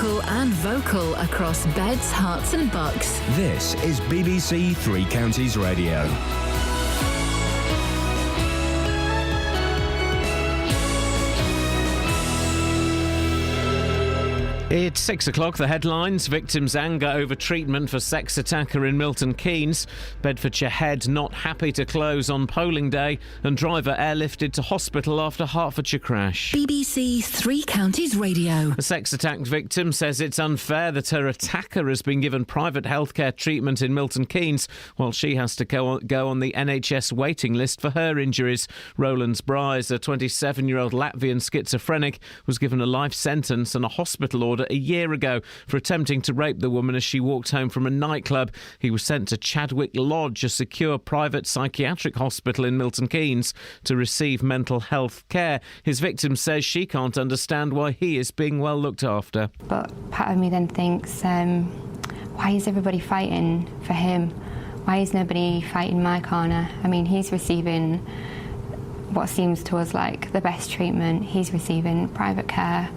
local and vocal across beds, hearts and bucks. This is BBC Three Counties Radio. It's 6 o'clock. The headlines: victims' anger over treatment for sex attacker in Milton Keynes. Bedfordshire Head not happy to close on polling day. And driver airlifted to hospital after Hertfordshire crash. BBC Three Counties Radio. A sex attack victim says it's unfair that her attacker has been given private healthcare treatment in Milton Keynes while she has to go on the NHS waiting list for her injuries. Roland Bryce, a 27-year-old Latvian schizophrenic, was given a life sentence and a hospital order a year ago for attempting to rape the woman as she walked home from a nightclub. He was sent to Chadwick Lodge, a secure private psychiatric hospital in Milton Keynes, to receive mental health care. His victim says she can't understand why he is being well looked after. But part of me then thinks, why is everybody fighting for him? Why is nobody fighting my corner? I mean, he's receiving what seems to us like the best treatment. He's receiving private care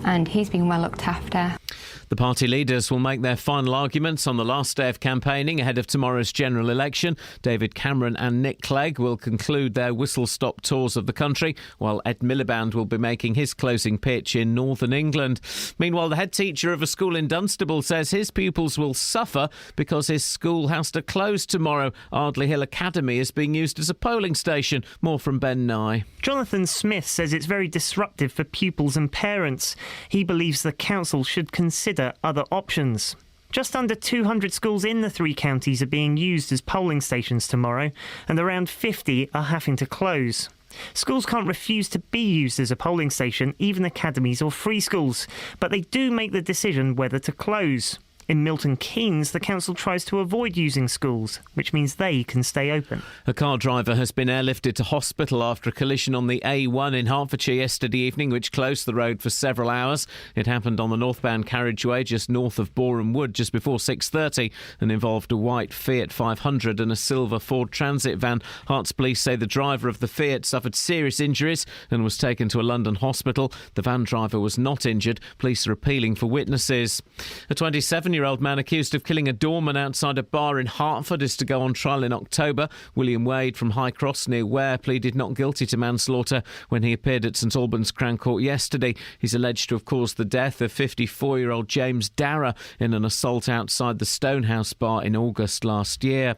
and he's being well looked after. The party leaders will make their final arguments on the last day of campaigning ahead of tomorrow's general election. David Cameron and Nick Clegg will conclude their whistle-stop tours of the country, while Ed Miliband will be making his closing pitch in northern England. Meanwhile, the head teacher of a school in Dunstable says his pupils will suffer because his school has to close tomorrow. Ardley Hill Academy is being used as a polling station. More from Ben Nye. Jonathan Smith says it's very disruptive for pupils and parents. He believes the council should consider other options. Just under 200 schools in the three counties are being used as polling stations tomorrow, and around 50 are having to close. Schools can't refuse to be used as a polling station, even academies or free schools, but they do make the decision whether to close. In Milton Keynes, the council tries to avoid using schools, which means they can stay open. A car driver has been airlifted to hospital after a collision on the A1 in Hertfordshire yesterday evening, which closed the road for several hours. It happened on the northbound carriageway just north of Boreham Wood just before 6:30 and involved a white Fiat 500 and a silver Ford Transit van. Herts police say the driver of the Fiat suffered serious injuries and was taken to a London hospital. The van driver was not injured. Police are appealing for witnesses. A 27-year-old man accused of killing a doorman outside a bar in Hertford is to go on trial in October. William Wade from High Cross near Ware pleaded not guilty to manslaughter when he appeared at St Albans Crown Court yesterday. He's alleged to have caused the death of 54-year-old James Darragh in an assault outside the Stonehouse bar in August last year.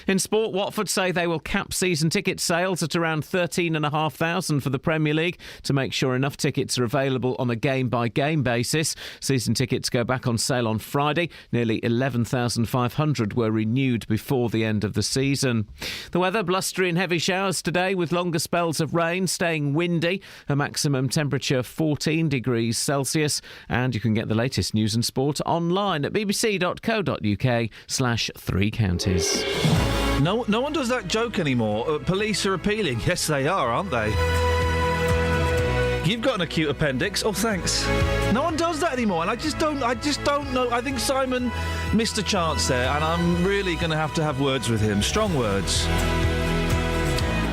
In sport, Watford say they will cap season ticket sales at around 13,500 for the Premier League to make sure enough tickets are available on a game-by-game basis. Season tickets go back on sale on Friday. Nearly 11,500 were renewed before the end of the season. The weather: blustery and heavy showers today with longer spells of rain, staying windy, a maximum temperature 14 degrees Celsius. And you can get the latest news and sport online at bbc.co.uk/3 counties. No one does that joke anymore. Police are appealing. Yes, they are, aren't they? You've got an acute appendix. Oh, thanks. No one does that anymore, and I just don't know. I think Simon missed a chance there, and I'm really going to have words with him. Strong words.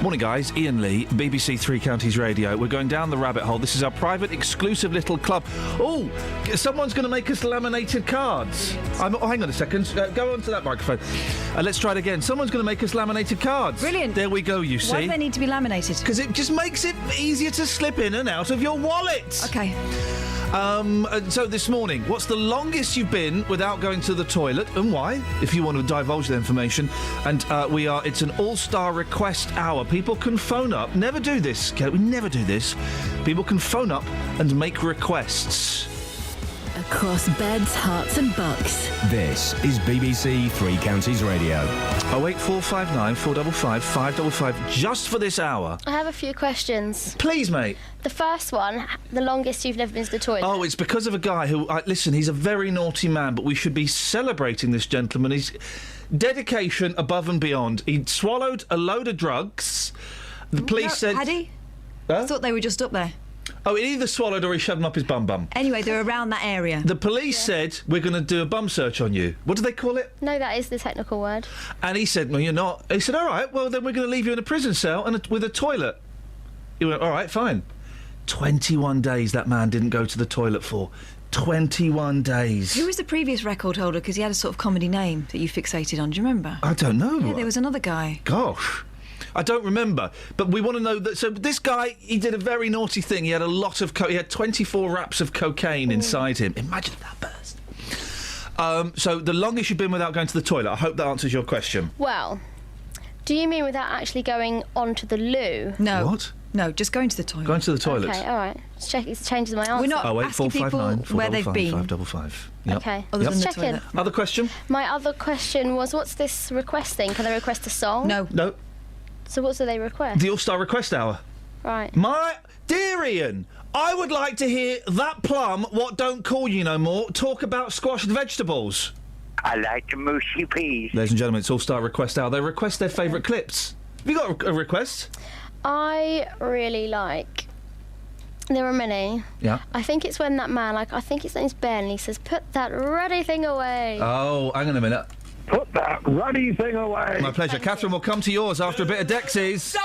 Morning, guys. Iain Lee, BBC Three Counties Radio. We're going down the rabbit hole. This is our private, exclusive little club. Oh, someone's going to make us laminated cards. Hang on a second. Go on to that microphone. Let's try it again. Someone's going to make us laminated cards. Brilliant. There we go, you see. Why do they need to be laminated? Because it just makes it easier to slip in and out of your wallet. OK. So this morning, what's the longest you've been without going to the toilet, and why? If you want to divulge the information. And it's an all-star request hour. People can phone up. Never do this, Kate. We never do this. People can phone up and make requests. Across beds, hearts and bucks. This is BBC Three Counties Radio. 08459 455 555 just for this hour. I have a few questions. Please, mate. The first one, the longest you've never been to the toilet. Oh, it's because of a guy who... listen, he's a very naughty man, but we should be celebrating this gentleman. His dedication above and beyond. He'd swallowed a load of drugs. The police said... Had he? Huh? I thought they were just up there. Oh, he either swallowed or he shoved them up his bum. Anyway, they're around that area. The police said, we're going to do a bum search on you. What do they call it? No, that is the technical word. And he said, well, you're not. He said, all right, well, then we're going to leave you in a prison cell and with a toilet. He went, all right, fine. 21 days that man didn't go to the toilet for. 21 days. Who was the previous record holder? Because he had a sort of comedy name that you fixated on. Do you remember? I don't know. Yeah, there was another guy. Gosh. I don't remember, but we want to know that. So this guy, he did a very naughty thing. He had a lot of he had 24 wraps of cocaine inside him. Imagine that burst. So the longest you've been without going to the toilet. I hope that answers your question. Well, do you mean without actually going onto the loo? No. What? No, just going to the toilet. Going to the toilet. Okay, all right. Let's check. It changes my answer. We're not Oh, asking people 8459 where they've been. 555. Yep. Okay. Other than the Let's check in. toilet. Other question? My other question was, what's this request thing? Can they request a song? No. No. So what do they request? The All-Star Request Hour. Right. My dear Ian, I would like to hear that plum, what don't call you no more, talk about squashed vegetables. I like the mushy peas. Ladies and gentlemen, it's All-Star Request Hour. They request their favourite clips. Have you got a request? I really like... There are many. Yeah. I think it's when that man, I think his name's Ben, he says, put that ruddy thing away. Oh, hang on a minute. Put that ruddy thing away. My pleasure. Catherine, will come to yours after a bit of Dexys.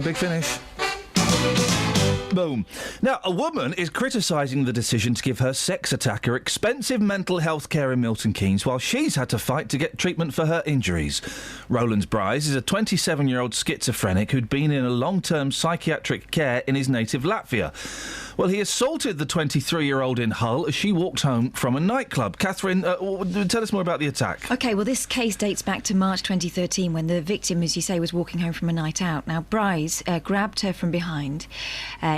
Big finish. Boom. Now, a woman is criticising the decision to give her sex attacker expensive mental health care in Milton Keynes while she's had to fight to get treatment for her injuries. Roland Bryce is a 27-year-old schizophrenic who'd been in a long-term psychiatric care in his native Latvia. Well, he assaulted the 23-year-old in Hull as she walked home from a nightclub. Catherine, tell us more about the attack. OK, well, this case dates back to March 2013 when the victim, as you say, was walking home from a night out. Now, Bryce grabbed her from behind.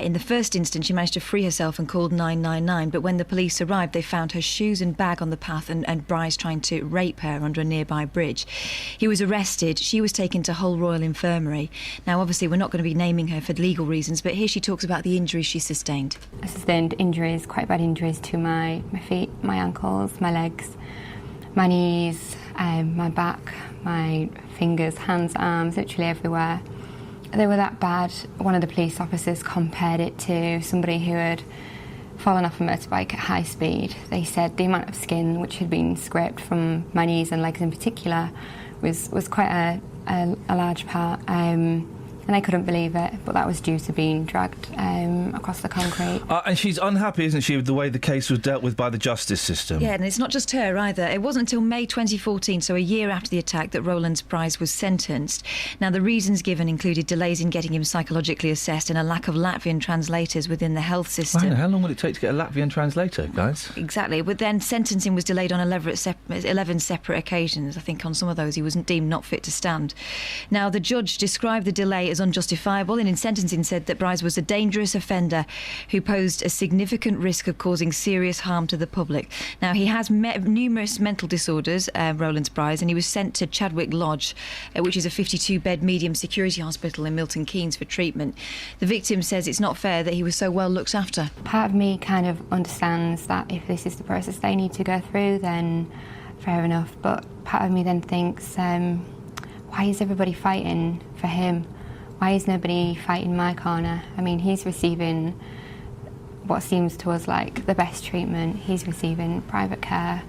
In the first instance, she managed to free herself and called 999, but when the police arrived, they found her shoes and bag on the path and Bryce trying to rape her under a nearby bridge. He was arrested. She was taken to Hull Royal Infirmary. Now, obviously, we're not going to be naming her for legal reasons, but here she talks about the injuries she sustained. I sustained injuries, quite bad injuries to my feet, my ankles, my legs, my knees, my back, my fingers, hands, arms, literally everywhere. They were that bad. One of the police officers compared it to somebody who had fallen off a motorbike at high speed. They said the amount of skin which had been scraped from my knees and legs in particular was quite a large part. And I couldn't believe it, but that was due to being dragged across the concrete. And she's unhappy, isn't she, with the way the case was dealt with by the justice system? Yeah, and it's not just her either. It wasn't until May 2014, so a year after the attack, that Roland Bryce was sentenced. Now, the reasons given included delays in getting him psychologically assessed and a lack of Latvian translators within the health system. Wow, how long would it take to get a Latvian translator, guys? Exactly, but then sentencing was delayed on 11 separate occasions. I think on some of those he was deemed not fit to stand. Now, the judge described the delay as unjustifiable and in sentencing said that Bryce was a dangerous offender who posed a significant risk of causing serious harm to the public. Now, he has numerous mental disorders, Roland Bryce, and he was sent to Chadwick Lodge, which is a 52-bed medium security hospital in Milton Keynes for treatment. The victim says it's not fair that he was so well looked after. Part of me kind of understands that if this is the process they need to go through, then fair enough. But part of me then thinks, why is everybody fighting for him? Why is nobody fighting my corner? I mean, he's receiving what seems to us like the best treatment. He's receiving private care,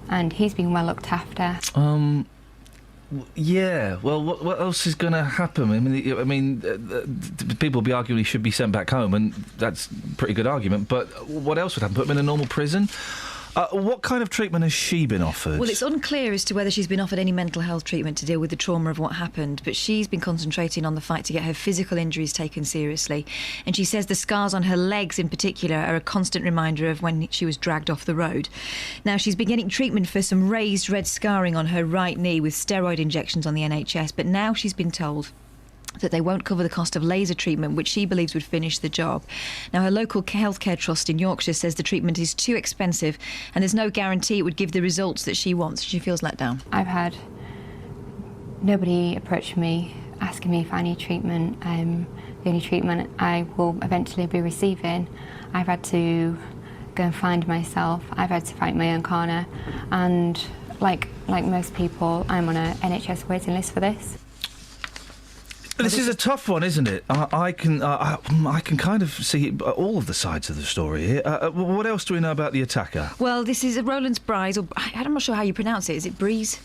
and he's being well looked after. Yeah. Well, what else is going to happen? I mean, people will be arguing he should be sent back home, and that's a pretty good argument. But what else would happen? Put him in a normal prison? What kind of treatment has she been offered? Well, it's unclear as to whether she's been offered any mental health treatment to deal with the trauma of what happened, but she's been concentrating on the fight to get her physical injuries taken seriously. And she says the scars on her legs in particular are a constant reminder of when she was dragged off the road. Now, she's been getting treatment for some raised red scarring on her right knee with steroid injections on the NHS, but now she's been told that they won't cover the cost of laser treatment, which she believes would finish the job. Now, her local healthcare trust in Yorkshire says the treatment is too expensive and there's no guarantee it would give the results that she wants. She feels let down. I've had nobody approach me asking me if I need treatment. The only treatment I will eventually be receiving, I've had to go and find myself. I've had to fight my own corner, and like most people, I'm on a NHS waiting list for this. This is a tough one, isn't it? I can kind of see all of the sides of the story here. What else do we know about the attacker? Well, this is Roland Bryce, or I'm not sure how you pronounce it. Is it Breeze?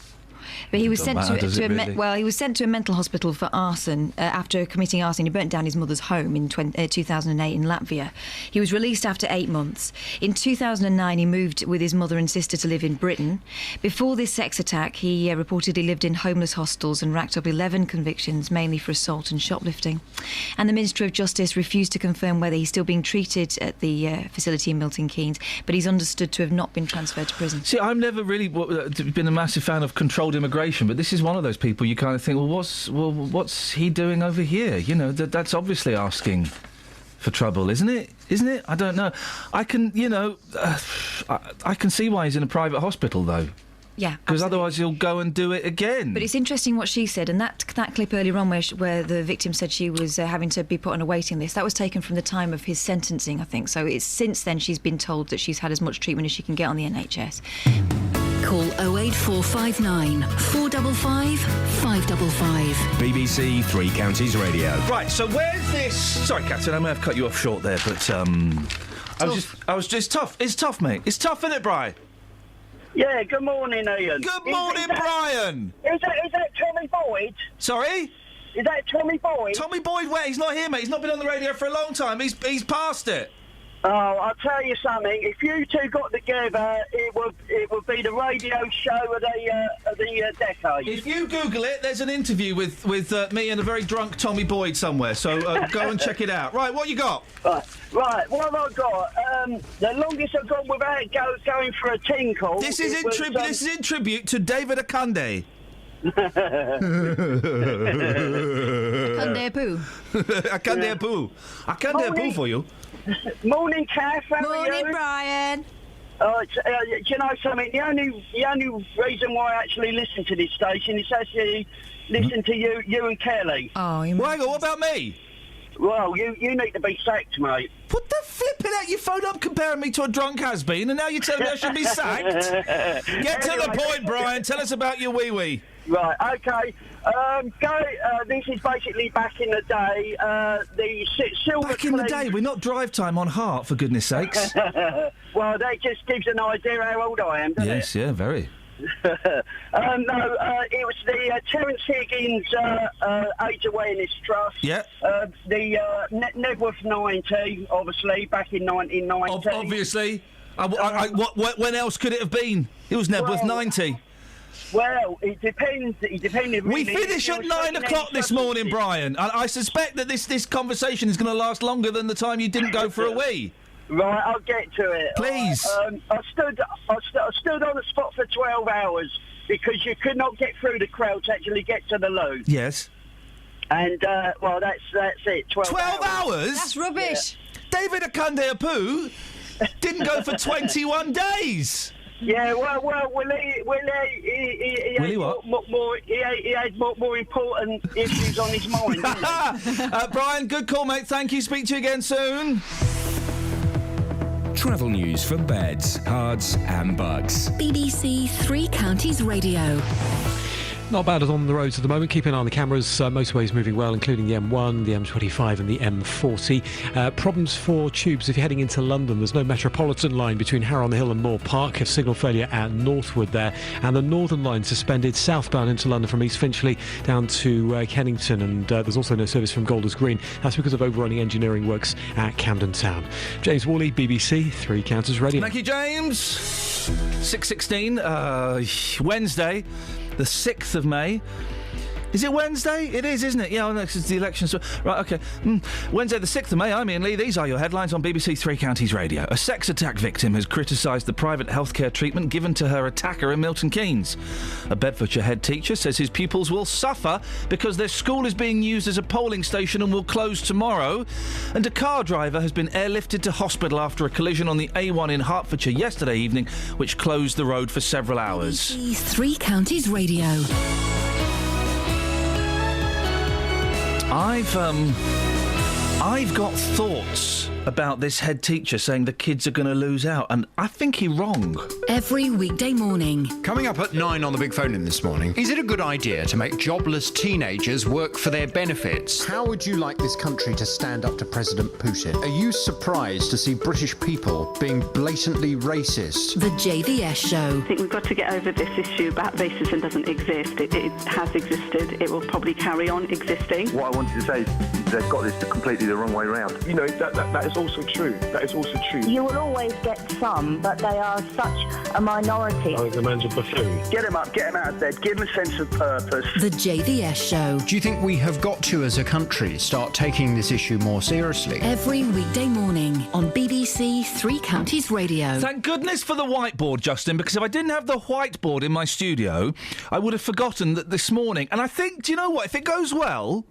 But he was sent he was sent to a mental hospital for arson after committing arson. He burnt down his mother's home in 2008 in Latvia. He was released after 8 months. In 2009, he moved with his mother and sister to live in Britain. Before this sex attack, he reportedly lived in homeless hostels and racked up 11 convictions, mainly for assault and shoplifting. And the Ministry of Justice refused to confirm whether he's still being treated at the facility in Milton Keynes, but he's understood to have not been transferred to prison. See, I've never really been a massive fan of controlled immigration, but this is one of those people you kind of think, what's he doing over here? You know, that's obviously asking for trouble, isn't it? I don't know. I can see why he's in a private hospital, though. Yeah, because otherwise he'll go and do it again. But it's interesting what she said, and that clip earlier on where the victim said she was having to be put on a waiting list, that was taken from the time of his sentencing, I think. So it's since then she's been told that she's had as much treatment as she can get on the NHS. Call 08459 455 555. BBC Three Counties Radio. Right, so where's this... Sorry, Captain, I may have cut you off short there, but it's tough. It's tough, mate. It's tough, isn't it, Brian? Yeah, good morning, Iain. Good morning, Brian. Is that Tommy Boyd? Sorry? Is that Tommy Boyd? Tommy Boyd, where? He's not here, mate. He's not been on the radio for a long time. He's past it. Oh, I'll tell you something. If you two got together, it would be the radio show of the decade. If you Google it, there's an interview with me and a very drunk Tommy Boyd somewhere. So go and check it out. Right, what you got? Right. What have I got? The longest I've gone without going for a tinkle. This is in tribute to David Akunde. I can't dare poo. I can't dare poo for you. Morning, Kath. How are Morning, you? Brian. Do you know something? The only reason why I actually listen to this station is actually listen to you and Kelly. Oh, you Well, hang on, what about me? Well, you need to be sacked, mate. What the flipping out? You phoned up comparing me to a drunk has-been, and now you're telling me I should be sacked? Get to the point, Brian. Tell us about your wee-wee. Right, OK. This is basically back in the day. The silver. Back in the day, we're not drive time on Heart, for goodness sakes. Well, that just gives an idea how old I am, doesn't it? Yes, yeah, very. No, it was the Terence Higgins AIDS Awareness Trust. Yeah. The Nebworth 90, obviously, back in 1990. Obviously. When else could it have been? It was Nebworth 90. Well, it depends. We finish at 9 o'clock this morning, Brian. I suspect that this conversation is going to last longer than the time you didn't go for a wee. Right, I'll get to it. Please. I stood on the spot for 12 hours because you could not get through the crowd to actually get to the loo. Yes. And, well, that's it. 12 hours? That's rubbish. Yeah. David Akande-Apu didn't go for 21 days. Yeah, well, Willie he had more important issues on his mind. Brian, good call, mate. Thank you. Speak to you again soon. Travel news for beds, cards and bugs. BBC Three Counties Radio. Not bad on the roads at the moment. Keep an eye on the cameras. Motorways moving well, including the M1, the M25 and the M40. Problems for tubes if you're heading into London. There's no Metropolitan line between Harrow-on-the-Hill and Moore Park. A signal failure at Northwood there. And the Northern line suspended southbound into London from East Finchley down to Kennington. And there's also no service from Golders Green. That's because of overrunning engineering works at Camden Town. James Worley, BBC Three Counties Radio. Thank you, James. 6:16, Wednesday. The 6th of May. Is it Wednesday? It is, isn't it? Yeah, it's the election. So, right, OK. Wednesday the 6th of May, I'm Iain Lee. These are your headlines on BBC Three Counties Radio. A sex attack victim has criticised the private healthcare treatment given to her attacker in Milton Keynes. A Bedfordshire head teacher says his pupils will suffer because their school is being used as a polling station and will close tomorrow. And a car driver has been airlifted to hospital after a collision on the A1 in Hertfordshire yesterday evening, which closed the road for several hours. BBC Three Counties Radio. I've got thoughts about this head teacher saying the kids are going to lose out, and I think he's wrong. Every weekday morning. Coming up at 9 on the Big Phone In this morning, is it a good idea to make jobless teenagers work for their benefits? How would you like this country to stand up to President Putin? Are you surprised to see British people being blatantly racist? The JVS Show. I think we've got to get over this issue about racism doesn't exist. It has existed. It will probably carry on existing. What I wanted to say is they've got this completely the wrong way around. You know, that is also true. That is also true. You will always get some, but they are such a minority. I think the man's a buffoon. Get him up, get him out of bed, give him a sense of purpose. The JVS Show. Do you think we have got to, as a country, start taking this issue more seriously? Every weekday morning on BBC Three Counties Radio. Thank goodness for the whiteboard, Justin, because if I didn't have the whiteboard in my studio, I would have forgotten that this morning. And I think, do you know what? If it goes well,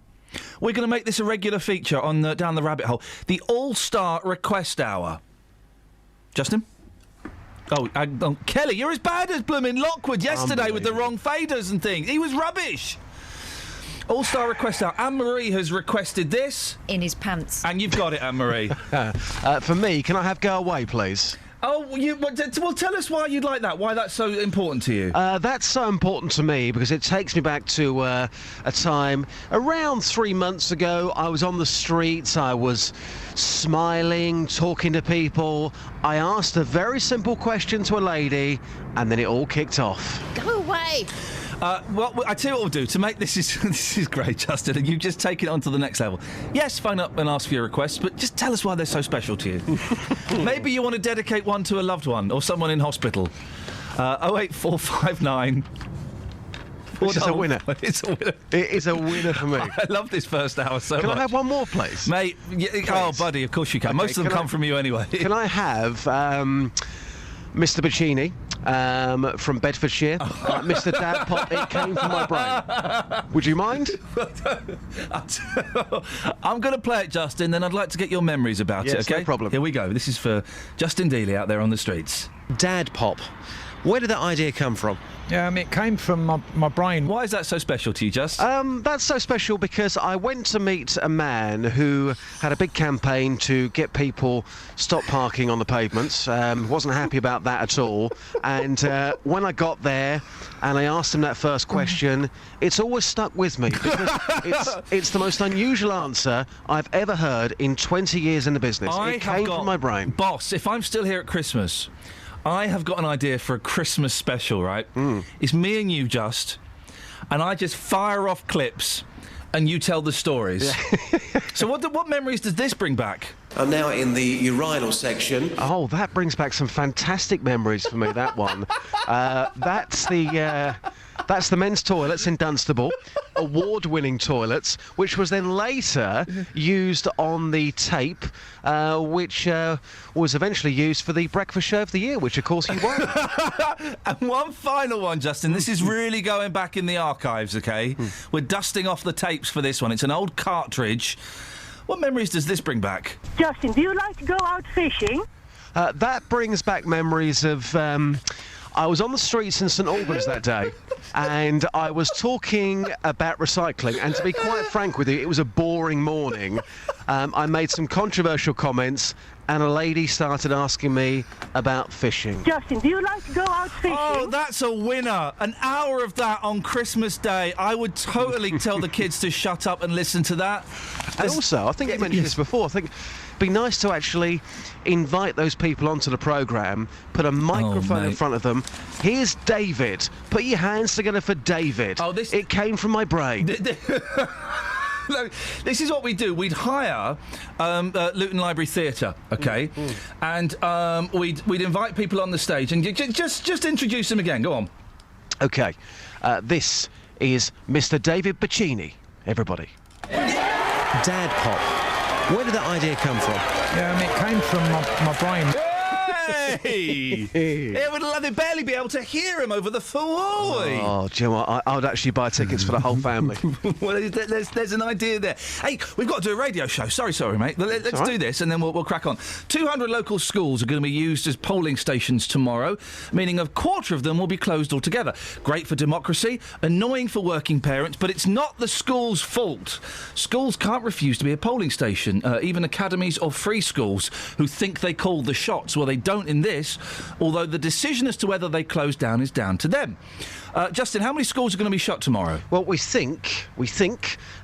we're going to make this a regular feature on Down the Rabbit Hole. The All-Star Request Hour. Justin? Oh, Kelly, you're as bad as blooming Lockwood yesterday with the wrong faders and things. He was rubbish. All-Star Request Hour. Anne-Marie has requested this. In his pants. And you've got it, Anne-Marie. For me, can I have Go Away, please? Oh, well, tell us why you'd like that, why that's so important to you. That's so important to me because it takes me back to a time around 3 months ago. I was on the streets, I was smiling, talking to people. I asked a very simple question to a lady, and then it all kicked off. Go away! Well, I tell you what we'll do to make this is great, Justin, and you've just taken it on to the next level. Yes, phone up and ask for your requests, but just tell us why they're so special to you. Maybe you want to dedicate one to a loved one or someone in hospital. 08459. This is a winner. It's a winner. It is a winner for me. I love this first hour so much. Can I have one more, please? Mate, oh, buddy, of course you can. Okay, most of them come from you anyway. Can I have Mr. Bacchini from Bedfordshire. Mr. Dad Pop, it came from my brain. Would you mind? I'm going to play it, Justin, then I'd like to get your memories about it, okay? No problem. Here we go. This is for Justin Dealey out there on the streets. Dad Pop. Where did that idea come from? It came from my brain. Why is that so special to you, Just? That's so special because I went to meet a man who had a big campaign to get people stop parking on the pavements. Wasn't happy about that at all. And when I got there and I asked him that first question, it's always stuck with me because it's the most unusual answer I've ever heard in 20 years in the business. It came from my brain. Boss, if I'm still here at Christmas, I have got an idea for a Christmas special, right? It's me and you, and I just fire off clips and you tell the stories. Yeah. So what memories does this bring back? I'm now in the urinal section. Oh, that brings back some fantastic memories for me, that one. That's the men's toilets in Dunstable, award-winning toilets, which was then later used on the tape, which was eventually used for the breakfast show of the year, which, of course, you won. And one final one, Justin. This is really going back in the archives, OK? We're dusting off the tapes for this one. It's an old cartridge. What memories does this bring back? Justin, do you like to go out fishing? That brings back memories of... I was on the streets in St Albans that day, and I was talking about recycling, and to be quite frank with you, it was a boring morning. I made some controversial comments, and a lady started asking me about fishing. Justin, do you like to go out fishing? Oh, that's a winner. An hour of that on Christmas Day. I would totally tell the kids to shut up and listen to that. And also, I think you mentioned this before, I think it'd be nice to actually invite those people onto the programme, put a microphone in front of them. Here's David. Put your hands together for David. It came from my brain. Look, this is what we do. We'd hire Luton Library Theatre, OK? And we'd invite people on the stage and just introduce them again. Go on. OK. This is Mr. David Bacchini, everybody. Dad Pop. Where did that idea come from? It came from my brain. Hey! They'd barely be able to hear him over the full hallway. Oh, do you know what? I would actually buy tickets for the whole family. Well, there's an idea there. Hey, we've got to do a radio show. Sorry, mate. Let's do this and then we'll crack on. 200 local schools are going to be used as polling stations tomorrow, meaning a quarter of them will be closed altogether. Great for democracy, annoying for working parents, but it's not the school's fault. Schools can't refuse to be a polling station, even academies or free schools who think they call the shots. Well, they don't in this, although the decision as to whether they close down is down to them. Justin, how many schools are going to be shut tomorrow? Well, we think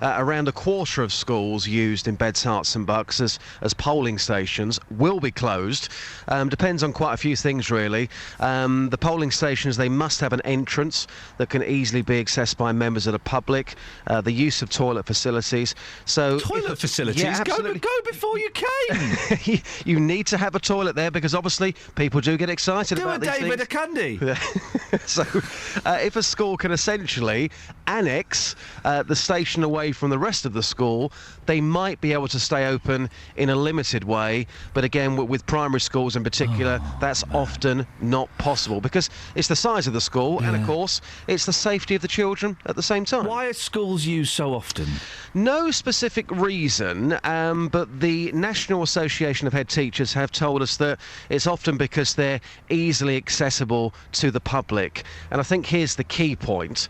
around a quarter of schools used in Beds, Herts and Bucks as polling stations will be closed. Depends on quite a few things, really. The polling stations, they must have an entrance that can easily be accessed by members of the public, the use of toilet facilities. So toilet facilities? Yeah, absolutely. Go before you came! You need to have a toilet there because obviously people do get excited about these David things. a candy! So if a school can essentially annex the station away from the rest of the school, they might be able to stay open in a limited way. But again, with primary schools in particular, that's often not possible because it's the size of the school and, of course, it's the safety of the children at the same time. Why are schools used so often? No specific reason, but the National Association of Head Teachers have told us that it's often because they're easily accessible to the public. And I think here's the key point.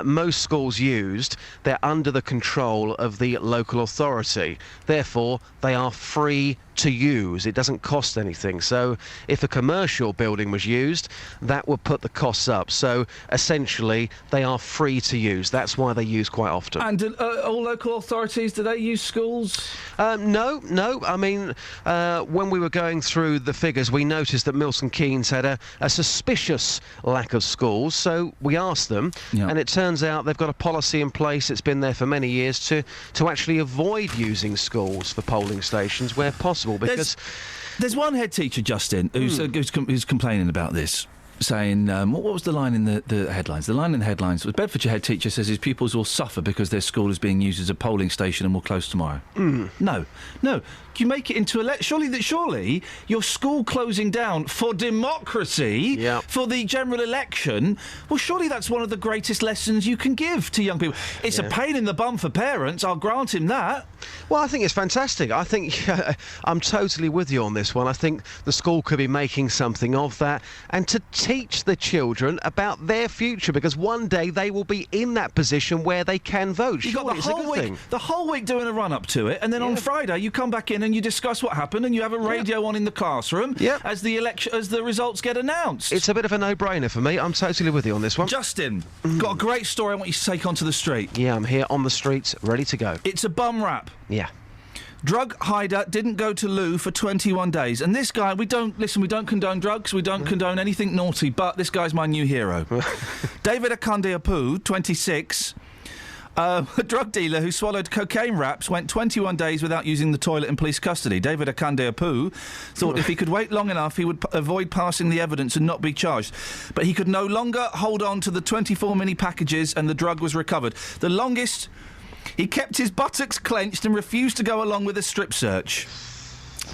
Most schools used, they're under the control of the local authority. Therefore, they are free to use. It doesn't cost anything. So if a commercial building was used, that would put the costs up. So essentially, they are free to use. That's why they're used quite often. And all local authorities, do they use schools? No. I mean, when we were going through the figures, we noticed that Milton Keynes had a suspicious lack of schools. So we asked them, and it turns out they've got a policy in place. It's been there for many years to actually avoid using schools for polling stations where possible. Because there's one head teacher, Justin, who's complaining about this. saying, what was the line in the headlines? The line in the headlines was Bedfordshire head teacher says his pupils will suffer because their school is being used as a polling station and will close tomorrow. No. You make it into surely your school closing down for democracy, for the general election, well, surely that's one of the greatest lessons you can give to young people. It's a pain in the bum for parents, I'll grant him that. Well, I think it's fantastic. I think I'm totally with you on this one. I think the school could be making something of that and to teach the children about their future, because one day they will be in that position where they can vote. You've got the whole week doing a run-up to it, and then on Friday you come back in and you discuss what happened, and you have a radio on in the classroom as the results get announced. It's a bit of a no-brainer for me. I'm totally with you on this one. Justin, got a great story I want you to take onto the street. Yeah, I'm here on the streets, ready to go. It's a bum rap. Yeah. Drug hider didn't go to loo for 21 days. And this guy, we don't condone drugs, we don't condone anything naughty, but this guy's my new hero. David Akande Apu, 26, a drug dealer who swallowed cocaine wraps, went 21 days without using the toilet in police custody. David Akande Apu thought if he could wait long enough, he would avoid passing the evidence and not be charged. But he could no longer hold on to the 24 mini packages, and the drug was recovered. The longest... He kept his buttocks clenched and refused to go along with a strip search.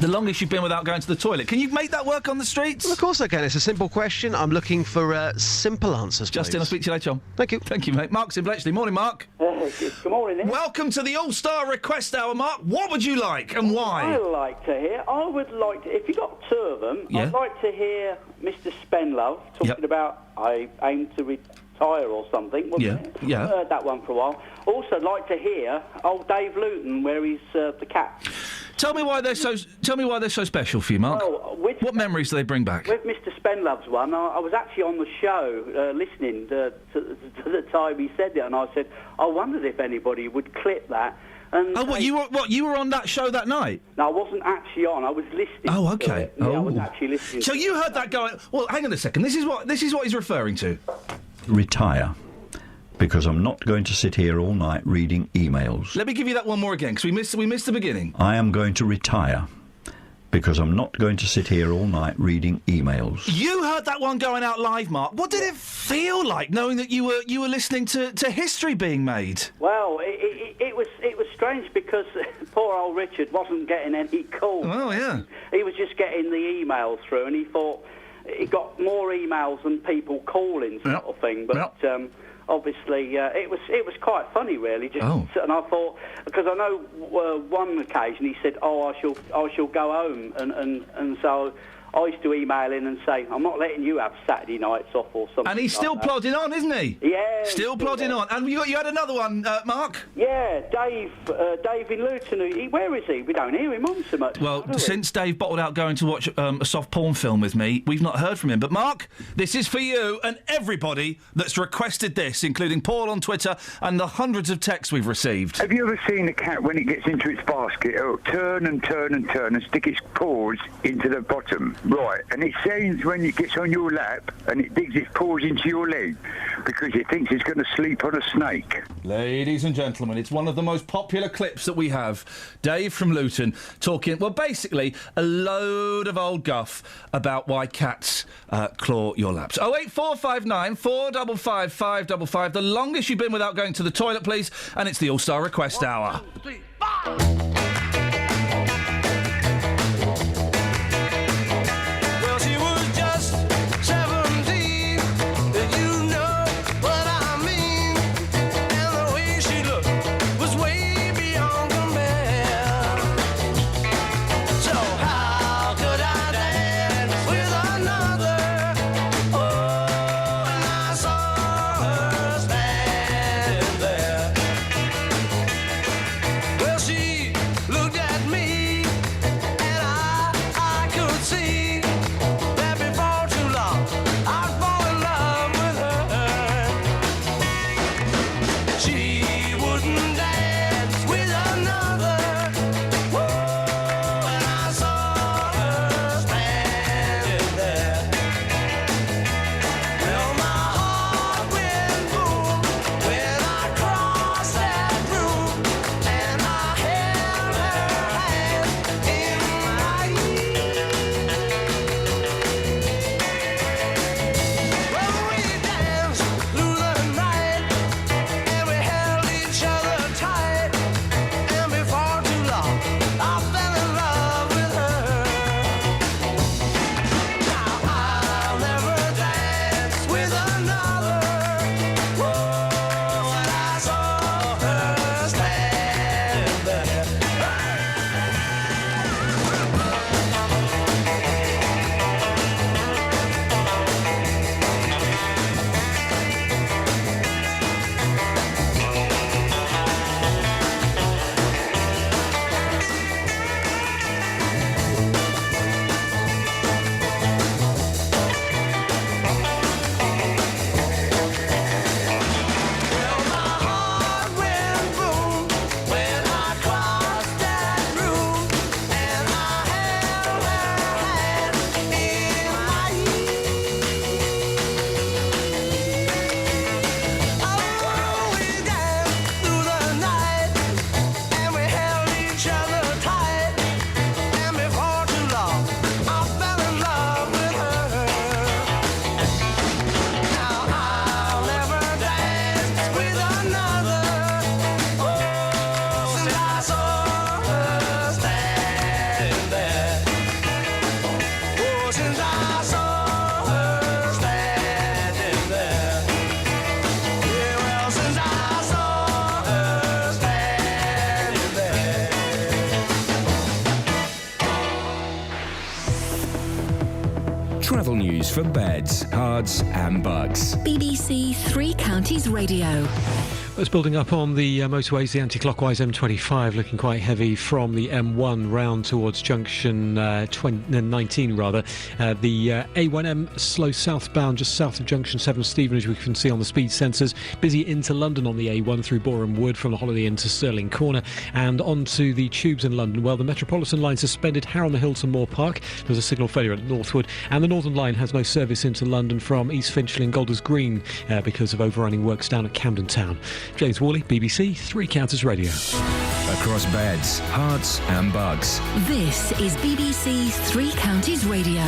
The longest you've been without going to the toilet. Can you make that work on the streets? Well, of course I can. It's a simple question. I'm looking for simple answers, Justin, please. I'll speak to you later on. Thank you. Thank you, mate. Mark's in Bletchley. Morning, Mark. Good morning, Ian. Welcome to the All-Star Request Hour, Mark. What would you like and why? I would like to, if you got two of them, I'd like to hear Mr. Spenlove talking about I aim to retire or something, wasn't it? Yeah. I heard that one for a while. Also, I'd like to hear old Dave Luton, where he's the cat. Tell me why they're so special for you, Mark. Well, what memories do they bring back? With Mr. Spenlove's one, I was actually on the show listening to the time he said it, and I said, I wondered if anybody would clip that. And you were on that show that night? No, I wasn't actually on. I was listening. Oh, okay. To it. Yeah, I was actually listening. So you heard that going? Well, hang on a second. This is what he's referring to. Retire. Because I'm not going to sit here all night reading emails. Let me give you that one more again, because we missed the beginning. I am going to retire. Because I'm not going to sit here all night reading emails. You heard that one going out live, Mark. What did it feel like, knowing that you were listening to history being made? Well, it was strange because poor old Richard wasn't getting any calls. Oh, yeah. He was just getting the emails through, and he thought he got more emails than people calling, sort of thing. But obviously, it was quite funny, really. And I thought, because I know one occasion he said, "Oh, I shall go home," and so I used to email in and say, "I'm not letting you have Saturday nights off or something." And he's still plodding on, isn't he? Yeah, still plodding on. And you had another one, Mark. Yeah, Dave in Luton. Where is he? We don't hear him on so much. Well, since Dave bottled out going to watch a soft porn film with me, we've not heard from him. But Mark, this is for you and everybody that's requested this, including Paul on Twitter and the hundreds of texts we've received. Have you ever seen a cat when it gets into its basket, it'll turn and turn and turn and stick its paws into the bottom? Right, and it sounds when it gets on your lap and it digs its paws into your leg because it thinks it's going to sleep on a snake. Ladies and gentlemen, it's one of the most popular clips that we have. Dave from Luton talking, well, basically a load of old guff about why cats claw your laps. 08459 455 555. The longest you've been without going to the toilet, please, and it's the All-Star Request Hour. 1, 2, 3, 4. She for beds, cards and bugs. BBC Three Counties Radio. It's building up on the motorways, the anti-clockwise M25 looking quite heavy from the M1 round towards junction 19 rather. The A1M slow southbound just south of junction 7 Stevenage, we can see on the speed sensors. Busy into London on the A1 through Boreham Wood from the Holiday Inn to Stirling Corner and onto the tubes in London. Well, the Metropolitan line suspended Harrow on the Hill to Moor Park. There's a signal failure at Northwood, and the Northern line has no service into London from East Finchley and Golders Green because of overrunning works down at Camden Town. James Worley, BBC Three Counties Radio. Across beds, hearts and bugs. This is BBC Three Counties Radio.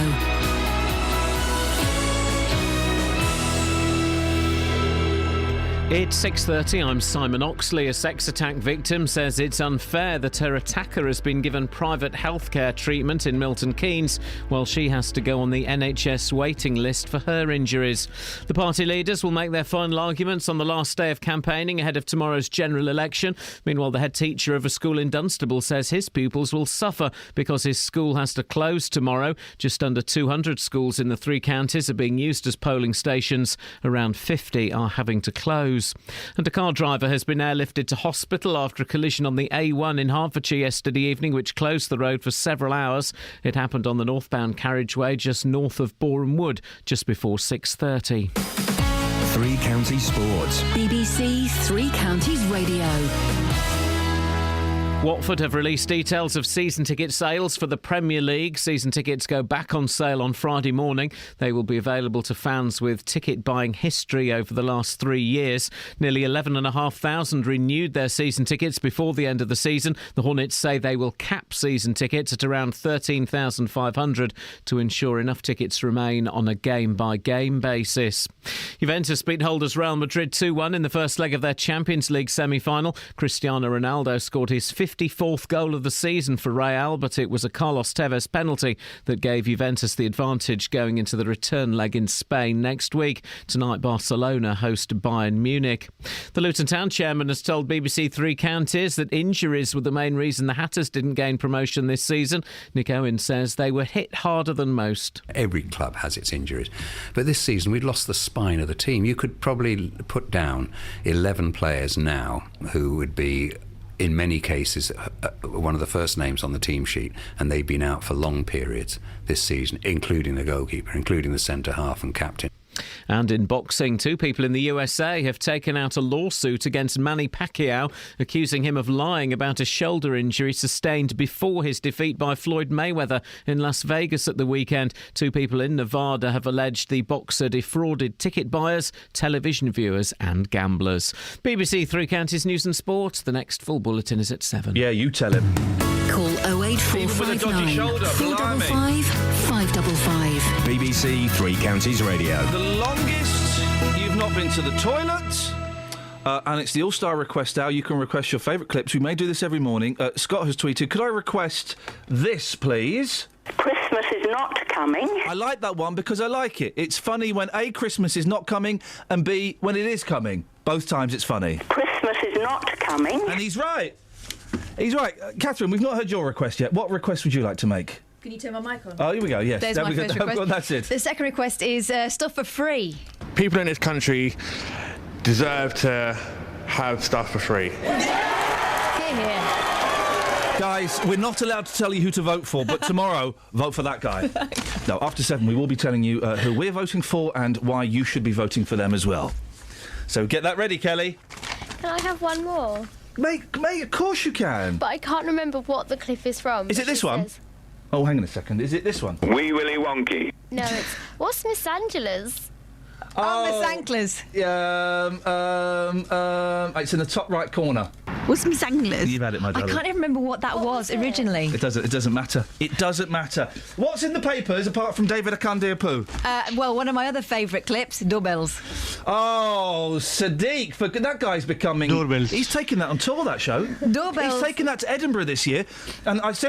It's 6:30. I'm Simon Oxley. A sex attack victim says it's unfair that her attacker has been given private healthcare treatment in Milton Keynes while she has to go on the NHS waiting list for her injuries. The party leaders will make their final arguments on the last day of campaigning ahead of tomorrow's general election. Meanwhile, the head teacher of a school in Dunstable says his pupils will suffer because his school has to close tomorrow. Just under 200 schools in the three counties are being used as polling stations. Around 50 are having to close. And a car driver has been airlifted to hospital after a collision on the A1 in Hertfordshire yesterday evening, which closed the road for several hours. It happened on the northbound carriageway just north of Boreham Wood, just before 6:30. Three Counties Sports. BBC Three Counties Radio. Watford have released details of season ticket sales for the Premier League. Season tickets go back on sale on Friday morning. They will be available to fans with ticket buying history over the last 3 years. Nearly 11,500 renewed their season tickets before the end of the season. The Hornets say they will cap season tickets at around 13,500 to ensure enough tickets remain on a game-by-game basis. Juventus beat holders Real Madrid 2-1 in the first leg of their Champions League semi-final. Cristiano Ronaldo scored his 54th goal of the season for Real, but it was a Carlos Tevez penalty that gave Juventus the advantage going into the return leg in Spain next week. Tonight, Barcelona host Bayern Munich. The Luton Town chairman has told BBC Three Counties that injuries were the main reason the Hatters didn't gain promotion this season. Nick Owen says they were hit harder than most. Every club has its injuries, but this season we'd lost the spine of the team. You could probably put down 11 players now who would be, in many cases, one of the first names on the team sheet, and they've been out for long periods this season, including the goalkeeper, including the centre-half and captain. And in boxing, two people in the USA have taken out a lawsuit against Manny Pacquiao, accusing him of lying about a shoulder injury sustained before his defeat by Floyd Mayweather in Las Vegas at the weekend. Two people in Nevada have alleged the boxer defrauded ticket buyers, television viewers and gamblers. BBC Three Counties News and Sport. The next full bulletin is at 7. Yeah, you tell him. Call 08459 455 555. BBC Three Counties Radio. The longest you've not been to the toilet. And it's the All-Star Request Hour. You can request your favourite clips. We may do this every morning. Scott has tweeted, could I request this, please? Christmas is not coming. I like that one because I like it. It's funny when A, Christmas is not coming, and B, when it is coming. Both times it's funny. Christmas is not coming. And he's right. He's right. Catherine, we've not heard your request yet. What request would you like to make? Can you turn my mic on? Oh, here we go, yes. There's my first request. That's it. The second request is stuff for free. People in this country deserve to have stuff for free. Hear, hear. Guys, we're not allowed to tell you who to vote for, but tomorrow, vote for that guy. No, after 7, we will be telling you who we're voting for and why you should be voting for them as well. So get that ready, Kelly. Can I have one more? Mate, of course you can. But I can't remember what the clip is from. Is it this one? Says. Oh, hang on a second. Is it this one? Wee Willy Wonky. No, it's... What's Miss Angela's? Oh, Miss Anklers. It's in the top right corner. What's Miss Anglers? You've had it, my I darling. can't even remember what that was originally. It doesn't matter. It doesn't matter. What's in the papers apart from David Akandiapu? Well, one of my other favourite clips, doorbells. Oh, Sadiq. That guy's becoming... Doorbells. He's taking that on tour, that show. Doorbells. He's taking that to Edinburgh this year. And I've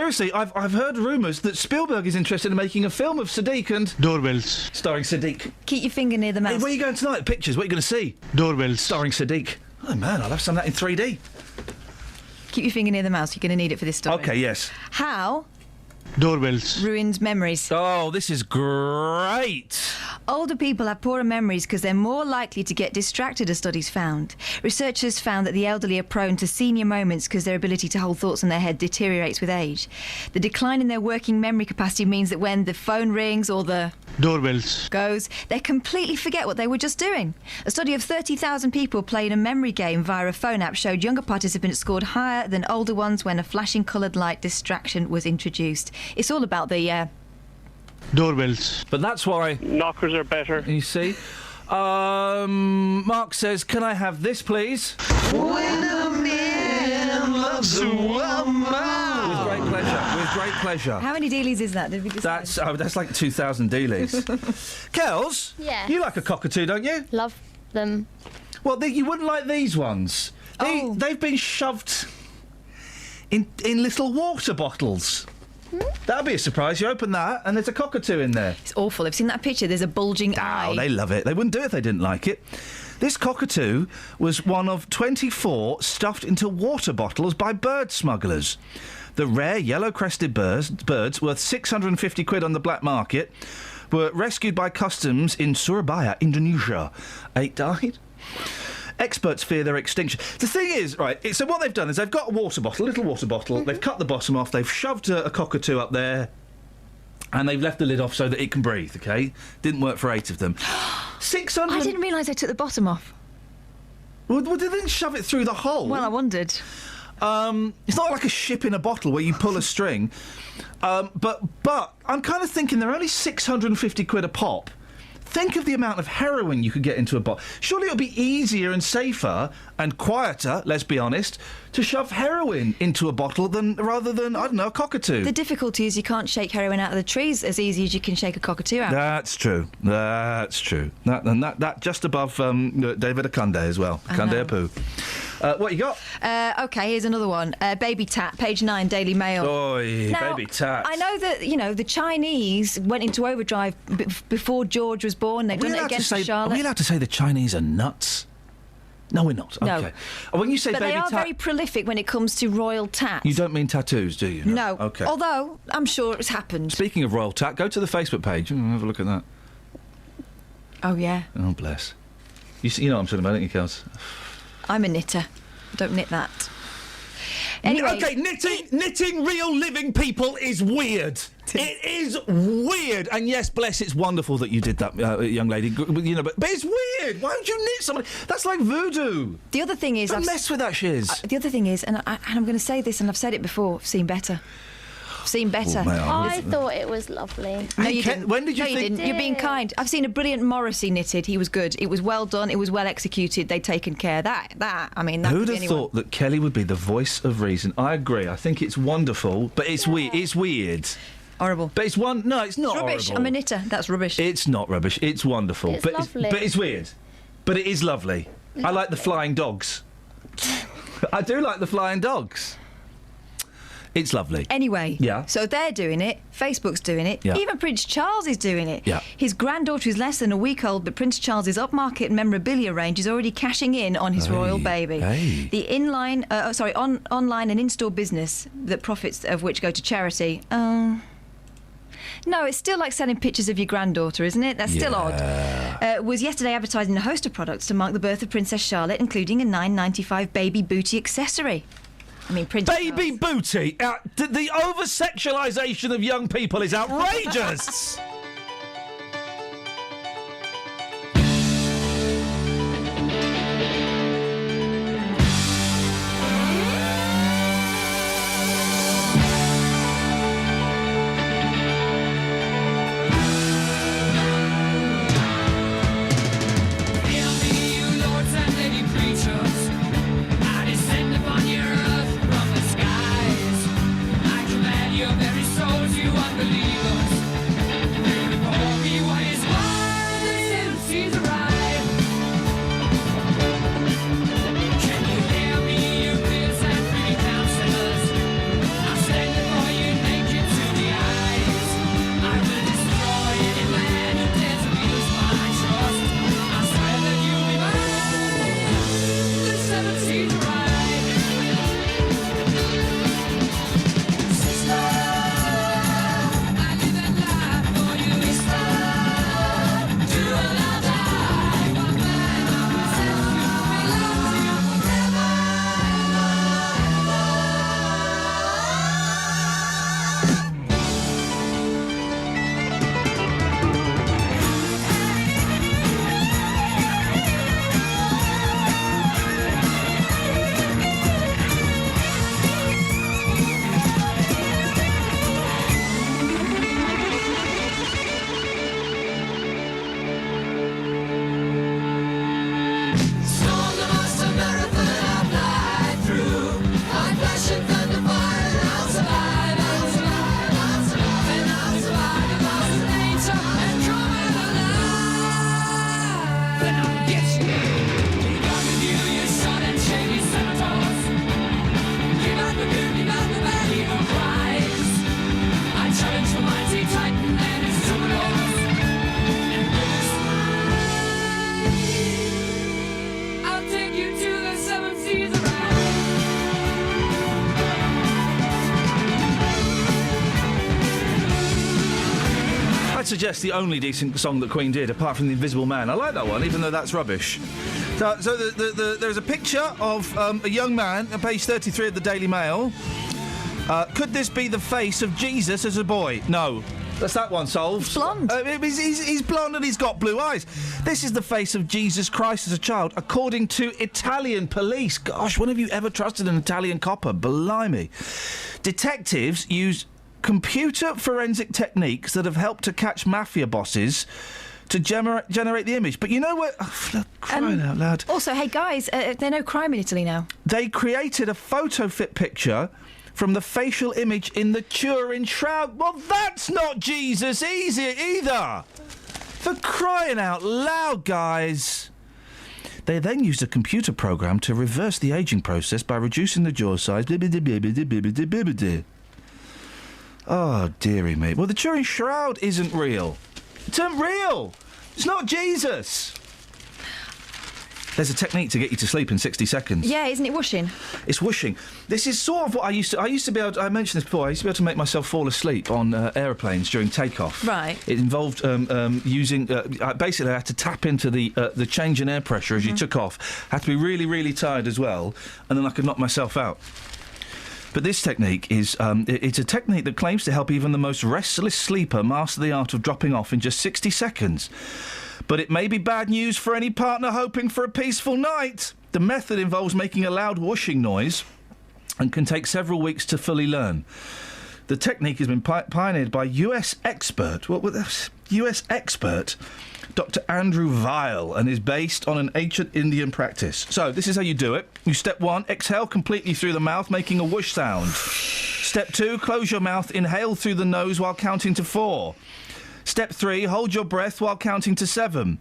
heard rumours that Spielberg is interested in making a film of Sadiq and... Doorbells. Starring Sadiq. Keep your finger near the mouse. Hey, where are you going tonight? Pictures. What are you going to see? Doorbells. Starring Sadiq. Oh, man, I'll have some of that in 3D. Keep your finger near the mouse. You're going to need it for this story. OK, yes. How Doorbells. Ruined memories. Oh, this is great. Older people have poorer memories because they're more likely to get distracted, as studies found. Researchers found that the elderly are prone to senior moments because their ability to hold thoughts in their head deteriorates with age. The decline in their working memory capacity means that when the phone rings or the doorbells goes, they completely forget what they were just doing. A study of 30,000 people playing a memory game via a phone app showed younger participants scored higher than older ones when a flashing coloured light distraction was introduced. It's all about the doorbells. But that's why knockers are better. You see? Mark says, can I have this, please? When a man loves a woman. With great pleasure. With great pleasure. How many dealies is that? Did we decide? That's like 2,000 dealies. Kels? Yeah. You like a cockatoo, don't you? Love them. Well, you wouldn't like these ones. They've been shoved in little water bottles. That'd be a surprise. You open that and there's a cockatoo in there. It's awful. I've seen that picture. There's a bulging eye. Oh, they love it. They wouldn't do it if they didn't like it. This cockatoo was one of 24 stuffed into water bottles by bird smugglers. The rare yellow-crested birds worth 650 quid on the black market were rescued by customs in Surabaya, Indonesia. 8 died. Experts fear their extinction. The thing is, right, so what they've done is they've got a water bottle, a little water bottle, they've cut the bottom off, they've shoved a cockatoo up there, and they've left the lid off so that it can breathe, OK? Didn't work for 8 of them. 600... I didn't realise they took the bottom off. Well, they didn't shove it through the hole. Well, I wondered. It's not like a ship in a bottle where you pull a string. But I'm kind of thinking they're only 650 quid a pop. Think of the amount of heroin you could get into a bottle. Surely it would be easier and safer and quieter, let's be honest, to shove heroin into a bottle rather than, I don't know, a cockatoo. The difficulty is you can't shake heroin out of the trees as easy as you can shake a cockatoo out. That's true. That's true. That just above David Akunde as well. Akunde Apu. What you got? OK, here's another one. Baby tat, page 9, Daily Mail. Oi, now, baby tat. I know that, the Chinese went into overdrive before George was born. They've done it against Charlotte. Are we allowed to say the Chinese are nuts? No, we're not. No. OK. When you say but baby tat... they are very prolific when it comes to royal tat. You don't mean tattoos, do you? No. OK. Although, I'm sure it's happened. Speaking of royal tat, go to the Facebook page and have a look at that. Oh, yeah. Oh, bless. You know what I'm talking about, don't you, Kels? I'm a knitter. Don't knit that. Anyway, OK, knitting real living people is weird. It is weird. And yes, bless, it's wonderful that you did that, young lady. But it's weird. Why would you knit somebody? That's like voodoo. The other thing is... Don't mess with that shiz. The other thing is, and I'm going to say this, and I've said it before, I've seen better. I thought it was lovely. No, you didn't. When did you think... you didn't. You're being kind. I've seen a brilliant Morrissey knitted. He was good. It was well done. It was well executed. They'd taken care. That Who'd have thought that Kelly would be the voice of reason? I agree. I think it's wonderful, but it's weird. It's weird. Horrible. But it's No, it's not rubbish. horrible. I'm a knitter. That's rubbish. It's not rubbish. It's wonderful. It's lovely. But it's weird. But it is lovely. I like the flying dogs. I do like the flying dogs. It's lovely. Anyway, yeah. So they're doing it. Facebook's doing it. Yeah. Even Prince Charles is doing it. Yeah. His granddaughter is less than a week old, but Prince Charles's upmarket memorabilia range is already cashing in on his royal baby. Hey. The online and in-store business that profits of which go to charity. No, it's still like selling pictures of your granddaughter, isn't it? That's still odd. Was yesterday advertising a host of products to mark the birth of Princess Charlotte, including a $9.95 baby booty accessory. I mean, Prince Baby booty! The over-sexualisation of young people is outrageous! nothing will get you. You got to do your son and shave your senators. You got the good, you got the bad, you don't rise. I challenge the mighty Titan and his troubadours. And this I'll take you to the seven seas around. I'd suggest the only decent song that Queen did, apart from The Invisible Man. I like that one, even though that's rubbish. So there's a picture of a young man, on page 33 of the Daily Mail. Could this be the face of Jesus as a boy? No. That's that one solved. He's blonde. He's blonde and he's got blue eyes. This is the face of Jesus Christ as a child, according to Italian police. Gosh, when have you ever trusted an Italian copper? Blimey. Detectives use computer forensic techniques that have helped to catch mafia bosses to generate the image. But you know what? Oh, crying out loud. Also, hey guys, there's no crime in Italy now. They created a photo fit picture from the facial image in the Turin shroud. Well, that's not Jesus either. For crying out loud, guys. They then used a computer program to reverse the aging process by reducing the jaw size. Oh, dearie me. Well, the Turin shroud isn't real. It isn't real. It's not Jesus. There's a technique to get you to sleep in 60 seconds. Yeah, isn't it whooshing? It's whooshing. This is sort of what I used to be able to... I mentioned this before. I used to be able to make myself fall asleep on aeroplanes during takeoff. Right. It involved using... basically, I had to tap into the change in air pressure as you took off. I had to be really, really tired as well, and then I could knock myself out. But this technique is... it's a technique that claims to help even the most restless sleeper master the art of dropping off in just 60 seconds. But it may be bad news for any partner hoping for a peaceful night. The method involves making a loud whooshing noise and can take several weeks to fully learn. The technique has been pioneered by US expert Dr. Andrew Weil, and is based on an ancient Indian practice. So, this is how you do it. Step 1, exhale completely through the mouth, making a whoosh sound. Step 2, close your mouth, inhale through the nose while counting to 4. Step 3, hold your breath while counting to 7.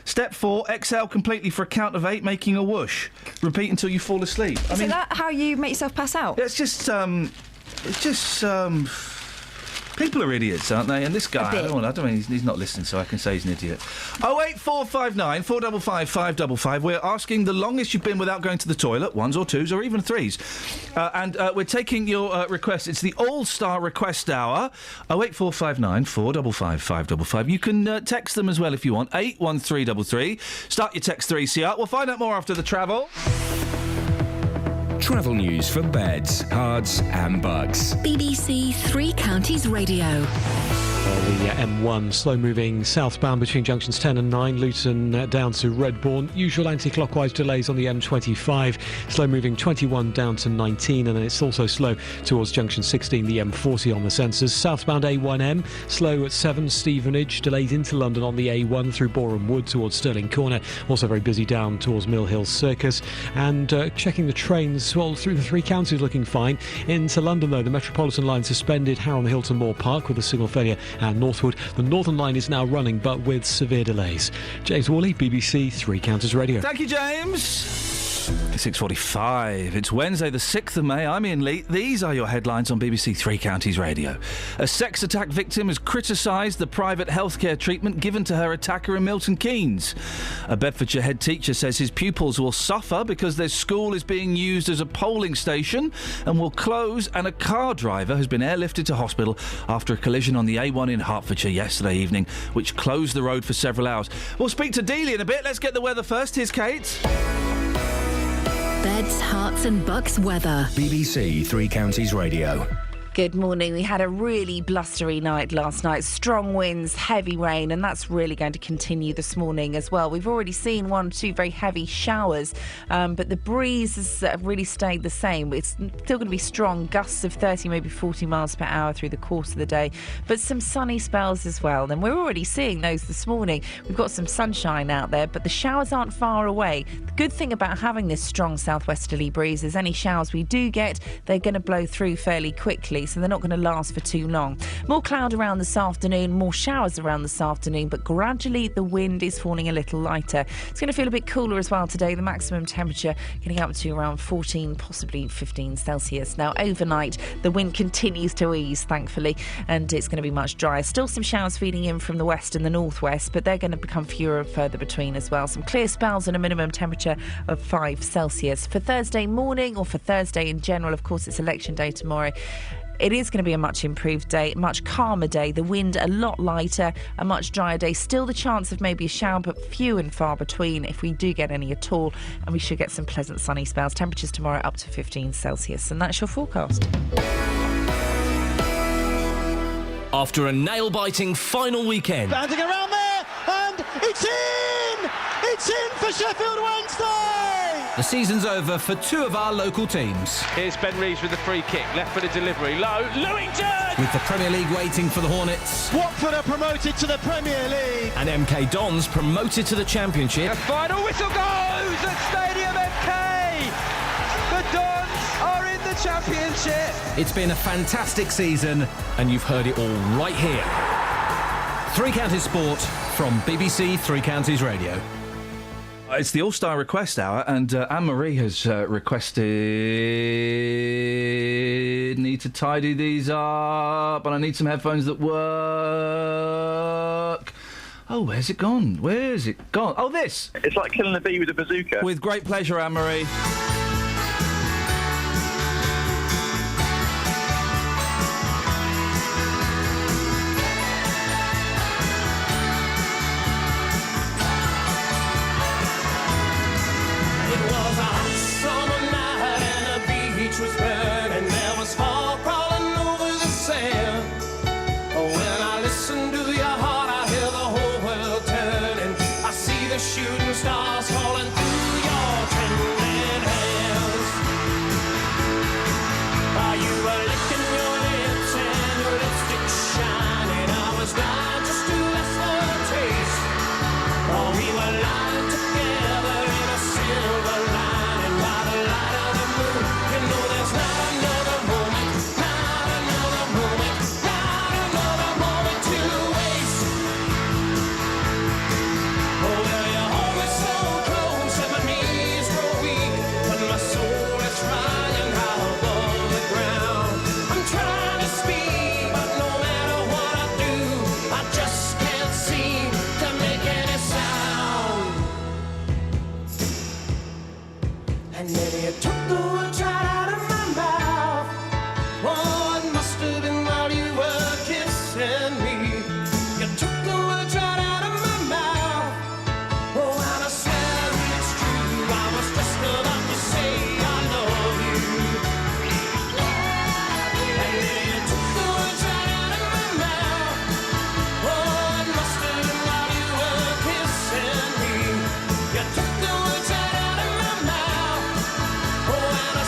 Step 4, exhale completely for a count of 8, making a whoosh. Repeat until you fall asleep. Is that how you make yourself pass out? It's just people are idiots, aren't they? And this guy, I don't mean he's not listening, so I can say he's an idiot. 08459 455 555. We're asking the longest you've been without going to the toilet, 1s or 2s or even 3s. And we're taking your requests. It's the All-Star Request Hour. 08459 455 555. You can text them as well if you want. 81333. Start your text 3CR. We'll find out more after the travel. Travel news for beds, cards and bugs. BBC Three Counties Radio. The M1 slow-moving southbound between junctions 10 and 9, Luton down to Redbourne. Usual anti-clockwise delays on the M25. Slow-moving 21 down to 19, and then it's also slow towards junction 16, the M40 on the sensors. Southbound A1M, slow at 7, Stevenage. Delays into London on the A1 through Boreham Wood towards Stirling Corner. Also very busy down towards Mill Hill Circus. And checking the trains, well, through the three counties looking fine. Into London, though, the Metropolitan line suspended Harrow on the Hill to Moor Park with a signal failure and northward. The Northern line is now running, but with severe delays. James Worley, BBC Three Counties Radio. Thank you, James. 6:45. It's Wednesday, the 6th of May. I'm Iain Lee. These are your headlines on BBC Three Counties Radio. A sex attack victim has criticised the private healthcare treatment given to her attacker in Milton Keynes. A Bedfordshire head teacher says his pupils will suffer because their school is being used as a polling station and will close, and a car driver has been airlifted to hospital after a collision on the A1 in Hertfordshire yesterday evening, which closed the road for several hours. We'll speak to Dealey in a bit. Let's get the weather first. Here's Kate. Beds, Herts and Bucks weather. BBC Three Counties Radio. Good morning. We had a really blustery night last night. Strong winds, heavy rain, and that's really going to continue this morning as well. We've already seen 1 or 2 very heavy showers, but the breeze has really stayed the same. It's still going to be strong, gusts of 30, maybe 40 miles per hour through the course of the day, but some sunny spells as well. And we're already seeing those this morning. We've got some sunshine out there, but the showers aren't far away. The good thing about having this strong southwesterly breeze is any showers we do get, they're going to blow through fairly quickly. so they're not going to last for too long. More cloud around this afternoon, more showers around this afternoon, but gradually the wind is falling a little lighter. It's going to feel a bit cooler as well today. The maximum temperature getting up to around 14, possibly 15 Celsius. Now, overnight, the wind continues to ease, thankfully, and it's going to be much drier. Still some showers feeding in from the west and the northwest, but they're going to become fewer and further between as well. Some clear spells and a minimum temperature of 5 Celsius. For Thursday morning, or for Thursday in general, of course, it's election day tomorrow. It is going to be a much improved day, much calmer day. The wind a lot lighter, a much drier day. Still the chance of maybe a shower, but few and far between if we do get any at all. And we should get some pleasant sunny spells. Temperatures tomorrow up to 15 Celsius. And that's your forecast. After a nail-biting final weekend. Banding around there, and it's in! It's in for Sheffield Wednesday! The season's over for two of our local teams. Here's Ben Reeves with the free kick, left-footed delivery, low, Lewington! With the Premier League waiting for the Hornets. Watford are promoted to the Premier League. And MK Dons promoted to the Championship. The final whistle goes at Stadium MK! The Dons are in the Championship! It's been a fantastic season, and you've heard it all right here. Three Counties Sport from BBC Three Counties Radio. It's the All-Star Request Hour, and Anne-Marie has requested... Need to tidy these up, and I need some headphones that work. Oh, where's it gone? Where's it gone? Oh, this! It's like killing a bee with a bazooka. With great pleasure, Anne-Marie. Was burning, there was fog crawling over the sand. When I listen to your heart, I hear the whole world turning. I see the shooting stars falling through your trembling hands. You were licking your lips and your lipstick shining. I was dying just to ask for a taste. We were lying together in a silver lining by the light of the moon. You know there's not another moment, not another moment, not another moment to waste. Oh, well, you hold me so close and my knees grow weak, but my soul is flying high above the ground. I'm trying to speak, but no matter what I do, I just can't seem to make any sound. And then you took the words right out of my mouth. Oh, it must have been while you were kissing me. You took the words right out of my mouth. Oh, and I swear it's true. I was just about to say I love you. And then you took the words right out of my mouth. Oh, it must have been while you were kissing me. You took the words right out of my mouth. Oh, and I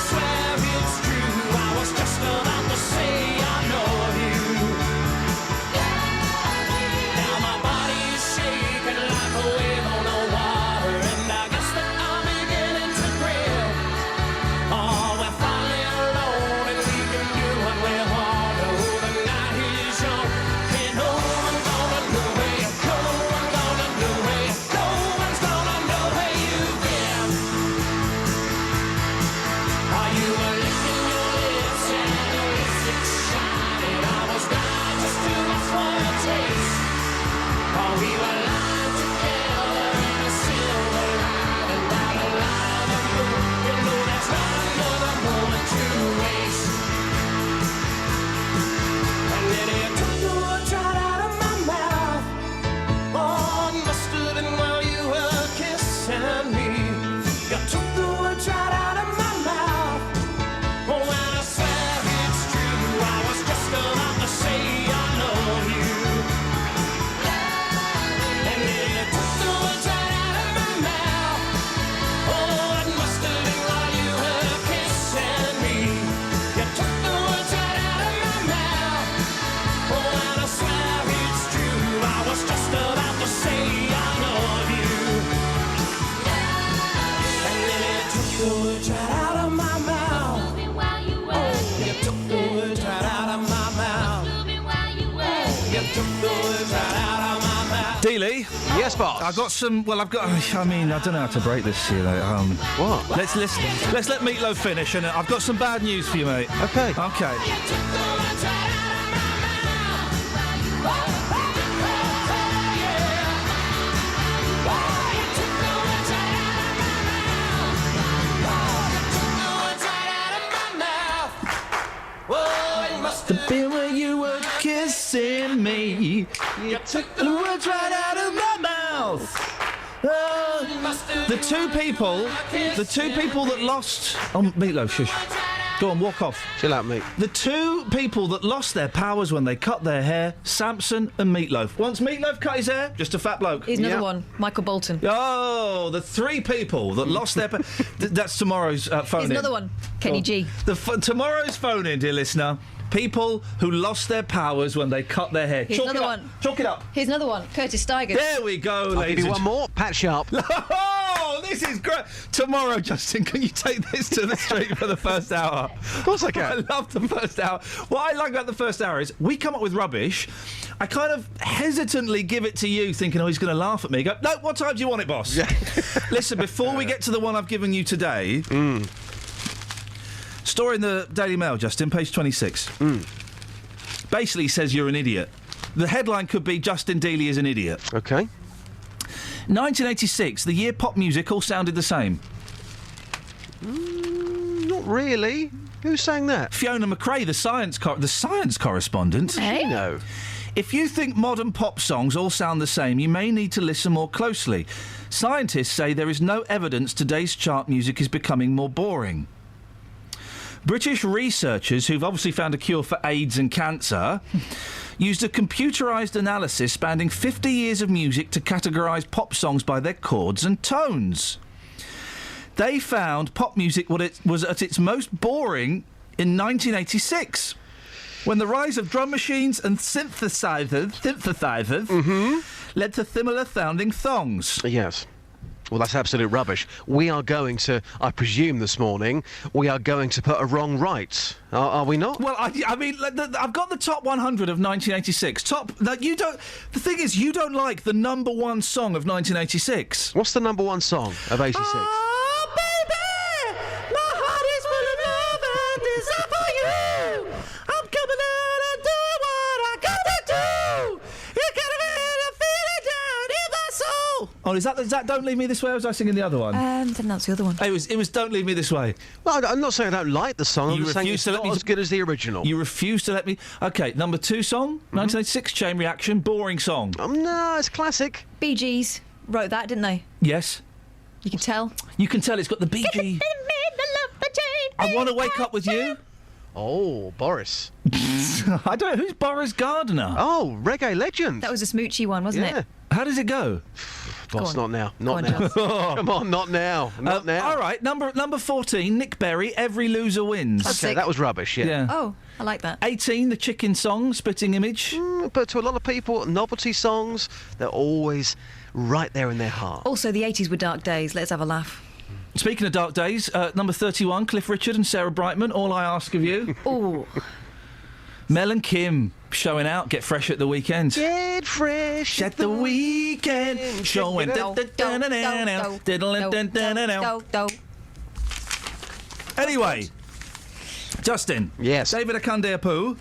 Yes, boss. I've got some. Well, I've got. I mean, I don't know how to break this to you. What? Let's let Meatloaf finish, and I've got some bad news for you, mate. Okay. Okay. The bit where you were kissing me, you took the words right out of my mouth. The two people that lost. Oh, Meatloaf, shush. Go on, walk off. Chill out, mate. The two people that lost their powers when they cut their hair, Samson and Meatloaf. Once Meatloaf cut his hair, just a fat bloke. Here's another one, Michael Bolton. Oh, the three people that lost their... That's tomorrow's phone-in. Here's another one, Kenny G. Tomorrow's phone-in, dear listener. People who lost their powers when they cut their hair. Here's another one. Chalk it up. Here's another one, Curtis Stigers. There we go, ladies. I'll give you one more. Pat Sharp. Oh, this is great. Tomorrow, Justin, can you take this to the street for the first hour? Of course I can. I love the first hour. What I like about the first hour is we come up with rubbish. I kind of hesitantly give it to you, thinking, oh, he's going to laugh at me. Go, no, what time do you want it, boss? Yeah. Listen, before we get to the one I've given you today... Story in the Daily Mail, Justin, page 26. Basically says you're an idiot. The headline could be Justin Dealey is an idiot. Okay. 1986, the year pop music all sounded the same. Not really. Who sang that? Fiona McRae, the science correspondent. Hey? No. If you think modern pop songs all sound the same, you may need to listen more closely. Scientists say there is no evidence today's chart music is becoming more boring. British researchers, who've obviously found a cure for AIDS and cancer, used a computerised analysis spanning 50 years of music to categorise pop songs by their chords and tones. They found pop music was at its most boring in 1986, when the rise of drum machines and synthesizers led to similar-sounding songs. Yes. Well, that's absolute rubbish. We are going to, I presume this morning, we are going to put a wrong right. Are we not? Well, I mean, I've got the top 100 of 1986. You don't... The thing is, you don't like the number one song of 1986. What's the number one song of 86? Oh, baby, my heart is full of love and desire for you. I'm coming out and doing what I got to do. You gotta feel it down in my soul. Oh, is that Don't Leave Me This Way, or was I singing the other one? Then that's the other one. It was Don't Leave Me This Way. Well, I'm not saying I don't like the song. I'm just saying it's not as good as the original. You refuse to let me... OK, number two song, 1986, Chain Reaction, boring song. No, it's classic. Bee Gees wrote that, didn't they? Yes. You can tell. You can tell it's got the Bee Gees. I Want to Wake Up With You. Oh, Boris. I don't know. Who's Boris Gardner? Oh, reggae legend. That was a smoochy one, wasn't it? How does it go? Boss, not now. Not now. Come on, not now. Not now. All right, number 14, Nick Berry, Every Loser Wins. Okay, that was rubbish, yeah. Oh, I like that. 18, The Chicken Song, Spitting Image. But to a lot of people, novelty songs, they're always right there in their heart. Also, the 80s were dark days. Let's have a laugh. Speaking of dark days, number 31, Cliff Richard and Sarah Brightman, All I Ask of You. Oh. Mel and Kim showing out, Get Fresh at the Weekend. Get fresh at the weekend. Showing. Anyway, Justin. Yes. David Akunde Apu.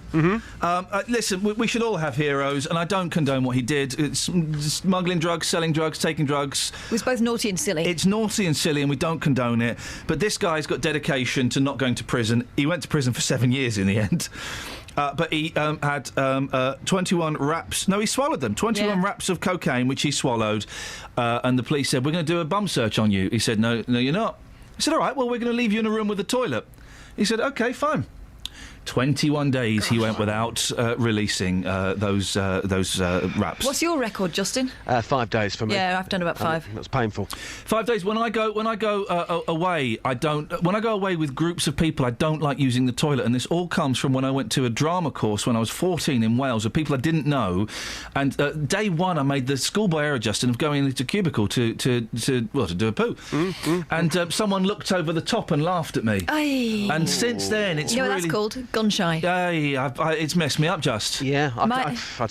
Listen, we should all have heroes, and I don't condone what he did. It's smuggling drugs, selling drugs, taking drugs. It was both naughty and silly. It's naughty and silly, and we don't condone it. But this guy's got dedication to not going to prison. He went to prison for 7 years in the end. But he had 21 wraps. No, he swallowed them. 21 wraps of cocaine, which he swallowed. And the police said, we're going to do a bum search on you. He said, no, you're not. I said, all right, well, we're going to leave you in a room with a toilet. He said, OK, fine. 21 days he went without releasing those wraps. What's your record, Justin? 5 days for me. Yeah, I've done about 5. That's painful. 5 days. When I go away, I don't. When I go away with groups of people, I don't like using the toilet. And this all comes from when I went to a drama course when I was 14 in Wales with people I didn't know. And day one, I made the schoolboy error, Justin, of going into a cubicle to do a poo. And someone looked over the top and laughed at me. Aye. And since then, it's you know really... what that's called? Gun shy. It's messed me up, just. Yeah,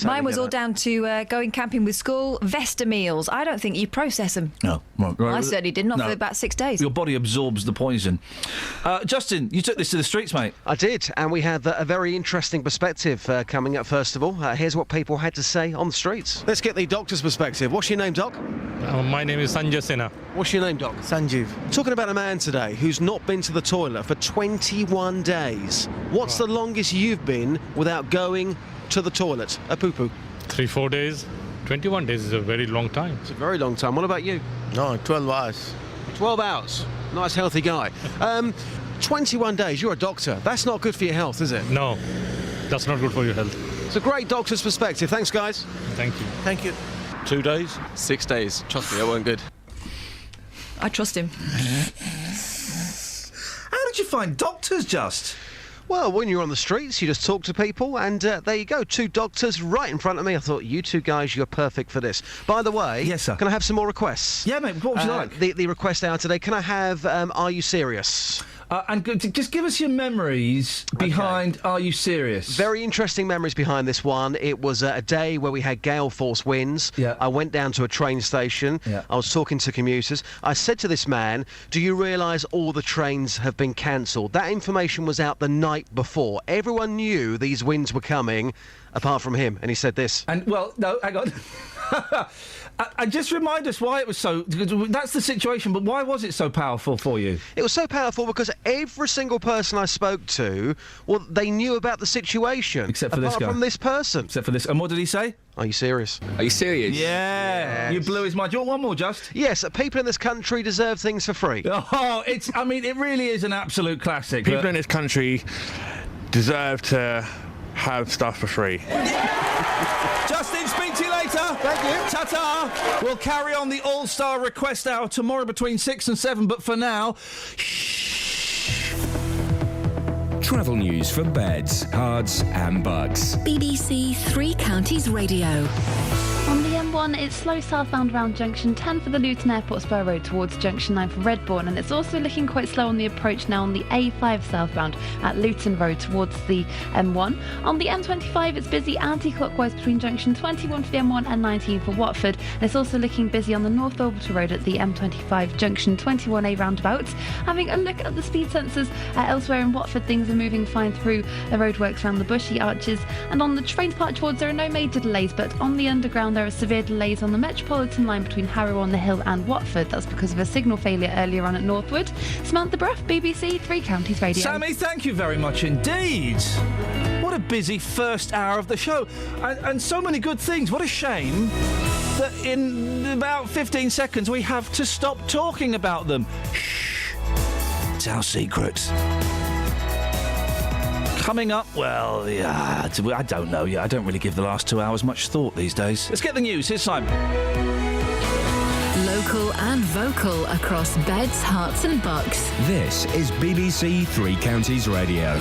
mine was all down to going camping with school, Vesta meals. I don't think you process them. No. Right. I certainly did not for about 6 days. Your body absorbs the poison. Justin, you took this to the streets, mate. I did, and we had a very interesting perspective coming up, first of all. Here's what people had to say on the streets. Let's get the doctor's perspective. What's your name, Doc? My name is Sanjay Sena. What's your name, Doc? Sanjeev. Talking about a man today who's not been to the toilet for 21 days. What's the longest you've been without going to the toilet? A poo-poo? 3-4 days. 21 days is a very long time. It's a very long time. What about you? No, 12 hours. 12 hours. Nice, healthy guy. 21 days. You're a doctor. That's not good for your health, is it? No, that's not good for your health. It's a great doctor's perspective. Thanks, guys. Thank you. Thank you. 2 days? 6 days. Trust me, that weren't good. I trust him. How did you find doctors, Just? Well, when you're on the streets, you just talk to people, and there you go, 2 doctors right in front of me. I thought, you 2 guys, you're perfect for this. By the way, yes, sir. Can I have some more requests? Yeah, mate, what would you like? The request hour today, can I have Are You Serious? Just give us your memories behind Are You Serious? Very interesting memories behind this one. It was a day where we had gale force winds. Yeah. I went down to a train station. Yeah. I was talking to commuters. I said to this man, do you realise all the trains have been cancelled? That information was out the night before. Everyone knew these winds were coming, apart from him. And he said this. And, well, no, hang on. And just remind us why it was so... That's the situation, but why was it so powerful for you? It was so powerful because every single person I spoke to, well, they knew about the situation. Except for this guy. Apart from this person. Except for this. And what did he say? Are you serious? Are you serious? Yeah. Yes. You blew his mind. Do you want one more, Just? Yes, people in this country deserve things for free. Oh, it really is an absolute classic. People in this country deserve to have stuff for free. Justin, speak to you later. Thank you. Ta-ta. We'll carry on the All-Star Request Hour tomorrow between 6 and 7, but for now... Travel news for beds, cards and bugs. BBC Three Counties Radio. On the M1, it's slow southbound around Junction 10 for the Luton Airport Spur Road towards Junction 9 for Redbourne, and it's also looking quite slow on the approach now on the A5 southbound at Luton Road towards the M1. On the M25, it's busy anti-clockwise between Junction 21 for the M1 and 19 for Watford, and it's also looking busy on the North Orbital Road at the M25 Junction 21A roundabout. Having a look at the speed sensors elsewhere in Watford, things are moving fine through the roadworks around the Bushy Arches, and on the train departure wards there are no major delays, but on the underground there are severe delays on the Metropolitan line between Harrow on the Hill and Watford. That's because of a signal failure earlier on at Northwood. Samantha Bruff, BBC Three Counties Radio. Sammy, thank you very much indeed. What a busy first hour of the show. And so many good things. What a shame that in about 15 seconds we have to stop talking about them. Shh. It's our secret. Coming up, well, yeah, I don't know yet. I don't really give the last 2 hours much thought these days. Let's get the news. Here's Simon. Local and vocal across beds, hearts and bucks. This is BBC Three Counties Radio.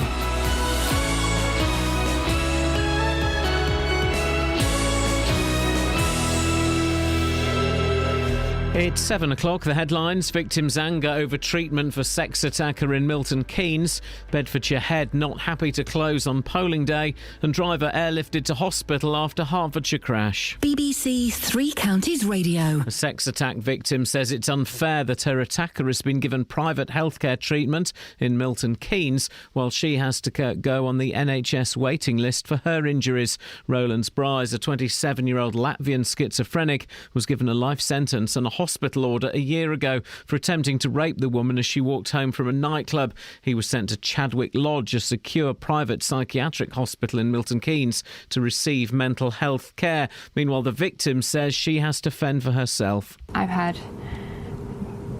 It's 7 o'clock. The headlines: victim's anger over treatment for sex attacker in Milton Keynes. Bedfordshire Head not happy to close on polling day. And driver airlifted to hospital after Hertfordshire crash. BBC Three Counties Radio. A sex attack victim says it's unfair that her attacker has been given private healthcare treatment in Milton Keynes while she has to go on the NHS waiting list for her injuries. Roland Bryce, a 27-year-old Latvian schizophrenic, was given a life sentence and a hospital order a year ago for attempting to rape the woman as she walked home from a nightclub. He was sent to Chadwick Lodge, a secure private psychiatric hospital in Milton Keynes, to receive mental health care. Meanwhile, the victim says she has to fend for herself. I've had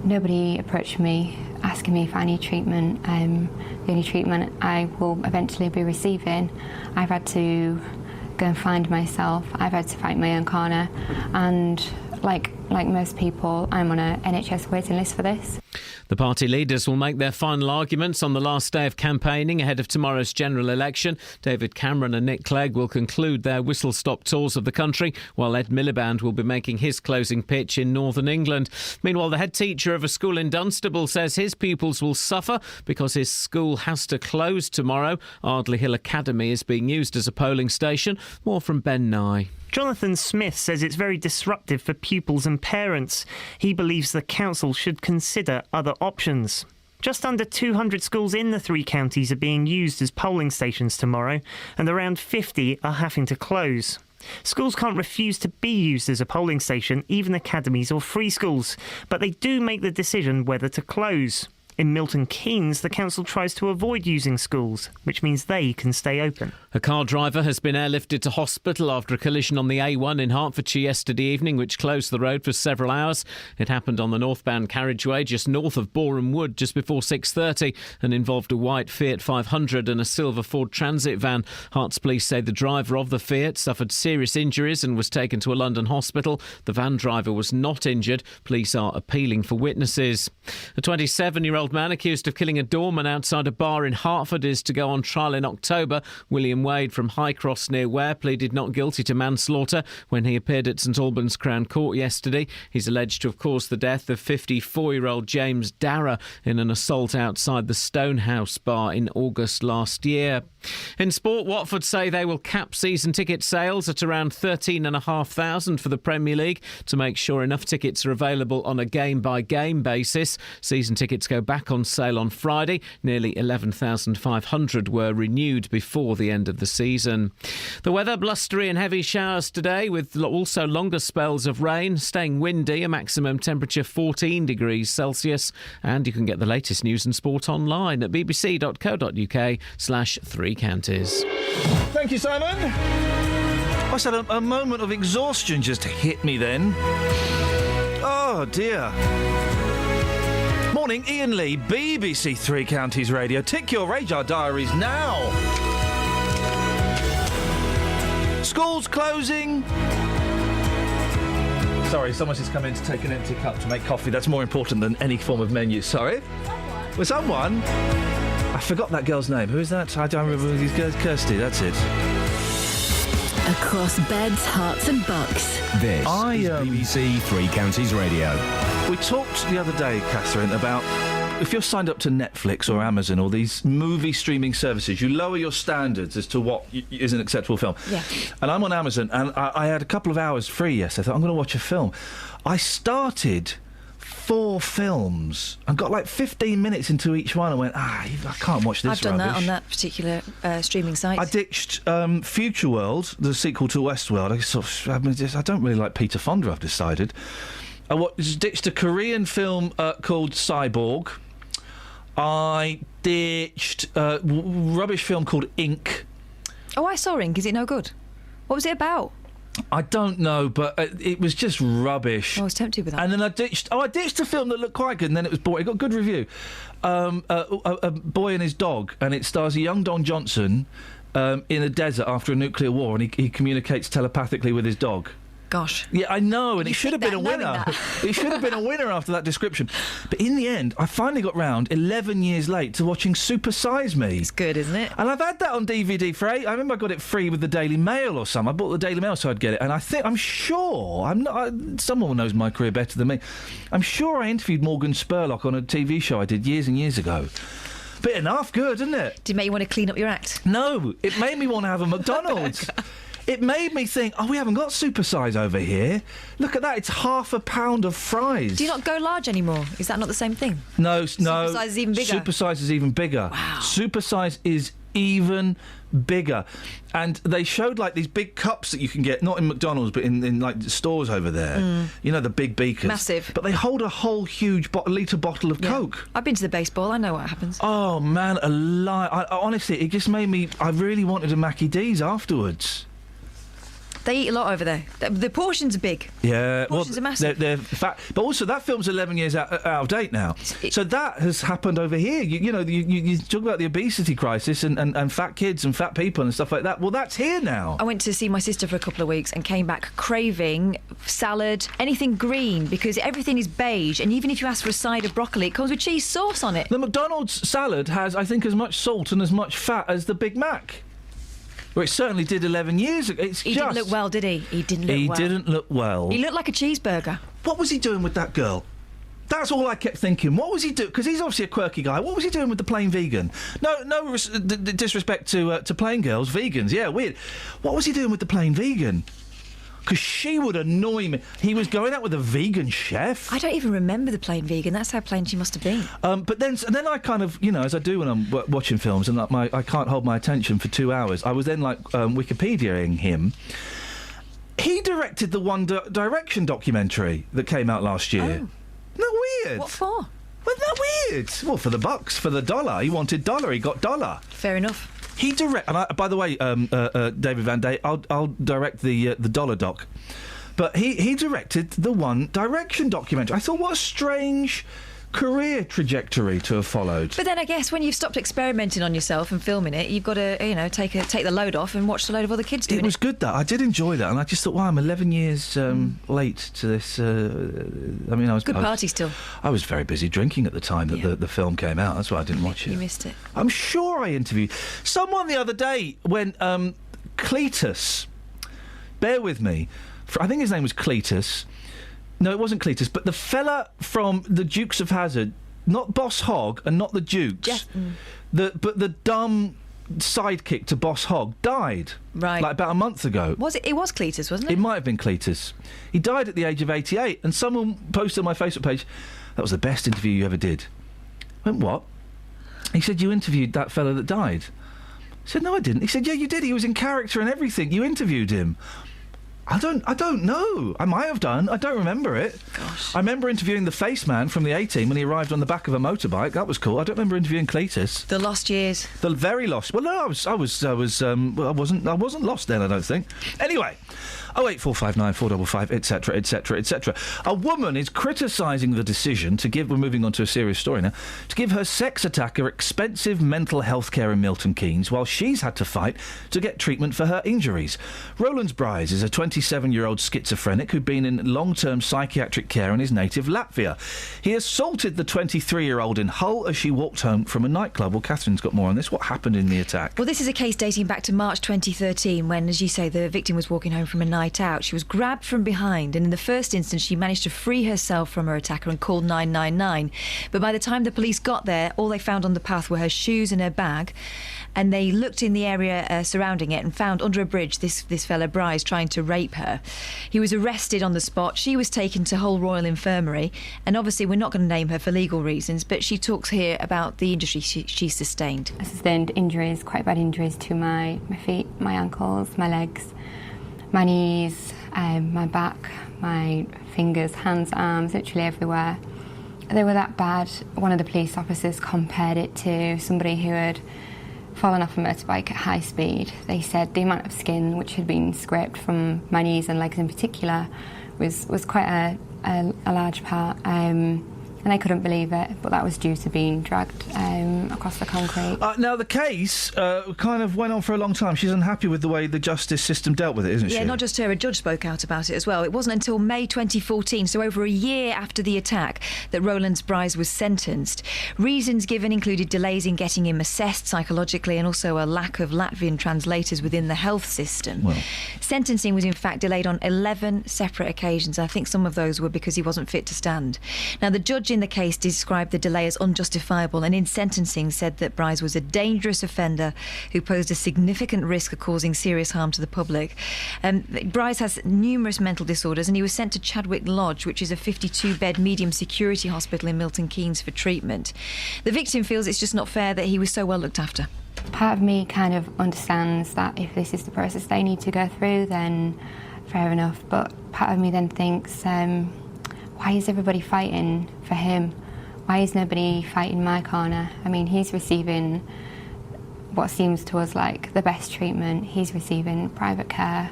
nobody approach me asking me if I need treatment. The only treatment I will eventually be receiving, I've had to go and find myself. I've had to fight my own corner, and like most people, I'm on a NHS waiting list for this. The party leaders will make their final arguments on the last day of campaigning ahead of tomorrow's general election. David Cameron and Nick Clegg will conclude their whistle-stop tours of the country, while Ed Miliband will be making his closing pitch in northern England. Meanwhile, the head teacher of a school in Dunstable says his pupils will suffer because his school has to close tomorrow. Ardley Hill Academy is being used as a polling station. More from Ben Nye. Jonathan Smith says it's very disruptive for pupils and parents. He believes the council should consider other options. Just under 200 schools in the 3 counties are being used as polling stations tomorrow, and around 50 are having to close. Schools can't refuse to be used as a polling station, even academies or free schools, but they do make the decision whether to close. In Milton Keynes, the council tries to avoid using schools, which means they can stay open. A car driver has been airlifted to hospital after a collision on the A1 in Hertfordshire yesterday evening, which closed the road for several hours. It happened on the northbound carriageway just north of Boreham Wood just before 6:30 and involved a white Fiat 500 and a silver Ford Transit van. Herts police say the driver of the Fiat suffered serious injuries and was taken to a London hospital. The van driver was not injured. Police are appealing for witnesses. A 27-year-old man accused of killing a doorman outside a bar in Hertford is to go on trial in October. William Wade from High Cross near Ware pleaded not guilty to manslaughter when he appeared at St Albans Crown Court yesterday. He's alleged to have caused the death of 54-year-old James Darragh in an assault outside the Stonehouse bar in August last year. In sport, Watford say they will cap season ticket sales at around 13,500 for the Premier League to make sure enough tickets are available on a game-by-game basis. Season tickets go back on sale on Friday. Nearly 11,500 were renewed before the end of the season. The weather, blustery and heavy showers today, with also longer spells of rain, staying windy, a maximum temperature 14 degrees Celsius. And you can get the latest news and sport online at bbc.co.uk/3counties. Thank you, Simon. I said a moment of exhaustion just hit me then. Oh, dear. Morning, Iain Lee, BBC Three Counties Radio. Tick your radar diaries now. Schools closing. Sorry, someone's just come in to take an empty cup to make coffee. That's more important than any form of menu. Sorry? With someone? I forgot that girl's name. Who is that? I don't remember. Kirsty, that's it. Across beds, hearts and bucks. This is BBC Three Counties Radio. We talked the other day, Catherine, about if you're signed up to Netflix or Amazon or these movie streaming services, you lower your standards as to what is an acceptable film. Yeah. And I'm on Amazon, and I had a couple of hours free yesterday. I thought, I'm going to watch a film. I started 4 films and got like 15 minutes into each one. I went, I can't watch this. I've done rubbish. that on that particular streaming site. I ditched Future World, the sequel to Westworld. I don't really like Peter Fonda, I've decided. I ditched a Korean film called Cyborg. I ditched a rubbish film called Ink. Oh, I saw Ink. Is it no good? What was it about? I don't know, but it was just rubbish. I was tempted with that. And then I ditched a film that looked quite good, and then it was boring. It got a good review. A Boy and His Dog, and it stars a young Don Johnson in a desert after a nuclear war, and he communicates telepathically with his dog. Gosh. Yeah, I know, and it should have been a winner. It should have been a winner after that description. But in the end, I finally got round, 11 years late, to watching Super Size Me. It's good, isn't it? And I've had that on DVD for 8. I remember I got it free with the Daily Mail or something. I bought the Daily Mail so I'd get it. And I'm sure, someone knows my career better than me. I'm sure I interviewed Morgan Spurlock on a TV show I did years and years ago. Bit enough, good, isn't it? Did it make you want to clean up your act? No, it made me want to have a McDonald's. It made me think, we haven't got Super Size over here. Look at that, it's £1/2 of fries. Do you not go large anymore? Is that not the same thing? No. Super Size is even bigger. Super Size is even bigger. Wow. Super Size is even bigger. And they showed, like, these big cups that you can get, not in McDonald's, but in like, stores over there. You know, the big beakers. Massive. But they hold a whole huge litre bottle of Coke. I've been to the baseball, I know what happens. Oh, man, honestly, it just made me... I really wanted a Mackie D's afterwards. They eat a lot over there. The portions are big. Yeah, Portions are massive. They're fat, but also that film's 11 years out of date now. So that has happened over here. You talk about the obesity crisis and fat kids and fat people and stuff like that. Well, that's here now. I went to see my sister for a couple of weeks and came back craving salad, anything green, because everything is beige. And even if you ask for a side of broccoli, it comes with cheese sauce on it. The McDonald's salad has, I think, as much salt and as much fat as the Big Mac. Well, it certainly did 11 years ago. He didn't look well, did he? He didn't look well. He looked like a cheeseburger. What was he doing with that girl? That's all I kept thinking. What was he doing? Because he's obviously a quirky guy. What was he doing with the plain vegan? No disrespect to plain girls, vegans. Yeah, weird. What was he doing with the plain vegan? Because she would annoy me. He was going out with a vegan chef. I don't even remember the plain vegan. That's how plain she must have been. But then I kind of, as I do when I'm watching films, and I can't hold my attention for 2 hours. I was then Wikipediaing him. He directed the One Direction documentary that came out last year. Oh. Isn't that weird? What for? Wasn't that weird? Well, for the bucks, for the dollar. He wanted dollar. He got dollar. Fair enough. He by the way, David Van Day, I'll direct the dollar doc, but he directed the One Direction documentary. I thought, what a strange career trajectory to have followed. But then I guess when you've stopped experimenting on yourself and filming it, you've got to, take the load off and watch a load of other kids doing it. It was good, that. I did enjoy that, and I just thought, wow, I'm 11 years late to this. I was... Good party still. I was very busy drinking at the time that the film came out. That's why I didn't watch it. You missed it. I'm sure I interviewed someone the other day when Cletus... Bear with me. I think his name was Cletus... No, it wasn't Cletus, but the fella from the Dukes of Hazzard, not Boss Hogg and not the Dukes, but the dumb sidekick to Boss Hogg died. Right. Like about a month ago. Was it? It was Cletus, wasn't it? It might have been Cletus. He died at the age of 88, and someone posted on my Facebook page, that was the best interview you ever did. I went, what? He said, you interviewed that fella that died. I said, no, I didn't. He said, yeah, you did. He was in character and everything. You interviewed him. I don't know. I might have done. I don't remember it. Gosh. I remember interviewing the Face Man from the A-Team when he arrived on the back of a motorbike. That was cool. I don't remember interviewing Cletus. The lost years. The very lost. Well, no, I wasn't lost then, I don't think. Anyway, 08459 455, etc., etc., etc. A woman is criticising the decision to give... We're moving on to a serious story now. To give her sex attacker expensive mental health care in Milton Keynes while she's had to fight to get treatment for her injuries. Roland Bryce is a 27-year-old schizophrenic who'd been in long-term psychiatric care in his native Latvia. He assaulted the 23-year-old in Hull as she walked home from a nightclub. Well, Catherine's got more on this. What happened in the attack? Well, this is a case dating back to March 2013 when, as you say, the victim was walking home from a night out. She was grabbed from behind, and in the first instance she managed to free herself from her attacker and called 999. But by the time the police got there, all they found on the path were her shoes and her bag, and they looked in the area surrounding it and found under a bridge this fella Bryce trying to rape her. He was arrested on the spot. She was taken to Hull Royal Infirmary, and obviously we're not going to name her for legal reasons, but she talks here about the injury she sustained. I sustained injuries, quite bad injuries to my feet, my ankles, my legs, my knees, my back, my fingers, hands, arms, literally everywhere. They were that bad. One of the police officers compared it to somebody who had fallen off a motorbike at high speed. They said the amount of skin which had been scraped from my knees and legs in particular was quite a large part. And I couldn't believe it, but that was due to being dragged across the concrete. Now, the case kind of went on for a long time. She's unhappy with the way the justice system dealt with it, isn't she? Yeah, not just her. A judge spoke out about it as well. It wasn't until May 2014, so over a year after the attack, that Roland Bryce was sentenced. Reasons given included delays in getting him assessed psychologically and also a lack of Latvian translators within the health system. Well. Sentencing was in fact delayed on 11 separate occasions. I think some of those were because he wasn't fit to stand. Now, the judge in the case described the delay as unjustifiable and in sentencing said that Bryce was a dangerous offender who posed a significant risk of causing serious harm to the public. Bryce has numerous mental disorders and he was sent to Chadwick Lodge, which is a 52-bed medium security hospital in Milton Keynes for treatment. The victim feels it's just not fair that he was so well looked after. Part of me kind of understands that if this is the process they need to go through, then fair enough. But part of me then thinks, why is everybody fighting for him? Why is nobody fighting my corner? I mean, he's receiving what seems to us like the best treatment. He's receiving private care.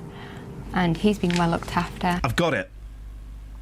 and he's been well looked after. I've got it.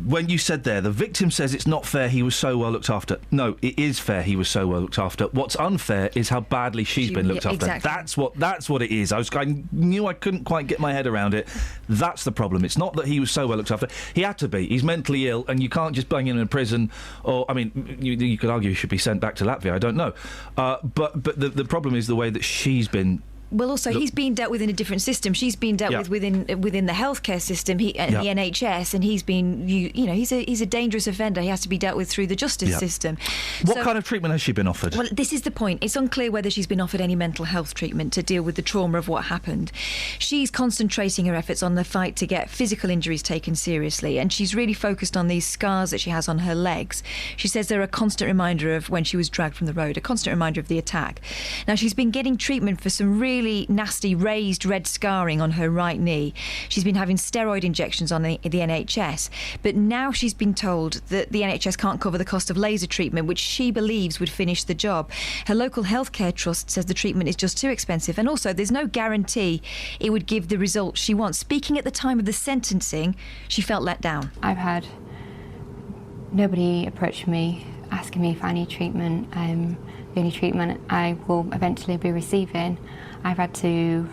When you said there, the victim says it's not fair he was so well looked after. No, it is fair he was so well looked after. What's unfair is how badly she's been looked after. Exactly. That's what it is. I knew I couldn't quite get my head around it. That's the problem. It's not that he was so well looked after. He had to be. He's mentally ill, and you can't just bang him in prison. Or, I mean, you could argue he should be sent back to Latvia. I don't know. But the problem is the way that she's been. Well, also, he's being dealt with in a different system. She's been dealt with within the healthcare system, the NHS, and he's been, he's a dangerous offender. He has to be dealt with through the justice system. What kind of treatment has she been offered? Well, this is the point. It's unclear whether she's been offered any mental health treatment to deal with the trauma of what happened. She's concentrating her efforts on the fight to get physical injuries taken seriously, and she's really focused on these scars that she has on her legs. She says they're a constant reminder of when she was dragged from the road, a constant reminder of the attack. Now, she's been getting treatment for some really nasty raised red scarring on her right knee. She's been having steroid injections on the NHS, but now she's been told that the NHS can't cover the cost of laser treatment, which she believes would finish the job. Her local healthcare trust says the treatment is just too expensive, and also there's no guarantee it would give the results she wants. Speaking at the time of the sentencing, she felt let down. I've had nobody approach me asking me if I need treatment. The only treatment I will eventually be receiving, I've had to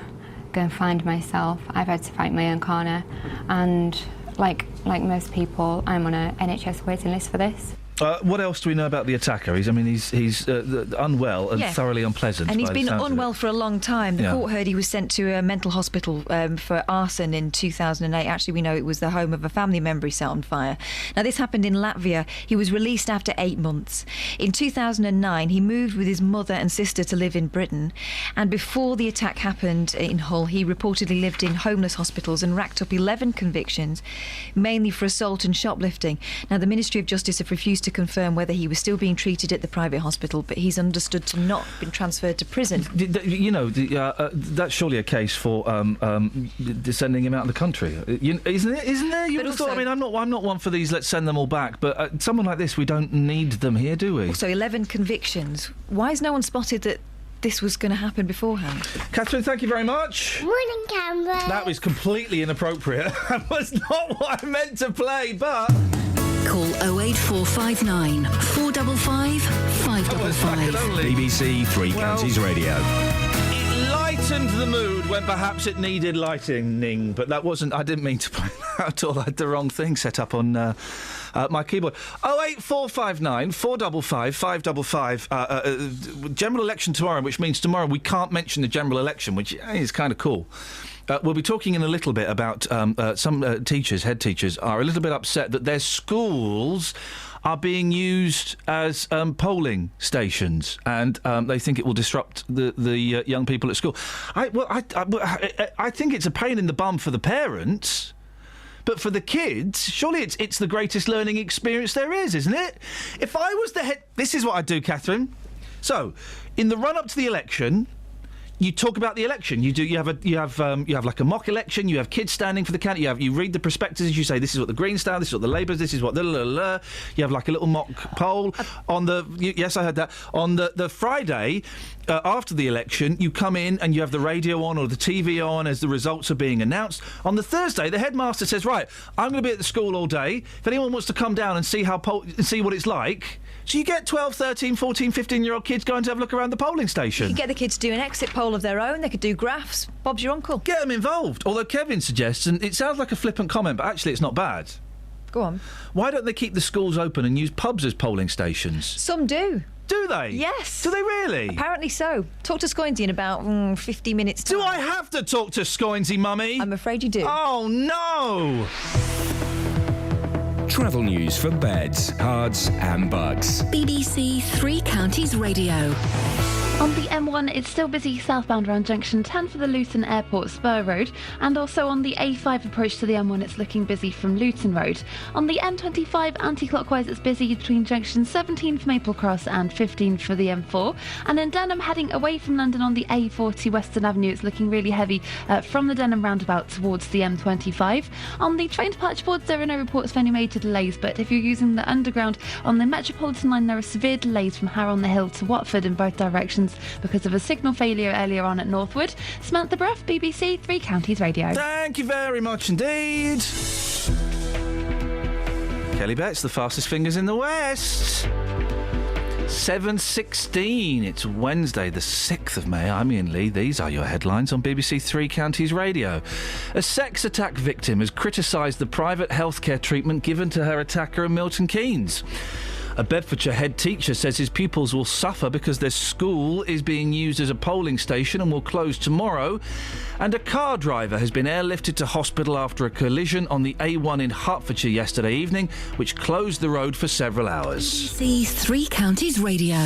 go and find myself. I've had to fight my own corner, and like most people, I'm on a NHS waiting list for this. What else do we know about the attacker? He's unwell and thoroughly unpleasant. And he's been unwell for a long time. The court heard he was sent to a mental hospital for arson in 2008. Actually, we know it was the home of a family member he set on fire. Now, this happened in Latvia. He was released after 8 months. In 2009, he moved with his mother and sister to live in Britain. And before the attack happened in Hull, he reportedly lived in homeless hospitals and racked up 11 convictions, mainly for assault and shoplifting. Now, the Ministry of Justice have refused to confirm whether he was still being treated at the private hospital, but he's understood to not have been transferred to prison. That's surely a case for sending him out of the country, isn't there? You would have thought. I mean, I'm not one for these. Let's send them all back. But someone like this, we don't need them here, do we? Also, 11 convictions. Why has no one spotted that this was going to happen beforehand? Catherine, thank you very much. Morning, Cameron. That was completely inappropriate. That was not what I meant to play, but. Call 08459 455 555. BBC Three Counties Radio. It lightened the mood when perhaps it needed lightening, but that wasn't. I didn't mean to play that at all. I had the wrong thing set up on my keyboard. 08459 455 555. General election tomorrow, which means tomorrow we can't mention the general election, which is kind of cool. We'll be talking in a little bit about some teachers, head teachers, are a little bit upset that their schools are being used as polling stations, and they think it will disrupt the young people at school. I think it's a pain in the bum for the parents. But for the kids, surely it's the greatest learning experience there is, isn't it? If I was the head... This is what I'd do, Catherine. So, in the run-up to the election... You talk about the election. You have like a mock election. You have kids standing for the candidate. You read the prospectuses. You say this is what the Greens stand. This is what the Labours. This is what the. You have like a little mock poll on the. Yes, I heard that on the Friday after the election. You come in and you have the radio on or the TV on as the results are being announced. On the Thursday, the headmaster says, "Right, I'm going to be at the school all day. If anyone wants to come down and see see what it's like." So you get 12, 13, 14, 15-year-old kids going to have a look around the polling station. You could get the kids to do an exit poll of their own. They could do graphs. Bob's your uncle. Get them involved. Although Kevin suggests, and it sounds like a flippant comment, but actually it's not bad. Go on. Why don't they keep the schools open and use pubs as polling stations? Some do. Do they? Yes. Do they really? Apparently so. Talk to Scoinsy in about 50 minutes' time. Do I have to talk to Scoinsy, Mummy? I'm afraid you do. Oh, no! Travel news for beds, cards and bugs. BBC Three Counties Radio. On the M1, it's still busy southbound around junction 10 for the Luton Airport Spur Road, and also on the A5 approach to the M1, it's looking busy from Luton Road. On the M25 anti-clockwise, it's busy between junction 17 for Maple Cross and 15 for the M4. And in Denham, heading away from London on the A40 Western Avenue, it's looking really heavy from the Denham roundabout towards the M25. On the train departure boards, there are no reports of any major delays, but if you're using the Underground on the Metropolitan line, there are severe delays from Harrow on the Hill to Watford in both directions closed because of a signal failure earlier on at Northwood. Samantha Bruff, BBC Three Counties Radio. Thank you very much indeed. Kelly Betts, the fastest fingers in the West. 7:16. It's Wednesday, the 6th of May. I'm Iain Lee. These are your headlines on BBC Three Counties Radio. A sex attack victim has criticised the private healthcare treatment given to her attacker in Milton Keynes. A Bedfordshire head teacher says his pupils will suffer because their school is being used as a polling station and will close tomorrow. And a car driver has been airlifted to hospital after a collision on the A1 in Hertfordshire yesterday evening, which closed the road for several hours. BBC Three Counties Radio.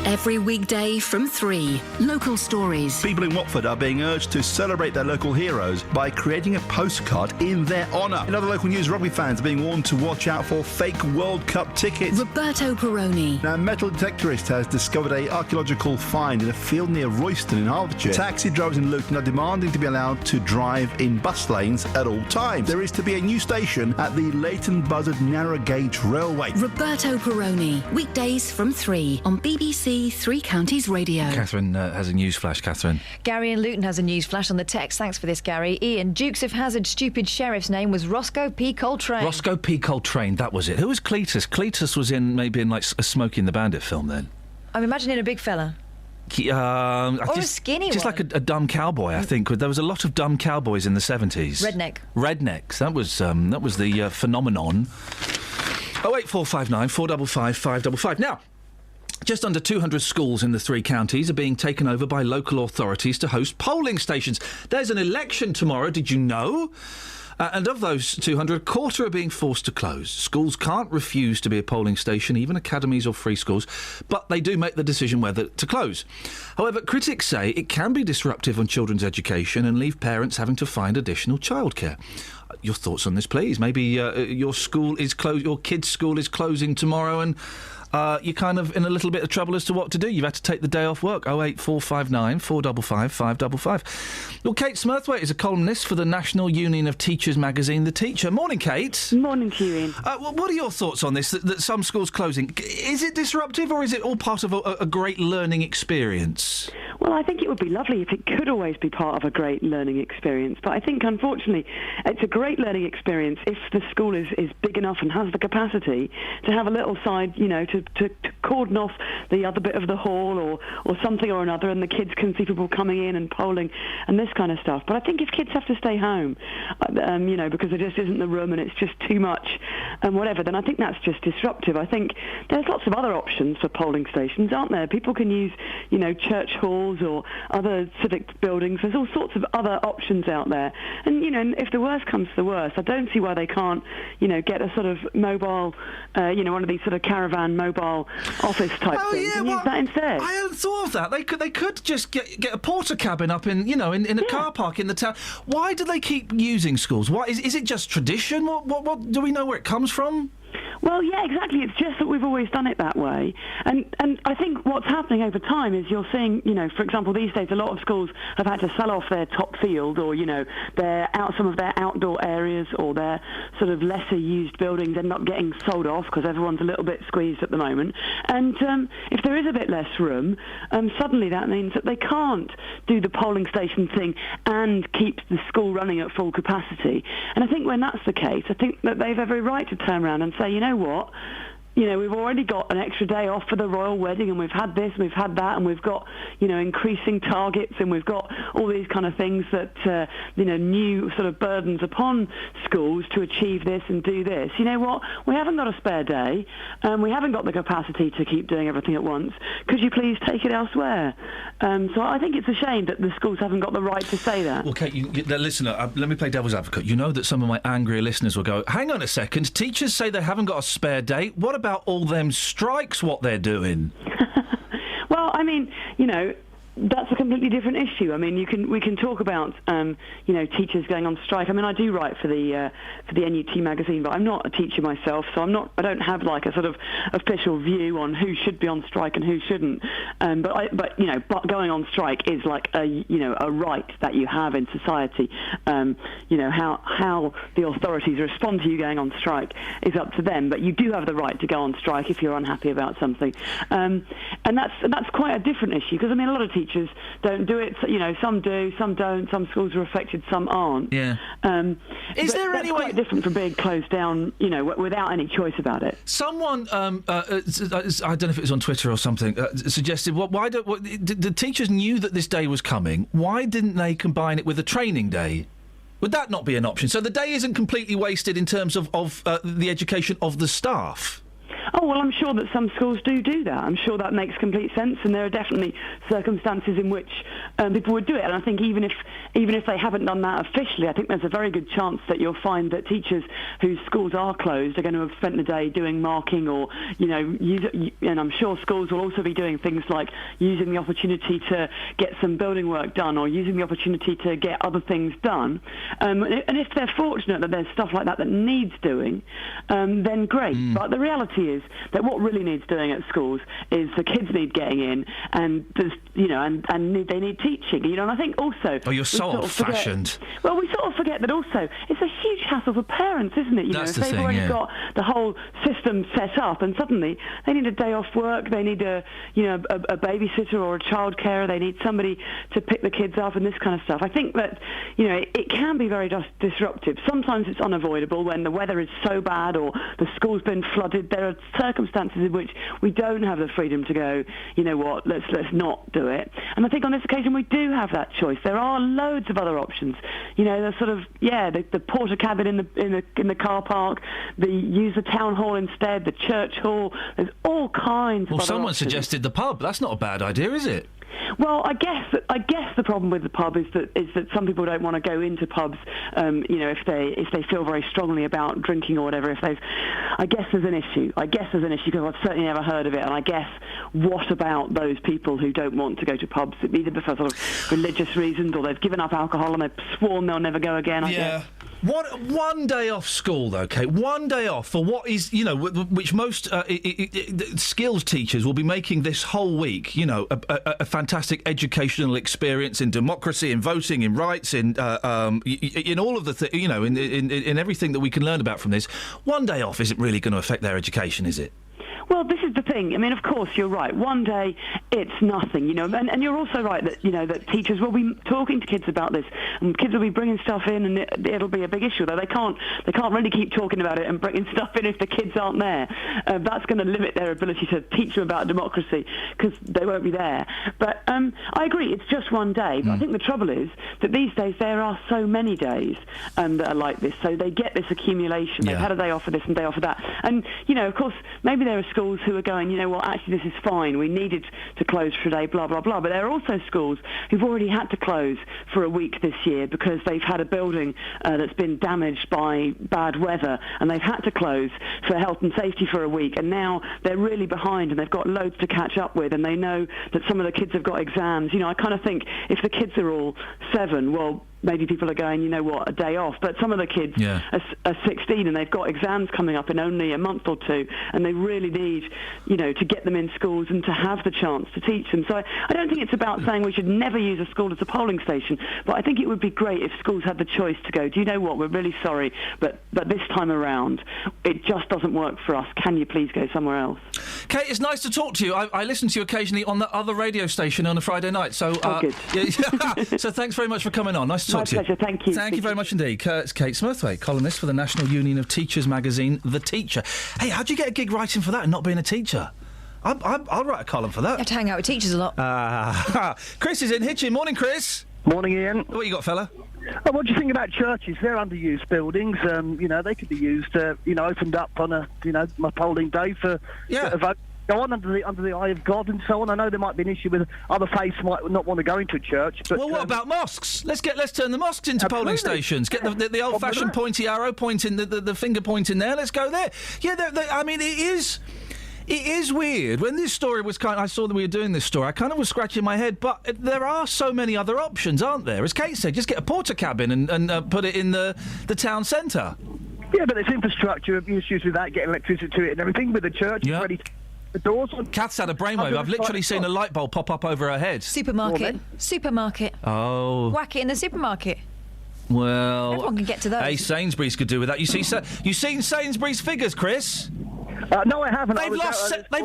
Every weekday from 3. Local stories. People in Watford are being urged to celebrate their local heroes by creating a postcard in their honour. In other local news, rugby fans are being warned to watch out for fake World Cup tickets. Roberto Peroni. Now, a metal detectorist has discovered a archaeological find in a field near Royston in Hertfordshire. Taxi drivers in Luton are demanding to be allowed to drive in bus lanes at all times. There is to be a new station at the Leighton Buzzard Narrow Gauge Railway. Roberto Peroni. Weekdays from 3 on BBC Three Counties Radio. Catherine has a news flash, Catherine. Gary in Luton has a news flash on the text. Thanks for this, Gary. Ian, Dukes of Hazzard's stupid sheriff's name was Roscoe P. Coltrane. Roscoe P. Coltrane, that was it. Who was Cletus? Cletus was maybe in like a Smokey and the Bandit film then. I'm imagining a big fella. Or a skinny just one. like a dumb cowboy, I think. There was a lot of dumb cowboys in the 70s. Rednecks. That was the phenomenon. 08459 455 555. Now, just under 200 schools in the three counties are being taken over by local authorities to host polling stations. There's an election tomorrow, did you know? And of those 200, a quarter are being forced to close. Schools can't refuse to be a polling station, even academies or free schools, but they do make the decision whether to close. However, critics say it can be disruptive on children's education and leave parents having to find additional childcare. Your thoughts on this, please? Maybe your kid's school is closing tomorrow and you're kind of in a little bit of trouble as to what to do. You've had to take the day off work. 08459 455 555. Well, Kate Smurthwaite is a columnist for the National Union of Teachers magazine, The Teacher. Morning, Kate. Morning to you, Ian. What are your thoughts on this, that some schools closing? Is it disruptive or is it all part of a great learning experience? Well, I think it would be lovely if it could always be part of a great learning experience. But I think, unfortunately, it's a great learning experience if the school is big enough and has the capacity to have a little side, to cordon off the other bit of the hall or something or another, and the kids can see people coming in and polling and this kind of stuff. But I think if kids have to stay home, because there just isn't the room and it's just too much and whatever, then I think that's just disruptive. I think there's lots of other options for polling stations, aren't there? People can use, church halls or other civic buildings. There's all sorts of other options out there. And, if the worst comes to the worst, I don't see why they can't, get a sort of mobile, one of these sort of caravan mobile office type things and use that instead. I hadn't thought of that. They could just get a porter cabin up in a car park in the town. Why do they keep using schools? Why is it just tradition? What do we know where it comes from? Well, yeah, exactly. It's just that we've always done it that way. And I think what's happening over time is you're seeing, for example, these days a lot of schools have had to sell off their top field or, some of their outdoor areas or their sort of lesser used buildings end up getting sold off because everyone's a little bit squeezed at the moment. And if there is a bit less room, suddenly that means that they can't do the polling station thing and keep the school running at full capacity. And I think when that's the case, I think that they've every right to turn around and say, you know what? We've already got an extra day off for the royal wedding, and we've had this, and we've had that, and we've got, increasing targets, and we've got all these kind of things that, new sort of burdens upon schools to achieve this and do this. You know what? We haven't got a spare day, and we haven't got the capacity to keep doing everything at once. Could you please take it elsewhere? So I think it's a shame that the schools haven't got the right to say that. Well, Kate, listener, let me play devil's advocate. You know that some of my angrier listeners will go, hang on a second, teachers say they haven't got a spare day. What about all them strikes, what they're doing? Well, I mean, that's a completely different issue. I mean, we can talk about teachers going on strike. I mean, I do write for the NUT magazine, but I'm not a teacher myself, so I don't have like a sort of official view on who should be on strike and who shouldn't. But going on strike is like a right that you have in society. How the authorities respond to you going on strike is up to them, but you do have the right to go on strike if you're unhappy about something. And that's quite a different issue, because I mean, a lot of teachers don't do it. Some do, some don't. Some schools are affected, some aren't. Yeah. Is there any way quite different from being closed down, without any choice about it? Someone, I don't know if it was on Twitter or something, suggested, the teachers knew that this day was coming. Why didn't they combine it with a training day? Would that not be an option? So the day isn't completely wasted in terms of the education of the staff. Oh, well, I'm sure that some schools do that. I'm sure that makes complete sense, and there are definitely circumstances in which people would do it. And I think even if they haven't done that officially, I think there's a very good chance that you'll find that teachers whose schools are closed are going to have spent the day doing marking, or, and I'm sure schools will also be doing things like using the opportunity to get some building work done, or using the opportunity to get other things done. And if they're fortunate that there's stuff like that needs doing, then great. But the reality is that what really needs doing at schools is the kids need getting in, and there's, they need teaching. And I think also... Oh, you're so old-fashioned. Well, we sort of forget that also it's a huge hassle for parents, isn't it? That's if the they've thing, already got the whole system set up, and suddenly they need a day off work, they need a babysitter or a child carer, they need somebody to pick the kids up and this kind of stuff. I think that, it can be very disruptive. Sometimes it's unavoidable when the weather is so bad or the school's been flooded. There are circumstances in which we don't have the freedom to go, let's not do it. And I think on this occasion we do have that choice. There are loads of other options. The sort of the porter cabin in the car park, use the town hall instead, the church hall. There's all kinds of other someone options. suggested the pub. That's not a bad idea, is it? Well, I guess the problem with the pub is that some people don't want to go into pubs, if they feel very strongly about drinking or whatever. I guess there's an issue. Because I've certainly never heard of it. And I guess, what about those people who don't want to go to pubs, either for sort of religious reasons, or they've given up alcohol and they've sworn they'll never go again? I guess. One day off school, though, Kate. One day off for what is, which most skills teachers will be making this whole week. A fantastic educational experience in democracy, in voting, in rights, in all of the in everything that we can learn about from this. One day off isn't really going to affect their education, is it? Well, this is the thing. I mean, of course, you're right. One day, it's nothing, and you're also right that, that teachers will be talking to kids about this, and kids will be bringing stuff in, and it'll be a big issue, though they can't really keep talking about it and bringing stuff in if the kids aren't there. That's going to limit their ability to teach them about democracy, because they won't be there. But I agree, it's just one day, but I think the trouble is that these days there are so many days that are like this, so they get this accumulation. They've had a day off for this and a day off for that. And, of course, maybe there are schools who are going, actually this is fine, we needed to close for a day, blah, blah, blah. But there are also schools who've already had to close for a week this year because they've had a building that's been damaged by bad weather, and they've had to close for health and safety for a week, and now they're really behind and they've got loads to catch up with, and they know that some of the kids have got exams. I kind of think if the kids are all 7, well, maybe people are going, a day off. But some of the kids are 16 and they've got exams coming up in only a month or two, and they really need, to get them in schools and to have the chance to teach them. So I don't think it's about saying we should never use a school as a polling station, but I think it would be great if schools had the choice to go, do you know what, we're really sorry, but this time around, it just doesn't work for us. Can you please go somewhere else? Kate, it's nice to talk to you. I listen to you occasionally on the other radio station on a Friday night. So, good. So thanks very much for coming on. Nice to talk to you. My pleasure, thank you. Thank you very much indeed. It's Kate Smurthwaite, columnist for the National Union of Teachers magazine, The Teacher. Hey, how'd you get a gig writing for that and not being a teacher? I'll write a column for that. You have to hang out with teachers a lot. Chris is in Hitchin. Morning, Chris. Morning, Ian. What you got, fella? What do you think about churches? They're underused buildings. They could be used, opened up on my polling day for a vote. Go on under the eye of God and so on. I know there might be an issue with other faiths might not want to go into a church. But, what about mosques? Let's turn the mosques into polling stations. Get the old-fashioned pointy arrow point in the finger point in there. Let's go there. Yeah, I mean, it is. It is weird. When this story was I saw that we were doing this story, I kind of was scratching my head, but there are so many other options, aren't there? As Kate said, just get a porta cabin and put it in the town centre. Yeah, but there's infrastructure issues with that, getting electricity to it and everything, with the church ready to the doors on. Kath's had a brainwave. I've literally seen a light bulb pop up over her head. Supermarket. Oh. Whack it in the supermarket. Well, everyone can get to those. Hey, Sainsbury's could do with that. You seen Sainsbury's figures, Chris? No, I haven't. They've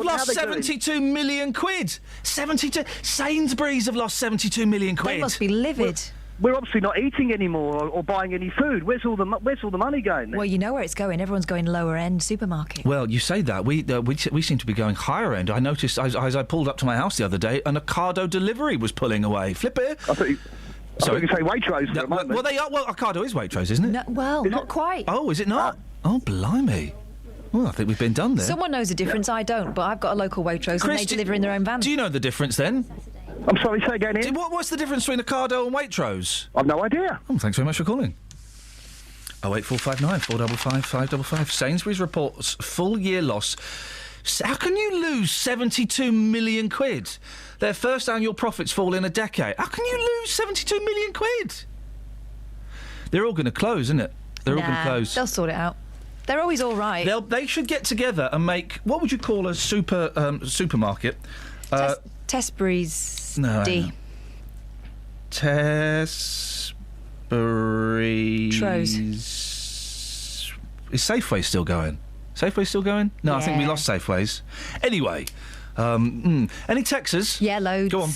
lost 72 million quid. 72. Sainsbury's have lost 72 million quid. They must be livid. We're obviously not eating anymore or buying any food. Where's all the money going then? Well, you know where it's going. Everyone's going lower end supermarket. Well, you say that. We seem to be going higher end. I noticed as I pulled up to my house the other day, an Ocado delivery was pulling away. Flip it. I thought you say Waitrose for a moment. Well, they are. Well, Ocado is Waitrose, isn't it? No, well, not quite. Oh, is it not? Oh, blimey. Well, I think we've been done there. Someone knows the difference. I don't, but I've got a local Waitrose and they deliver in their own van. Do you know the difference then? I'm sorry, say again, Ian. What's the difference between Ocado and Waitrose? I've no idea. Oh, thanks very much for calling. 08459 455 555. Sainsbury's reports full year loss. How can you lose 72 million quid? Their first annual profits fall in a decade. How can you lose 72 million quid? They're all going to close, isn't it? They're all going to close. They'll sort it out. They're always all right. They should get together and make, what would you call a supermarket? Tesbury's D. Tesbury's. Is Safeway still going? Safeway still going? No, I think we lost Safeways. Anyway. Any Texas? Yeah, loads. Go on.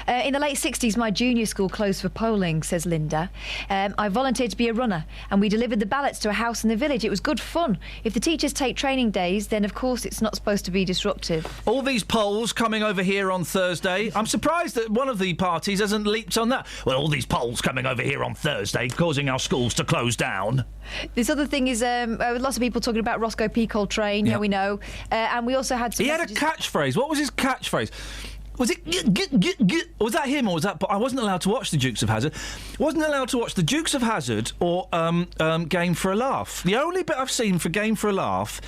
In the late 60s, my junior school closed for polling, says Linda. I volunteered to be a runner, and we delivered the ballots to a house in the village. It was good fun. If the teachers take training days, then of course it's not supposed to be disruptive. All these polls coming over here on Thursday. I'm surprised that one of the parties hasn't leaped on that. Well, all these polls coming over here on Thursday, causing our schools to close down. This other thing is lots of people talking about Roscoe P. Coltrane. Yeah, we know. And we also had some. He had a catchphrase. What was his catchphrase? Was it was that him or was that? But I wasn't allowed to watch the Dukes of Hazzard. Wasn't allowed to watch the Dukes of Hazzard or Game for a Laugh. The only bit I've seen for Game for a Laugh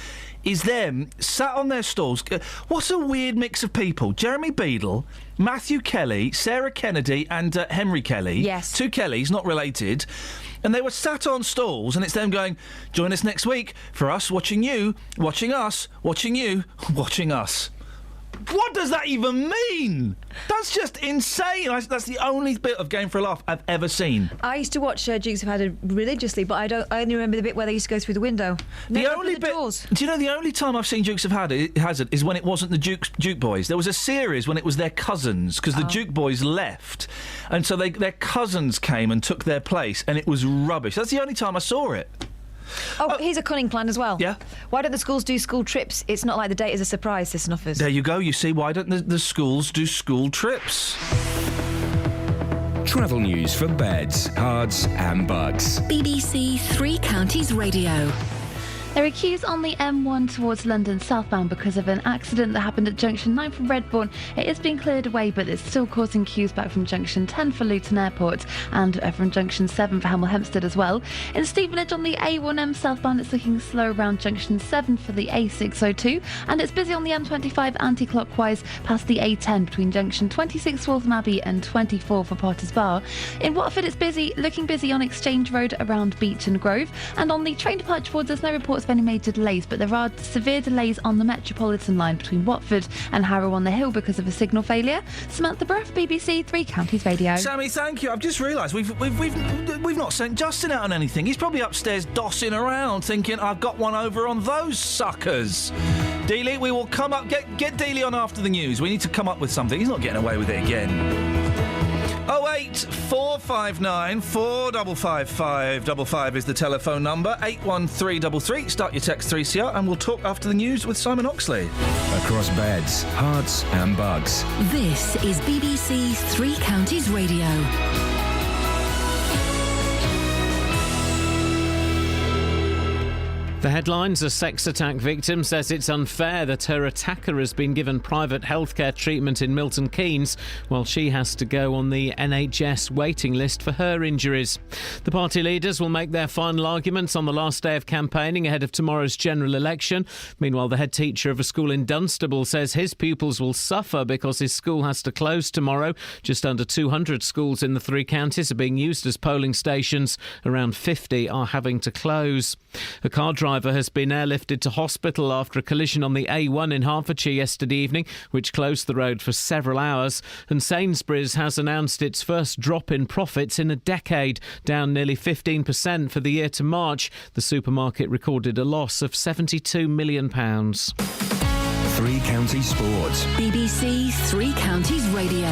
is them sat on their stalls. What a weird mix of people. Jeremy Beadle, Matthew Kelly, Sarah Kennedy and Henry Kelly. Yes. Two Kellys, not related. And they were sat on stalls, and it's them going, join us next week for us watching you, watching us, watching you, watching us. What does that even mean? That's just insane. That's the only bit of Game for a Laugh I've ever seen. I used to watch Dukes of Hazzard religiously, but I only remember the bit where they used to go through the window. The only bit. Doors. Do you know the only time I've seen Dukes of Hazzard is when it wasn't the Duke Boys. There was a series when it was their cousins because the Duke Boys left, and so their cousins came and took their place, and it was rubbish. That's the only time I saw it. Oh, here's a cunning plan as well. Yeah? Why don't the schools do school trips? It's not like the date is a surprise, says Snuffers. There you go. You see, why don't the schools do school trips? Travel news for beds, cards and bugs. BBC Three Counties Radio. There are queues on the M1 towards London southbound because of an accident that happened at junction 9 for Redbourne. It is being cleared away, but it's still causing queues back from junction 10 for Luton Airport and from junction 7 for Hemel Hempstead as well. In Stevenage on the A1M southbound, it's looking slow around junction 7 for the A602, and it's busy on the M25 anti-clockwise past the A10 between junction 26 Waltham Abbey and 24 for Potters Bar. In Watford, it's looking busy on Exchange Road around Beach and Grove, and on the train departure boards, there's no reports of any major delays, but there are severe delays on the Metropolitan line between Watford and Harrow on the Hill because of a signal failure. Samantha Bruff, BBC Three Counties Radio. Sammy, thank you. I've just realised we've not sent Justin out on anything. He's probably upstairs dossing around thinking I've got one over on those suckers. Dealey, we will come up. Get Dealey on after the news. We need to come up with something. He's not getting away with it again. 08459 455 555 is the telephone number. 81333. Start your text 3CR and we'll talk after the news with Simon Oxley. Across beds, hearts and bugs. This is BBC Three Counties Radio. The headlines: a sex attack victim says it's unfair that her attacker has been given private healthcare treatment in Milton Keynes while she has to go on the NHS waiting list for her injuries. The party leaders will make their final arguments on the last day of campaigning ahead of tomorrow's general election. Meanwhile, the head teacher of a school in Dunstable says his pupils will suffer because his school has to close tomorrow. Just under 200 schools in the 3 counties are being used as polling stations. Around 50 are having to close. A car driver has been airlifted to hospital after a collision on the A1 in Hertfordshire yesterday evening, which closed the road for several hours. And Sainsbury's has announced its first drop in profits in a decade, down nearly 15% for the year to March. The supermarket recorded a loss of £72 million. 3 Counties Sports. BBC 3 Counties Radio.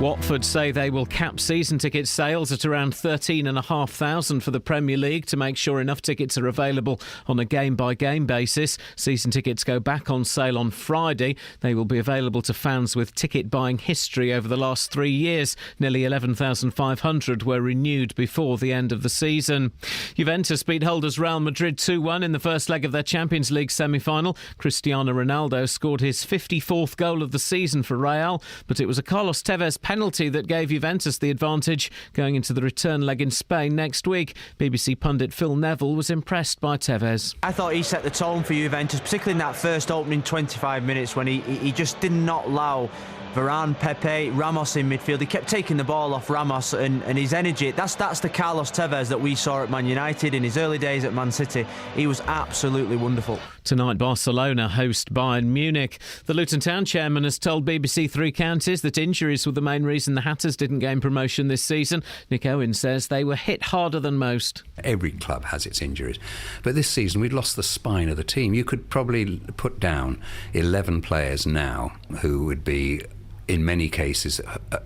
Watford say they will cap season ticket sales at around 13,500 for the Premier League to make sure enough tickets are available on a game-by-game basis. Season tickets go back on sale on Friday. They will be available to fans with ticket buying history over the last 3 years. Nearly 11,500 were renewed before the end of the season. Juventus beat holders Real Madrid 2-1 in the first leg of their Champions League semi-final. Cristiano Ronaldo scored his 54th goal of the season for Real, but it was a Carlos Tevez penalty that gave Juventus the advantage going into the return leg in Spain next week. BBC pundit Phil Neville was impressed by Tevez. I thought he set the tone for Juventus, particularly in that first opening 25 minutes when he just did not allow Varane, Pepe, Ramos in midfield. He kept taking the ball off Ramos and his energy. That's the Carlos Tevez that we saw at Man United in his early days at Man City. He was absolutely wonderful. Tonight, Barcelona host Bayern Munich. The Luton Town chairman has told BBC 3 Counties that injuries were the main reason the Hatters didn't gain promotion this season. Nick Owen says they were hit harder than most. Every club has its injuries, but this season we'd lost the spine of the team. You could probably put down 11 players now who would be, in many cases,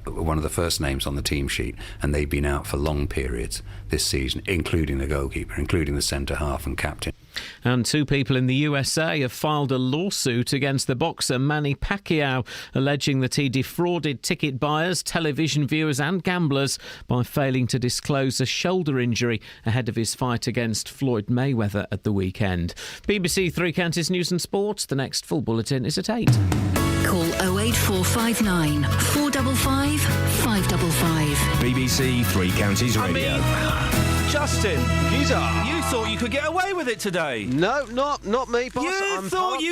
one of the first names on the team sheet, and they've been out for long periods this season, including the goalkeeper, including the centre-half and captain. And 2 people in the USA have filed a lawsuit against the boxer Manny Pacquiao, alleging that he defrauded ticket buyers, television viewers and gamblers by failing to disclose a shoulder injury ahead of his fight against Floyd Mayweather at the weekend. BBC 3 Counties News and Sports. The next full bulletin is at 8. Call 08459 455 555. BBC 3 Counties Radio. Justin, you thought you could get away with it today. No, not me, boss. You thought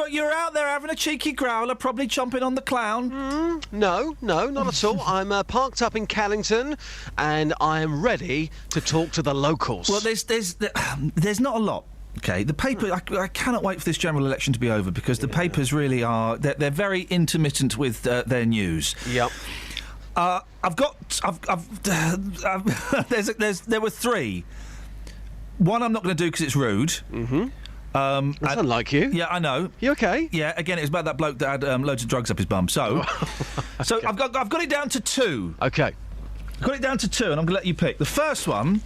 you're out there having a cheeky growler, probably chomping on the clown. No, not at all. I'm parked up in Callington, and I am ready to talk to the locals. Well, there's not a lot. Okay, the paper. I cannot wait for this general election to be over because the papers really are. They're very intermittent with their news. Yep. There were 3. One I'm not going to do because it's rude. Mm-hmm. That's unlike you. Yeah, I know. You okay? Yeah. Again, it was about that bloke that had loads of drugs up his bum. So, so I've got it down to 2. Okay. I've got it down to 2, and I'm going to let you pick the first one.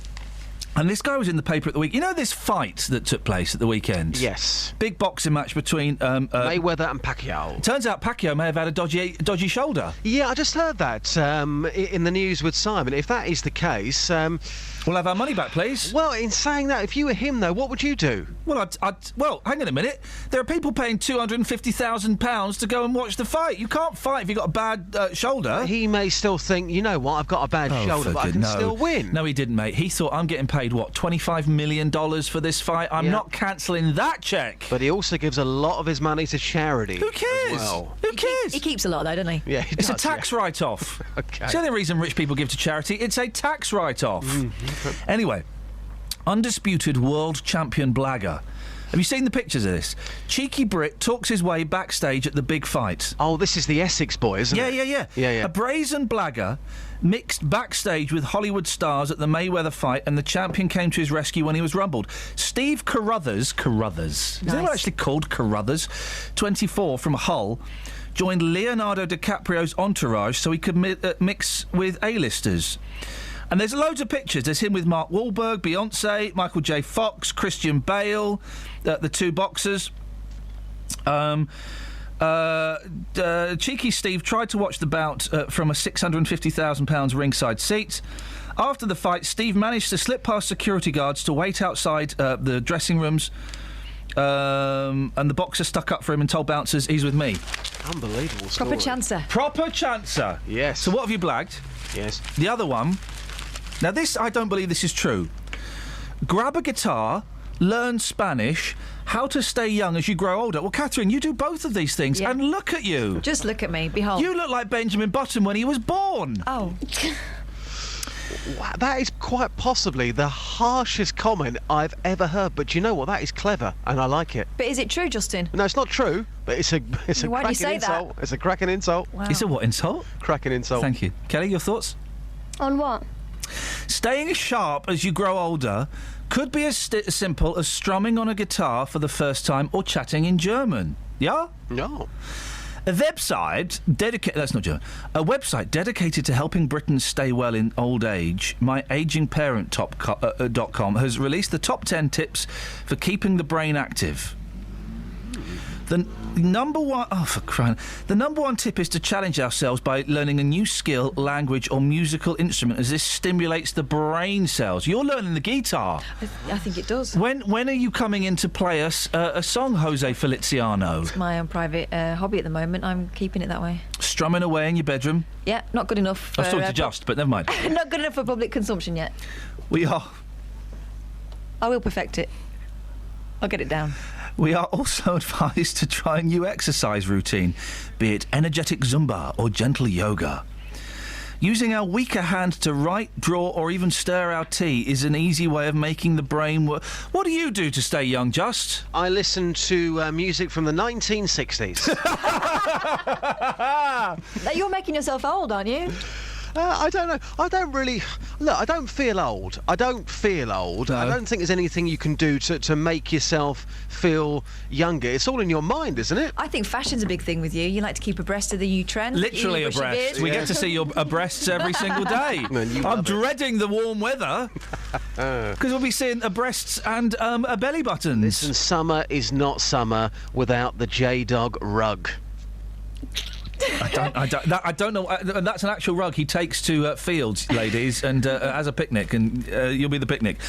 And this guy was in the paper at the week. You know this fight that took place at the weekend? Yes. Big boxing match between Mayweather and Pacquiao. Turns out Pacquiao may have had a dodgy shoulder. Yeah, I just heard that in the news with Simon. If that is the case, we'll have our money back, please. Well, in saying that, if you were him, though, what would you do? Well, well, hang on a minute. There are people paying £250,000 to go and watch the fight. You can't fight if you've got a bad shoulder. He may still think, you know what, I've got a bad shoulder, but I can still win. No, he didn't, mate. He thought, I'm getting paid, what, $25 million for this fight? I'm not cancelling that cheque. But he also gives a lot of his money to charity. Who cares? Well. Who cares? He keeps a lot, though, doesn't he? Yeah, it's a tax write-off. Okay. It's the only reason rich people give to charity. It's a tax write-off. Anyway, undisputed world champion blagger. Have you seen the pictures of this? Cheeky Brit talks his way backstage at the big fight. Oh, this is the Essex boy, isn't it? Yeah. A brazen blagger mixed backstage with Hollywood stars at the Mayweather fight, and the champion came to his rescue when he was rumbled. Steve Carruthers, is anyone actually called Carruthers? 24, from Hull, joined Leonardo DiCaprio's entourage so he could mix with A-listers. And there's loads of pictures. There's him with Mark Wahlberg, Beyonce, Michael J. Fox, Christian Bale, the 2 boxers. Cheeky Steve tried to watch the bout from a £650,000 ringside seat. After the fight, Steve managed to slip past security guards to wait outside the dressing rooms, and the boxer stuck up for him and told bouncers he's with me. Unbelievable story. Proper chancer. Proper chancer. Yes. So what have you blagged? Yes. The other one. Now this, I don't believe this is true. Grab a guitar, learn Spanish, how to stay young as you grow older. Well, Catherine, you do both of these things, and look at you. Just look at me. Behold. You look like Benjamin Button when he was born. Oh. Wow, that is quite possibly the harshest comment I've ever heard. But do you know what? That is clever, and I like it. But is it true, Justin? No, it's not true. But it's a Why do you cracking say insult. that? It's a cracking insult. Wow. It's a what insult? Cracking insult. Thank you, Kelly. Your thoughts? On what? Staying as sharp as you grow older could be as simple as strumming on a guitar for the first time or chatting in German. Yeah? No. A website dedicated to helping Britons stay well in old age, myagingparent.com, has released the top 10 tips for keeping the brain active. The number one tip is to challenge ourselves by learning a new skill, language, or musical instrument, as this stimulates the brain cells. You're learning the guitar. I think it does. When are you coming in to play us a song, Jose Feliciano? It's my own private hobby at the moment. I'm keeping it that way. Strumming away in your bedroom? Yeah, not good enough. I was talking to Just, but never mind. Not good enough for public consumption yet. We are. I will perfect it. I'll get it down. We are also advised to try a new exercise routine, be it energetic Zumba or gentle yoga. Using our weaker hand to write, draw, or even stir our tea is an easy way of making the brain work. What do you do to stay young, Just? I listen to music from the 1960s. You're making yourself old, aren't you? I don't know. I don't really... Look, I don't feel old. I don't feel old. No. I don't think there's anything you can do to make yourself feel younger. It's all in your mind, isn't it? I think fashion's a big thing with you. You like to keep abreast of the new trends. Literally You brush your abreast. beard. We get to see your breasts every single day. I'm dreading the warm weather because we'll be seeing breasts and a belly button. Listen, summer is not summer without the J-Dog rug. I don't know. That's an actual rug he takes to fields, ladies, and as a picnic, and you'll be the picnic.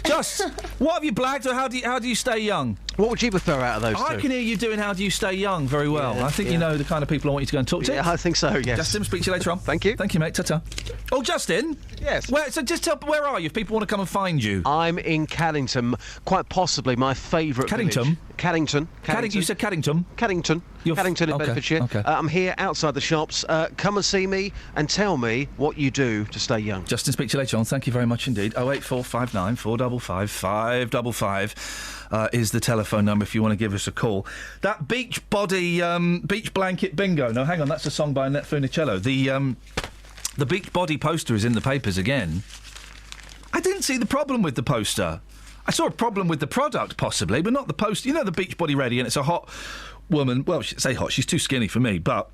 Just, what have you blagged, or how do you stay young? What would you prefer out of those two? I can hear you doing How Do You Stay Young very well. Yeah, I think you know the kind of people I want you to go and talk to. Yeah, I think so, yes. Justin, speak to you later on. Thank you. Thank you, mate. Ta-ta. Oh, Justin? Yes. So just tell, where are you if people want to come and find you? I'm in Caddington, quite possibly my favourite Caddington? Caddington. You said Caddington? Caddington. Caddington in Bedfordshire. Okay. I'm here outside the shops. Come and see me and tell me what you do to stay young. Justin, speak to you later on. Thank you very much indeed. 08459 455 555 is the telephone number if you want to give us a call. That beach blanket bingo. No, hang on, that's a song by Annette Funicello. The beach body poster is in the papers again. I didn't see the problem with the poster. I saw a problem with the product, possibly, but not the poster. You know, the beach body ready, and it's a hot woman. Well, say hot. She's too skinny for me, but...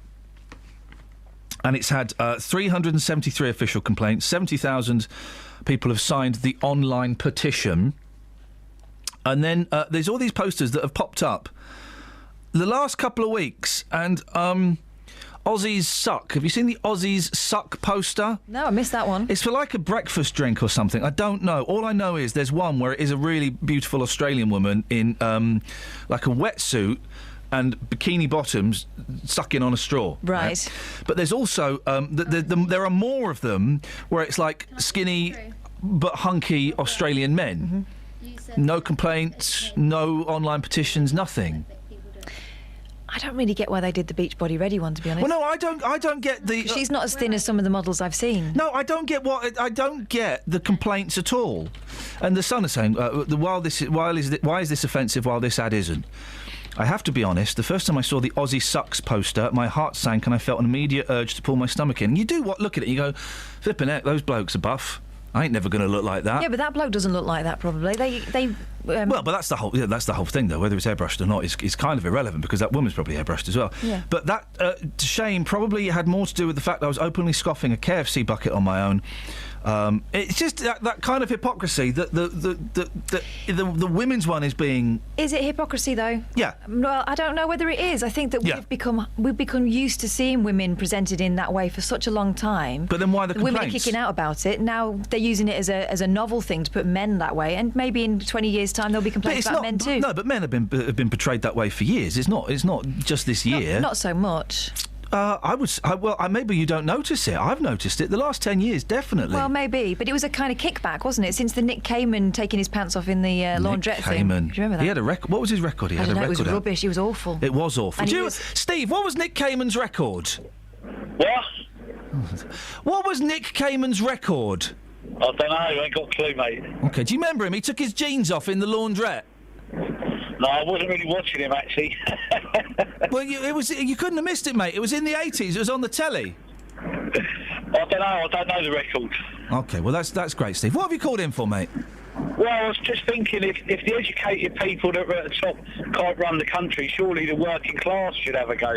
And it's had 373 official complaints. 70,000 people have signed the online petition. And then there's all these posters that have popped up the last couple of weeks. And Aussies Suck. Have you seen the Aussies Suck poster? No, I missed that one. It's for like a breakfast drink or something. I don't know. All I know is there's one where it is a really beautiful Australian woman in like a wetsuit and bikini bottoms sucking on a straw. Right. But there's also there are more of them where it's like skinny but hunky Australian men. Mm-hmm. No complaints, no online petitions, nothing. I don't really get why they did the Beachbody Ready one, to be honest. Well, no, I don't get the... She's not as thin as some of the models I've seen. No, I don't get the complaints at all. And the Sun is saying, why is this offensive while this ad isn't? I have to be honest, the first time I saw the Aussie Sucks poster, my heart sank and I felt an immediate urge to pull my stomach in. You do look at it, you go, flipping heck, those blokes are buff. I ain't never going to look like that. Yeah, but that bloke doesn't look like that, probably. Well, but that's the whole thing, though. Whether it's airbrushed or not is kind of irrelevant, because that woman's probably airbrushed as well. Yeah. But that, to shame, probably had more to do with the fact that I was openly scoffing a KFC bucket on my own It's just that kind of hypocrisy that the women's one is being. Is it hypocrisy though? Yeah. Well, I don't know whether it is. I think that we've become used to seeing women presented in that way for such a long time. But then why the complaints? Women are kicking out about it. Now they're using it as a novel thing to put men that way, and maybe in 20 years' time there'll be complaints about men too. No, but men have been portrayed that way for years. It's not just this year. Not so much. Maybe you don't notice it. I've noticed it the last 10 years, definitely. Well, maybe, but it was a kind of kickback, wasn't it? Since the Nick Cayman taking his pants off in the laundrette thing. Do you remember that? He had a record. What was his record? He had a record. It was rubbish. He was awful. It was awful. Steve, what was Nick Cayman's record? What? What was Nick Cayman's record? I don't know. I ain't got a clue, mate. Okay, do you remember him? He took his jeans off in the laundrette. No, I wasn't really watching him, actually. Well, you couldn't have missed it, mate. It was in the 80s. It was on the telly. I don't know. I don't know the record. Okay, well, that's great, Steve. What have you called in for, mate? Well, I was just thinking, if the educated people that are at the top can't run the country, surely the working class should have a go.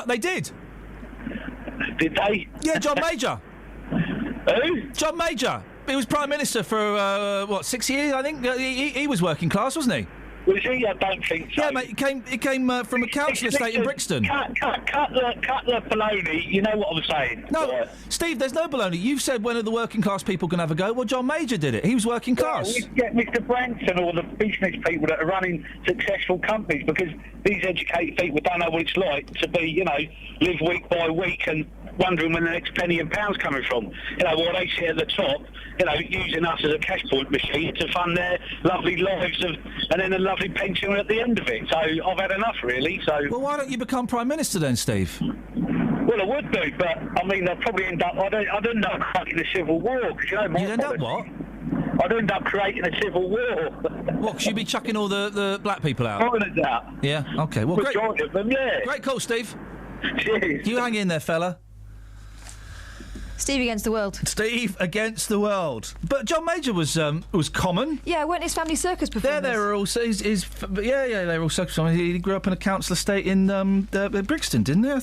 They did. Did they? Yeah, John Major. Who? John Major. He was Prime Minister for, 6 years, I think? He was working class, wasn't he? Was he? I don't think so. Yeah, mate, he came from a council estate in Brixton. Cut the baloney, you know what I'm saying. No, right. Steve, there's no baloney. You've said when are the working class people can have a go? Well, John Major did it. He was working class. We get Mr. Branson or the business people that are running successful companies, because these educated people don't know what it's like to be, live week by week and wondering when the next penny and pound's coming from. While they sit at the top, using us as a cash point machine to fund their lovely lives and then a lovely pension at the end of it. So I've had enough, really. So. Well, why don't you become Prime Minister then, Steve? Well, I would do, but I'd probably end up. I'd end up creating a civil war. You'd end up what? I'd end up creating a civil war. What? Because you'd be chucking all the black people out? Foreigners out. Yeah. Okay. Well, great. Majority of them, yeah. Great call, Steve. Cheers. You hang in there, fella. Steve against the world. Steve against the world. But John Major was common. Yeah, weren't his family circus performers? They were also they were all circus performers. He grew up in a council estate in Brixton, didn't he? I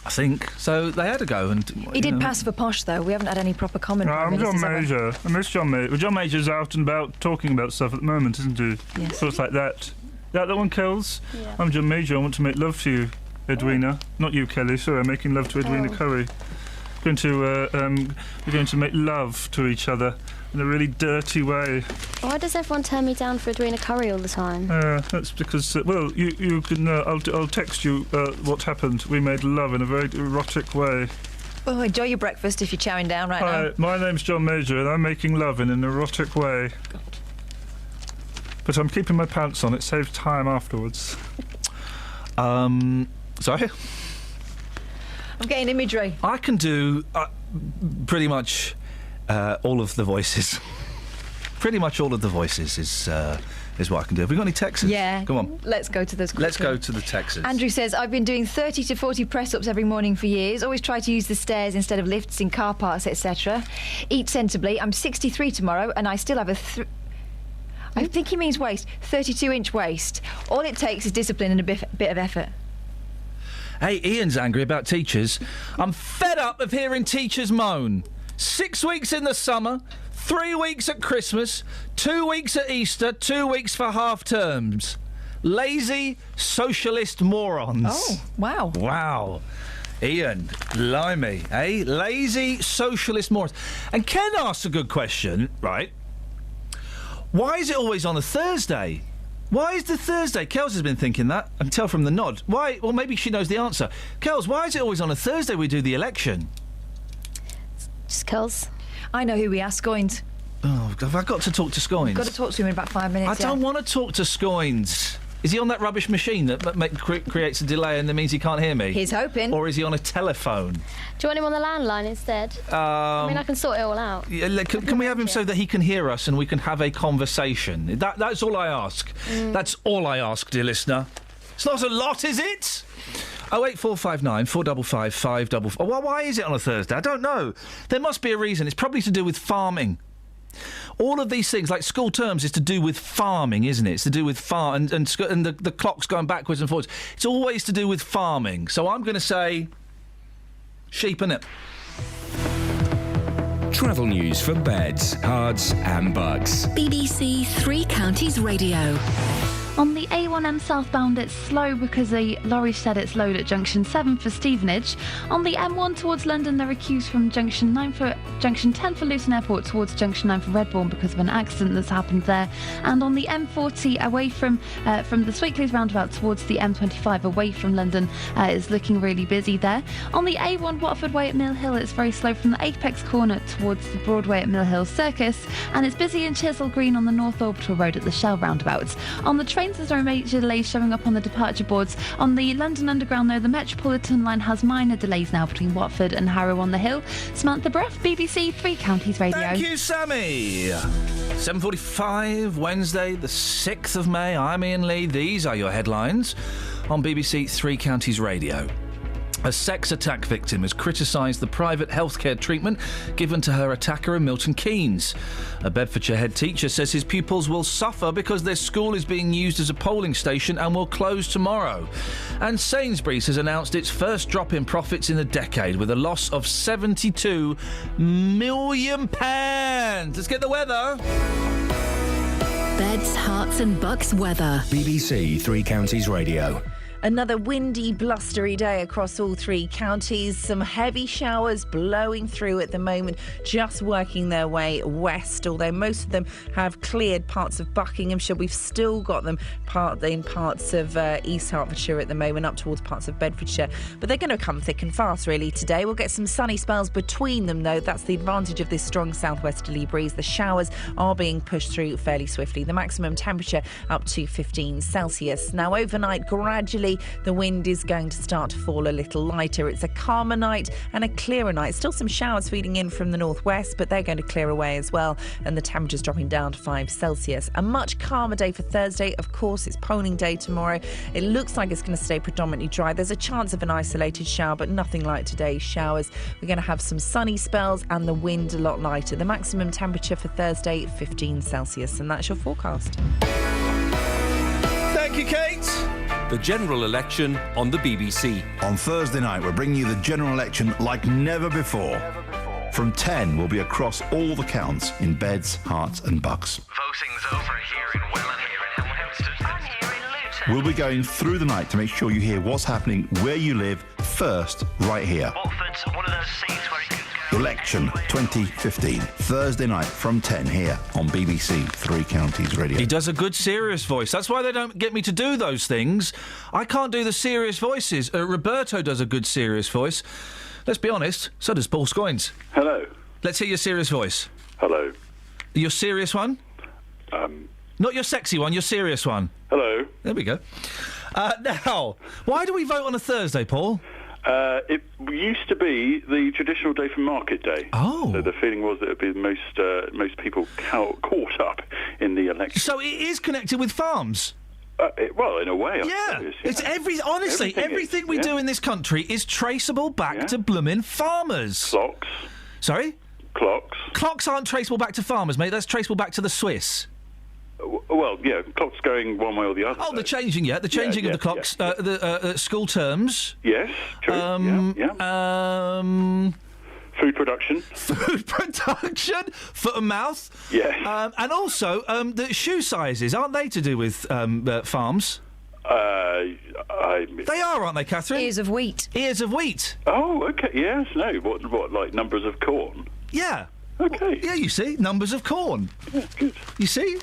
think so. They had a go, and he did pass for posh, though. We haven't had any proper comment. I'm John Major. I miss John Major. Well, John Major's out and about talking about stuff at the moment, isn't he? Yes. Thoughts like that. That one, Kells? Yeah. I'm John Major. I want to make love to you, Edwina. Not you, Kelly. Sorry, I'm making love to Edwina Curry. We're going to make love to each other in a really dirty way. Why does everyone turn me down for Edwina Curry all the time? That's because, you can. I'll text you what happened. We made love in a very erotic way. Oh, enjoy your breakfast if you're chowing down right now. Hi, my name's John Major, and I'm making love in an erotic way. God. But I'm keeping my pants on. It saves time afterwards. Sorry. I'm getting imagery. I can do pretty much all of the voices. Pretty much all of the voices is what I can do. Have we got any texts? Yeah. Come on. Let's go to those quickly. Let's go to the texts. Andrew says, I've been doing 30 to 40 press-ups every morning for years. Always try to use the stairs instead of lifts in car parks, etc. Eat sensibly. I'm 63 tomorrow and I still have I think he means waist. 32-inch waist. All it takes is discipline and a bit of effort. Hey, Ian's angry about teachers. I'm fed up of hearing teachers moan. 6 weeks in the summer, 3 weeks at Christmas, 2 weeks at Easter, 2 weeks for half terms. Lazy socialist morons. Oh, wow. Wow. Ian, blimey, eh? Lazy socialist morons. And Ken asks a good question, right? Why is it always on a Thursday? Why is the Thursday? Kels has been thinking that. I can tell from the nod. Why? Well, maybe she knows the answer. Kels, why is it always on a Thursday we do the election? Just Kels. I know who we asked, Scoins. Oh, have I got to talk to Scoins? Got to talk to him in about 5 minutes. I don't want to talk to Scoins. Is he on that rubbish machine that creates a delay and that means he can't hear me? He's hoping. Or is he on a telephone? Do you want him on the landline instead? I can sort it all out. Yeah, can we have him so that he can hear us and we can have a conversation? That's all I ask. That's all I ask, dear listener. It's not a lot, is it? 08459 455 555. Well, why is it on a Thursday? I don't know. There must be a reason. It's probably to do with farming. All of these things, like school terms, is to do with farming, isn't it? It's to do with and the clock's going backwards and forwards. It's always to do with farming. So I'm going to say sheep, innit? Travel news for beds, cards and bugs. BBC Three Counties Radio. On the A1M southbound, it's slow because a lorry said it's load at junction 7 for Stevenage. On the M1 towards London, there are queues from junction 10 for Luton Airport towards junction 9 for Redbourne because of an accident that's happened there. And on the M40 away from the Swickley's roundabout towards the M25 away from London, is looking really busy there. On the A1 Watford Way at Mill Hill, it's very slow from the Apex corner towards the Broadway at Mill Hill Circus, and it's busy in Chisel Green on the North Orbital Road at the Shell roundabout. On the trains, there are major delays showing up on the departure boards. On the London Underground, though, the Metropolitan line has minor delays now between Watford and Harrow on the Hill. Samantha Bruff, BBC Three Counties Radio. Thank you, Sammy. 7:45, Wednesday, the 6th of May. I'm Iain Lee. These are your headlines on BBC Three Counties Radio. A sex attack victim has criticised the private healthcare treatment given to her attacker in Milton Keynes. A Bedfordshire head teacher says his pupils will suffer because their school is being used as a polling station and will close tomorrow. And Sainsbury's has announced its first drop in profits in a decade with a loss of £72 million. Let's get the weather. Beds, hearts and bucks weather. BBC Three Counties Radio. Another windy, blustery day across all three counties. Some heavy showers blowing through at the moment, just working their way west, although most of them have cleared parts of Buckinghamshire. We've still got them in parts of East Hertfordshire at the moment, up towards parts of Bedfordshire. But they're going to come thick and fast, really, today. We'll get some sunny spells between them, though. That's the advantage of this strong southwesterly breeze. The showers are being pushed through fairly swiftly. The maximum temperature up to 15 Celsius. Now, overnight, gradually, the wind is going to start to fall a little lighter. It's a calmer night and a clearer night. Still some showers feeding in from the northwest, but they're going to clear away as well, and the temperature's dropping down to 5 Celsius. A much calmer day for Thursday. Of course, it's polling day tomorrow. It looks like it's going to stay predominantly dry. There's a chance of an isolated shower, but nothing like today's showers. We're going to have some sunny spells and the wind a lot lighter. The maximum temperature for Thursday, 15 Celsius, and that's your forecast. Thank you, Kate. The general election on the BBC. On Thursday night, we're bringing you the general election like never before. From 10, we'll be across all the counts in Beds, Herts and Bucks. Voting's over here in Welland, here in Hempstead. I'm here in Luton. We'll be going through the night to make sure you hear what's happening where you live first, right here. Watford's one of those seats where you can go. Election 2015, Thursday night from 10 here on BBC Three Counties Radio. He does a good serious voice. That's why they don't get me to do those things. I can't do the serious voices. Roberto does a good serious voice. Let's be honest, so does Paul Scoins. Hello. Let's hear your serious voice. Hello. Your serious one? Not your sexy one, your serious one. Hello. There we go. Now, why do we vote on a Thursday, Paul? It used to be the traditional day for Market Day. Oh. So the feeling was that it would be most people caught up in the election. So it is connected with farms? Well, in a way, I suppose. It's honestly, everything we do in this country is traceable back to blooming farmers. Clocks. Sorry? Clocks. Clocks aren't traceable back to farmers, mate. That's traceable back to the Swiss. Well, yeah, clocks going one way or the other. Oh, the changing of the clocks. The school terms. Yes, true. Food production. Food production, foot and mouth. Yes. And also the shoe sizes, aren't they to do with farms? They are, aren't they, Catherine? Ears of wheat. Ears of wheat. Oh, okay. Yes. No. What? Like numbers of corn? Yeah. Okay. Yeah, you see, numbers of corn. Yeah, good. You see.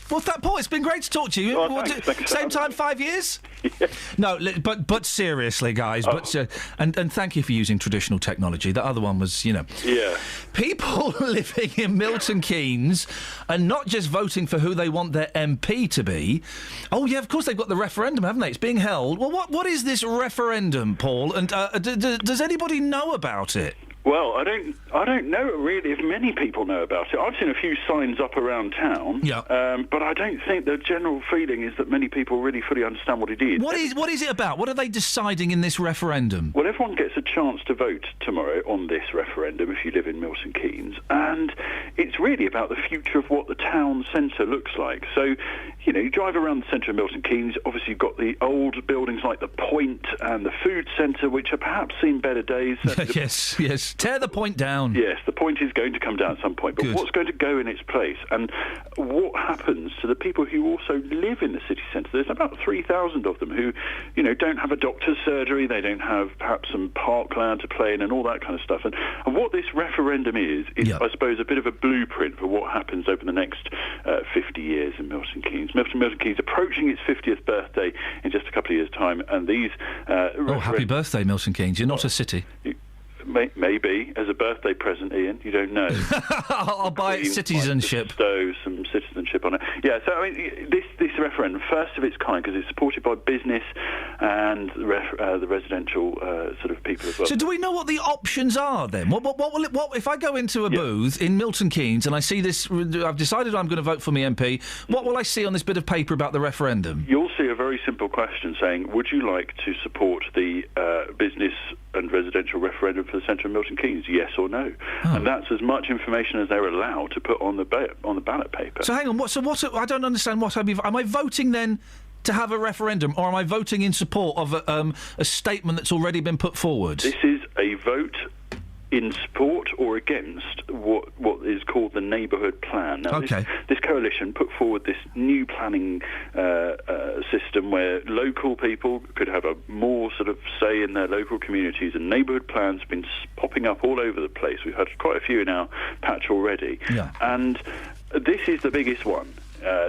What's that, Paul? It's been great to talk to you. Oh, thanks same time, 5 years? Yeah. No, but seriously, guys. And thank you for using traditional technology. The other one was, Yeah. People living in Milton Keynes and not just voting for who they want their MP to be. Oh yeah, of course they've got the referendum, haven't they? It's being held. Well, what is this referendum, Paul? And does anybody know about it? Well, I don't know really if many people know about it. I've seen a few signs up around town, but I don't think the general feeling is that many people really fully understand what it is. What is it about? What are they deciding in this referendum? Well, everyone gets a chance to vote tomorrow on this referendum if you live in Milton Keynes, and it's really about the future of what the town centre looks like. So, you drive around the centre of Milton Keynes, obviously you've got the old buildings like the Point and the food centre, which have perhaps seen better days. Yes. Yes, tear the point down. Yes, the point is going to come down at some point. But what's going to go in its place? And what happens to the people who also live in the city centre? There's about 3,000 of them who, don't have a doctor's surgery. They don't have perhaps some parkland to play in and all that kind of stuff. And what this referendum is I suppose, a bit of a blueprint for what happens over the next 50 years in Milton Keynes. Milton Keynes approaching its 50th birthday in just a couple of years' time. And these... happy birthday, Milton Keynes. You're not a city. Maybe as a birthday present, Ian. You don't know. I'll buy citizenship. Bestow some citizenship on it. Yeah. So I mean, this referendum, first of its kind, because it's supported by business and the residential sort of people as well. So do we know what the options are then? What will it? What if I go into a booth in Milton Keynes and I see this? I've decided I'm going to vote for my MP. What will I see on this bit of paper about the referendum? You'll see a very simple question saying, "Would you like to support the business and residential referendum for the centre of Milton Keynes, yes or no?" And that's as much information as they're allowed to put on the ballot paper. So hang on, I don't understand what am I voting then to have a referendum, or am I voting in support of a statement that's already been put forward? This is a vote in support or against what is called the neighbourhood plan. Now, this coalition put forward this new planning system where local people could have a more sort of say in their local communities, and neighbourhood plans have been popping up all over the place. We've had quite a few in our patch already. Yeah. And this is the biggest one.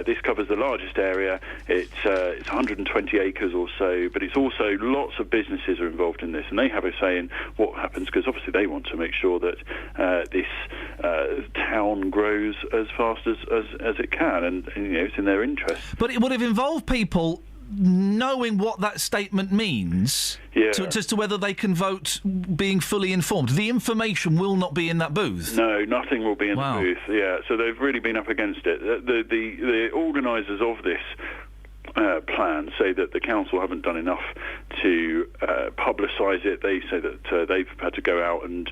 This covers the largest area. It's 120 acres or so, but it's also lots of businesses are involved in this, and they have a say in what happens, because obviously they want to make sure that this town grows as fast as it can, and it's in their interest. But it would have involved people knowing what that statement means, as to whether they can vote being fully informed. The information will not be in that booth. No, nothing will be in the booth. Yeah, so they've really been up against it. The organisers of this plan say that the council haven't done enough to publicise it. They say that they've had to go out and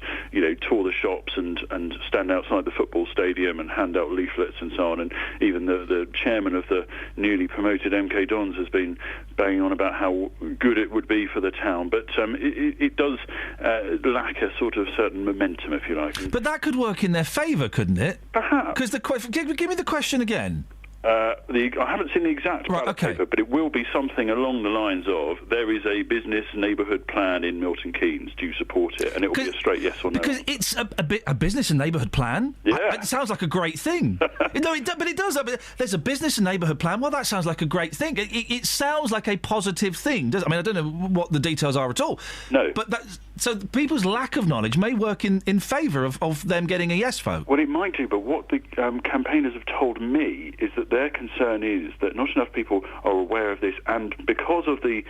tour the shops and stand outside the football stadium and hand out leaflets and so on. And even the chairman of the newly promoted MK Dons has been banging on about how good it would be for the town. But it does lack a sort of certain momentum, if you like. But that could work in their favour, couldn't it? Perhaps. Because give me the question again. I haven't seen the exact ballot paper, but it will be something along the lines of, there is a business neighbourhood plan in Milton Keynes, do you support it? And it will be a straight yes or no. Because it's a business and neighbourhood plan? Yeah. It sounds like a great thing. No, but it does. There's a business and neighbourhood plan. Well, that sounds like a great thing. It sounds like a positive thing. I don't know what the details are at all. No. But so people's lack of knowledge may work in favour of them getting a yes vote. Well, it might do, but what the campaigners have told me is that their concern is that not enough people are aware of this, and because of the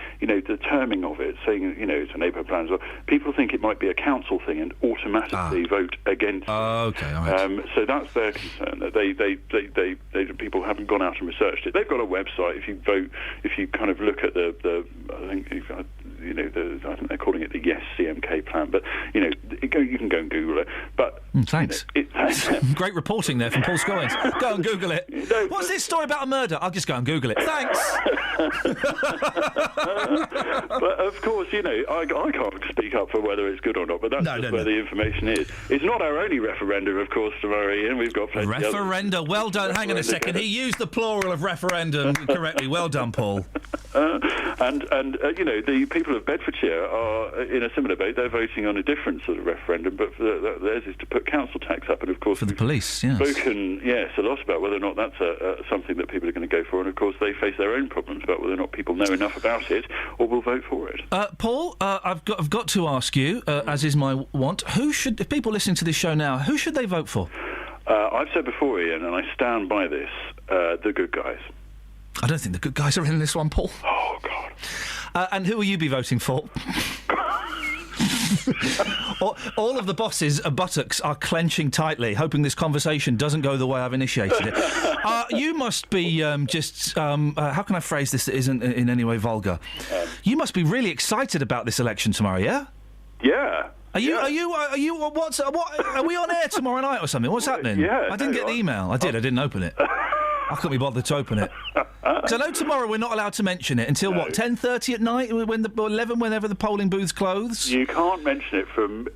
terming of it, saying it's a neighbourhood plan as well, people think it might be a council thing and automatically vote against it. Okay, all right. So that's their concern, that they people haven't gone out and researched it. They've got a website. If you kind of look at the I think I think they're calling it the Yes CMK plan, but you can go and Google it. But thanks. Great reporting there from Paul Scoggins. Go and Google it. What's this story about a murder? I'll just go and Google it. Thanks. But of course, I can't speak up for whether it's good or not. But that's where the information is. It's not our only referendum, of course, tomorrow, Ian. We've got plenty of referenda. Well done. Hang on a second. He used the plural of referendum correctly. Well done, Paul. And the people of Bedfordshire are in a similar boat. They're voting on a different sort of referendum, but theirs is to put council tax up. And of course, for the police, yes. Spoken, a lot about whether or not that's something that people are going to go for. And of course, they face their own problems about whether or not people know enough about it or will vote for it. Paul, I've got to ask you, as is my want, if people listening to this show now, who should they vote for? I've said before, Ian, and I stand by this, the good guys. I don't think the good guys are in this one, Paul. Oh, God. And who will you be voting for? All of the bosses' buttocks are clenching tightly, hoping this conversation doesn't go the way I've initiated it. You must be how can I phrase this that isn't in any way vulgar? You must be really excited about this election tomorrow, yeah? Yeah. Are you? What? Are we on air tomorrow night or something? What's happening? Yeah. I didn't get the email. I didn't open it. I couldn't be bothered to open it. Because I know tomorrow we're not allowed to mention it until, what, 10:30 at night? Or 11, whenever the polling booths close? You can't mention it from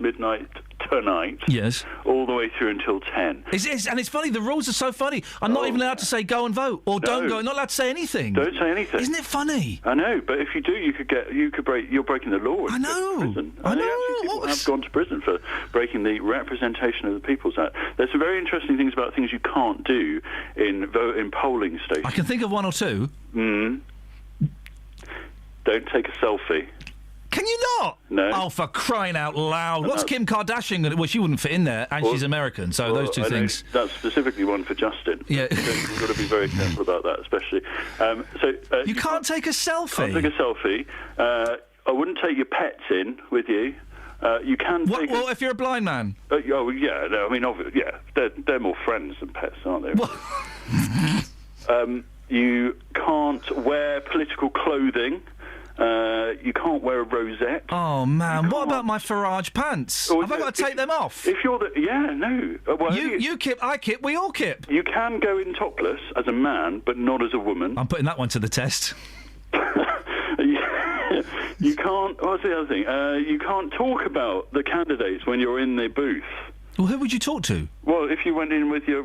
midnight tonight. Yes. All the way through until 10. And it's funny, the rules are so funny. I'm not even allowed to say go and vote, or don't go. I'm not allowed to say anything. Don't say anything. Isn't it funny? I know, but if you do, you're breaking the law. I know. Prison. I know. People have gone to prison for breaking the Representation of the People's Act. There's some very interesting things about things you can't do in polling stations. I can think of one or two. Don't take a selfie. Can you not? No. Oh, for crying out loud. What's Kim Kardashian going to... Well, she wouldn't fit in there, and she's American, so those two things... That's specifically one for Justin. Yeah. You've got to be very careful about that, especially. You can't take a selfie? Can't take a selfie. I wouldn't take your pets in with you. You can take... Well, if you're a blind man? They're more friends than pets, aren't they? You can't wear political clothing. You can't wear a rosette. Oh, man. What about my Farage pants? Have I got to take them off? If you're no. You kip, I kip, we all kip. You can go in topless as a man, but not as a woman. I'm putting that one to the test. You can't... What's the other thing? You can't talk about the candidates when you're in the booth. Well, who would you talk to? Well, if you went in with your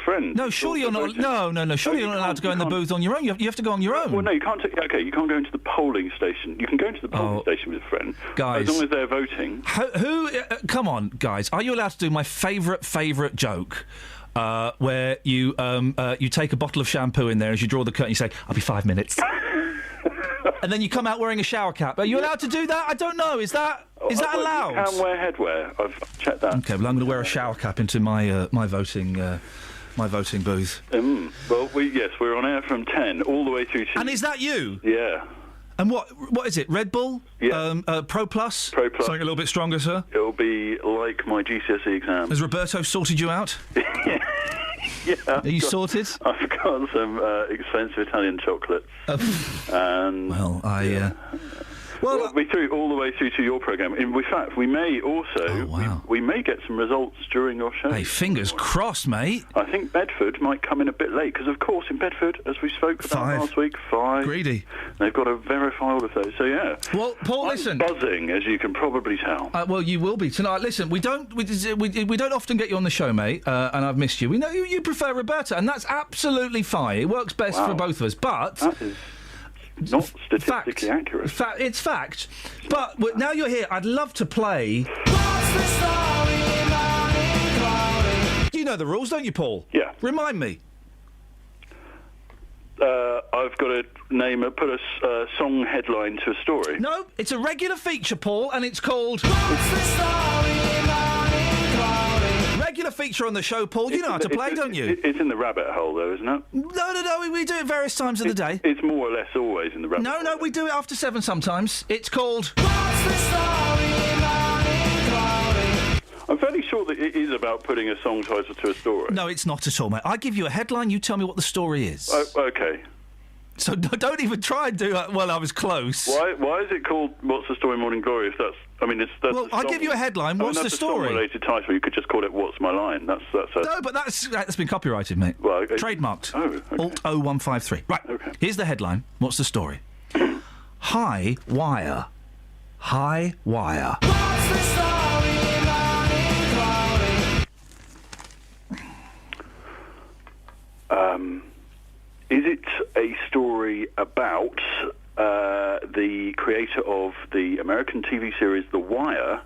friend. No, surely you're not... No. Surely you're not allowed to go in the booth on your own. You have to go on your own. Well, no, you can't... you can't go into the polling station. You can go into the polling station with a friend. Guys... As long as they're voting. Come on, guys. Are you allowed to do my favourite joke? Where you take a bottle of shampoo in there as you draw the curtain, you say, "I'll be 5 minutes." And then you come out wearing a shower cap. Are you allowed to do that? I don't know. Is that allowed? You can wear headwear. I've checked that. Okay, well, I'm going to wear a shower cap into my my voting booth. Well, we're on air from 10 all the way through to... And is that you? Yeah. And what is it? Red Bull? Yeah. Pro Plus? Pro Plus. Something a little bit stronger, sir? It'll be like my GCSE exam. Has Roberto sorted you out? Yeah. Are you sorted? I've got some expensive Italian chocolates. And... Well, Well, we'll be through all the way through to your programme. In fact, we may also we may get some results during your show. Hey, fingers crossed, mate. I think Bedford might come in a bit late because, of course, in Bedford, as we spoke about last week, 5 greedy. They've got to verify all of those. So yeah. Well, Paul, listen. Buzzing, as you can probably tell. Well, you will be tonight. Listen, we don't often get you on the show, mate, and I've missed you. We know you prefer Roberta, and that's absolutely fine. It works best for both of us, but. That is not statistically accurate. It's fact. But now you're here, I'd love to play... You know the rules, don't you, Paul? Yeah. Remind me. I've got to put a song headline to a story. No, it's a regular feature, Paul, and it's called... Regular feature on the show, Paul. You know how to play, don't you? It's in the rabbit hole, though, isn't it? No. We do it various times of the day. It's more or less always in the rabbit hole. No, we do it after 7 sometimes. It's called... I'm fairly sure that it is about putting a song title to a story. No, it's not at all, mate. I give you a headline, you tell me what the story is. OK. So don't even try and do that. Well, I was close. Why is it called What's the Story Morning Glory? If that's... Well, I give you a headline. What's the story? That's a song-related title. You could just call it "What's My Line." That's No, but that's been copyrighted, mate. Well, trademarked. Oh, okay. Alt 0153. Right. Okay. Here's the headline. What's the story? High wire. High wire. What's the story, Is it a story about the creator of the American TV series The Wire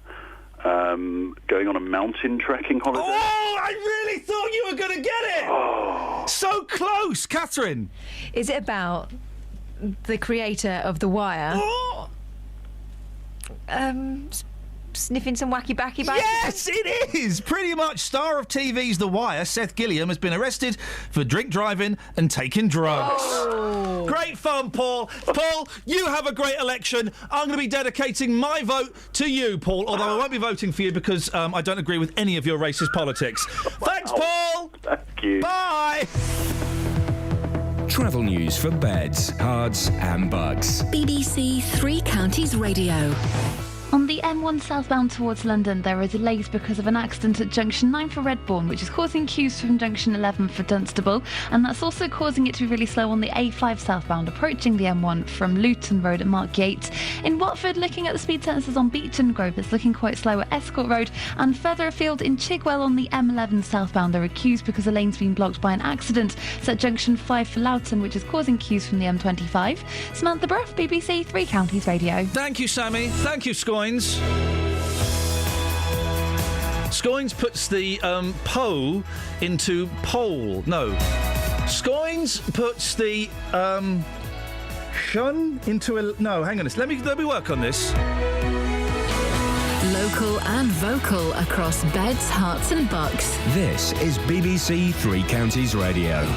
going on a mountain trekking holiday? Oh, I really thought you were going to get it! Oh. So close, Catherine! Is it about the creator of The Wire? Oh. Sniffing some wacky backy bites? Yes, it is! Pretty much. Star of TV's The Wire, Seth Gilliam, has been arrested for drink driving and taking drugs. Oh. Great fun, Paul. Paul, you have a great election. I'm going to be dedicating my vote to you, Paul, although I won't be voting for you because I don't agree with any of your racist politics. Thanks, Paul! Thank you. Bye! Travel news for beds, cards and bugs. BBC Three Counties Radio. On the M1 southbound towards London, there are delays because of an accident at junction 9 for Redbourne, which is causing queues from junction 11 for Dunstable, and that's also causing it to be really slow on the A5 southbound approaching the M1 from Luton Road at Mark Yates. In Watford, looking at the speed sensors on Beechton Grove, it's looking quite slow at Escort Road, and further afield in Chigwell on the M11 southbound, there are queues because the lane's been blocked by an accident. It's at junction 5 for Loughton, which is causing queues from the M25. Samantha Bruff, BBC Three Counties Radio. Thank you, Sammy. Thank you, Scoins. Scoins puts the po into pole. No. Scoins puts the shun into a... No, hang on. Let me work on this. Local and vocal across Beds, Herts and Bucks. This is BBC Three Counties Radio.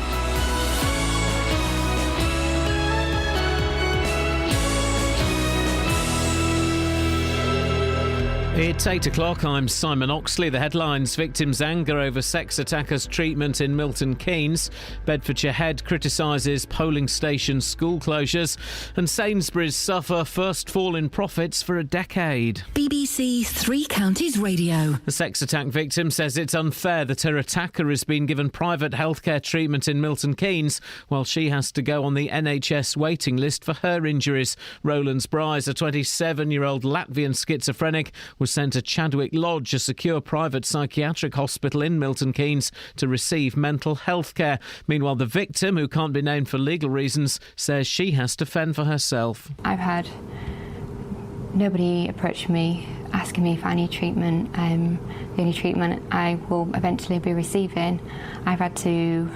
It's 8 o'clock. I'm Simon Oxley. The headlines: victims' anger over sex attackers' treatment in Milton Keynes. Bedfordshire Head criticises polling station school closures. And Sainsbury's suffer first fall in profits for a decade. BBC Three Counties Radio. The sex attack victim says it's unfair that her attacker has been given private healthcare treatment in Milton Keynes while she has to go on the NHS waiting list for her injuries. Roland's Bryce, a 27-year-old Latvian schizophrenic, was sent to Chadwick Lodge, a secure private psychiatric hospital in Milton Keynes, to receive mental health care. Meanwhile, the victim, who can't be named for legal reasons, says she has to fend for herself. I've had nobody approach me asking me if I need treatment. The only treatment I will eventually be receiving, I've had to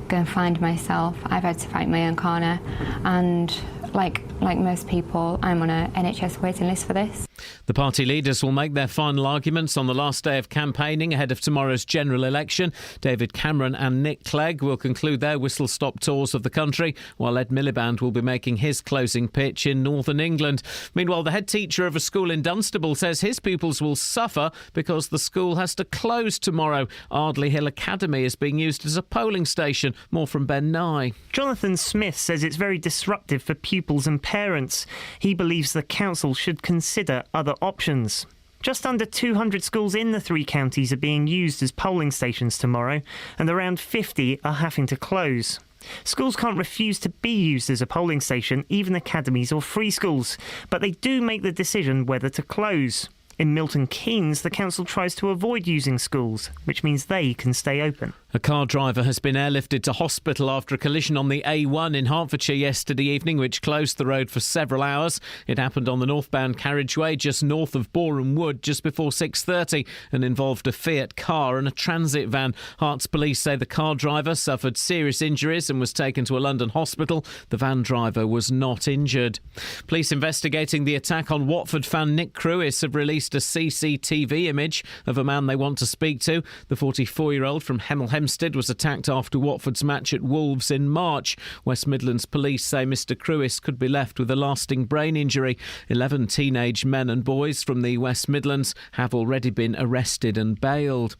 go and find myself. I've had to fight my own corner, and like most people, I'm on a NHS waiting list for this. The party leaders will make their final arguments on the last day of campaigning ahead of tomorrow's general election. David Cameron and Nick Clegg will conclude their whistle-stop tours of the country, while Ed Miliband will be making his closing pitch in northern England. Meanwhile, the head teacher of a school in Dunstable says his pupils will suffer because the school has to close tomorrow. Ardley Hill Academy is being used as a polling station. More from Ben Nye. Jonathan Smith says it's very disruptive for pupils and parents. He believes the council should consider other options. Just under 200 schools in the three counties are being used as polling stations tomorrow, and around 50 are having to close. Schools can't refuse to be used as a polling station, even academies or free schools, but they do make the decision whether to close. In Milton Keynes, the council tries to avoid using schools, which means they can stay open. A car driver has been airlifted to hospital after a collision on the A1 in Hertfordshire yesterday evening, which closed the road for several hours. It happened on the northbound carriageway just north of Boreham Wood just before 6:30 and involved a Fiat car and a transit van. Herts police say the car driver suffered serious injuries and was taken to a London hospital. The van driver was not injured. Police investigating the attack on Watford fan Nick Crewis have released a CCTV image of a man they want to speak to. The 44-year-old from Hemel Hempstead was attacked after Watford's match at Wolves in March. West Midlands police say Mr Crewis could be left with a lasting brain injury. 11 teenage men and boys from the West Midlands have already been arrested and bailed.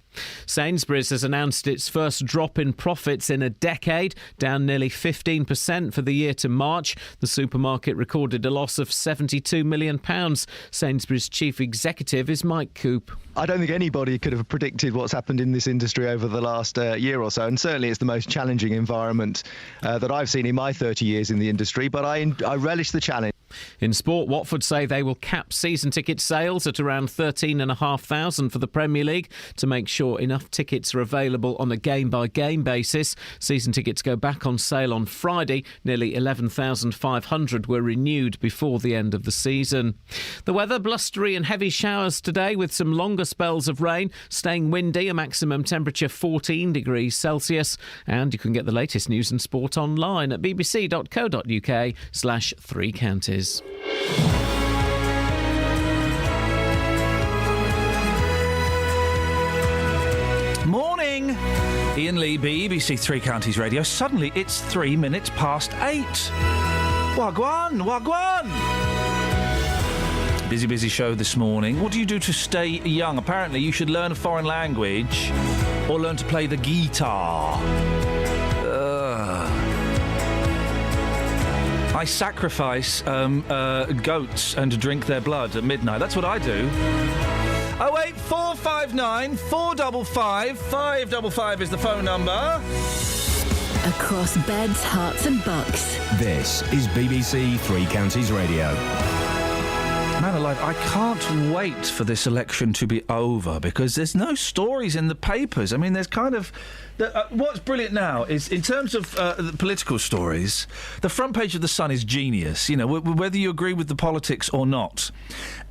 Sainsbury's has announced its first drop in profits in a decade, down nearly 15% for the year to March. The supermarket recorded a loss of £72 million. Sainsbury's chief executive is Mike Coop. I don't think anybody could have predicted what's happened in this industry over the last year or so, and certainly it's the most challenging environment that I've seen in my 30 years in the industry, but I relish the challenge. In sport, Watford say they will cap season ticket sales at around 13,500 for the Premier League to make sure enough tickets are available on a game-by-game basis. Season tickets go back on sale on Friday. Nearly 11,500 were renewed before the end of the season. The weather, blustery and heavy showers today with some longer spells of rain, staying windy, a maximum temperature 14 degrees Celsius. And you can get the latest news and sport online at bbc.co.uk/3 counties. Morning! Iain Lee, BBC Three Counties Radio. Suddenly it's 3 minutes past 8. Wagwan! Wagwan! Busy show this morning. What do you do to stay young? Apparently you should learn a foreign language or learn to play the guitar. I sacrifice goats and drink their blood at midnight. That's what I do. 08459 455 555 is the phone number. Across beds, hearts and bucks. This is BBC Three Counties Radio. Man alive, I can't wait for this election to be over because there's no stories in the papers. I mean, there's kind of... what's brilliant now is, in terms of the political stories, the front page of The Sun is genius. You know, whether you agree with the politics or not.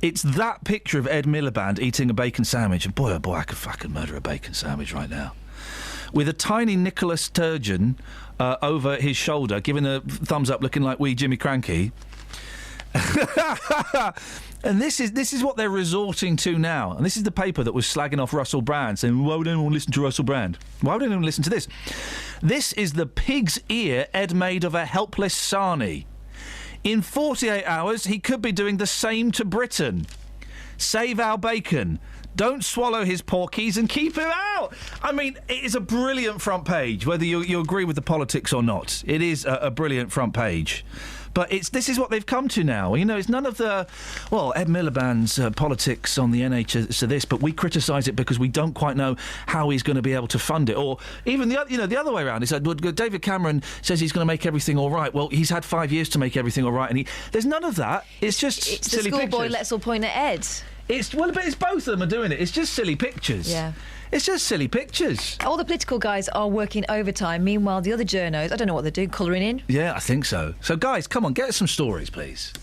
It's that picture of Ed Miliband eating a bacon sandwich. And boy, oh boy, I could murder a bacon sandwich right now. With a tiny Nicola Sturgeon over his shoulder, giving a thumbs up, looking like wee Jimmy Cranky. And this is what they're resorting to now. And this is the paper that was slagging off Russell Brand, saying, why would anyone listen to Russell Brand? Why would anyone listen to this? This is the pig's ear Ed made of a helpless sarnie. In 48 hours, he could be doing the same to Britain. Save our bacon. Don't swallow his porkies and keep him out. I mean, it is a brilliant front page, whether you agree with the politics or not. It is a brilliant front page. But this is what they've come to now. You know, it's none of the, Ed Miliband's politics on the NHS are this, but we criticise it because we don't quite know how he's going to be able to fund it. Or even the other way around. He said, well, David Cameron says he's going to make everything all right. Well, he's had 5 years to make everything all right, and there's none of that. It's just silly pictures. It's the schoolboy let's all point at Ed. But it's both of them are doing it. It's just silly pictures. Yeah. It's just silly pictures. All the political guys are working overtime. Meanwhile, the other journos, I don't know what they're doing, colouring in. Yeah, I think so. So, guys, come on, get us some stories, please.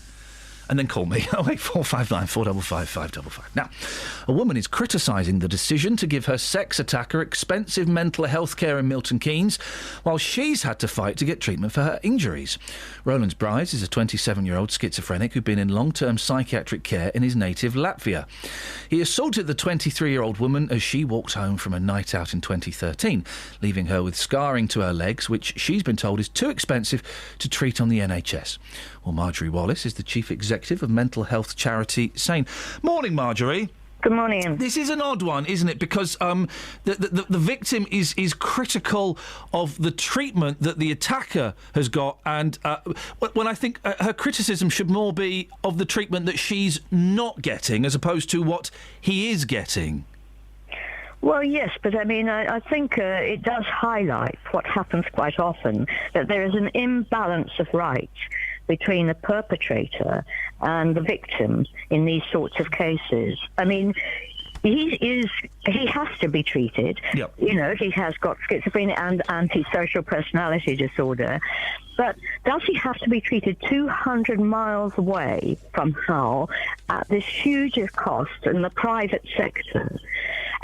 And then call me, 08459 455 555. Now, a woman is criticising the decision to give her sex attacker expensive mental health care in Milton Keynes, while she's had to fight to get treatment for her injuries. Roland's Bryce is a 27-year-old schizophrenic who'd been in long-term psychiatric care in his native Latvia. He assaulted the 23-year-old woman as she walked home from a night out in 2013, leaving her with scarring to her legs, which she's been told is too expensive to treat on the NHS. Well, Marjorie Wallace is the chief executive of mental health charity Sane. Morning, Marjorie. Good morning. This is an odd one, isn't it? Because the victim is critical of the treatment that the attacker has got, and when I think her criticism should more be of the treatment that she's not getting as opposed to what he is getting. Well, yes, but I mean, I think it does highlight what happens quite often, that there is an imbalance of rights between the perpetrator and the victim in these sorts of cases. I mean, he has to be treated. Yep. You know, he has got schizophrenia and antisocial personality disorder. But does he have to be treated 200 miles away from Hull at this huge cost in the private sector?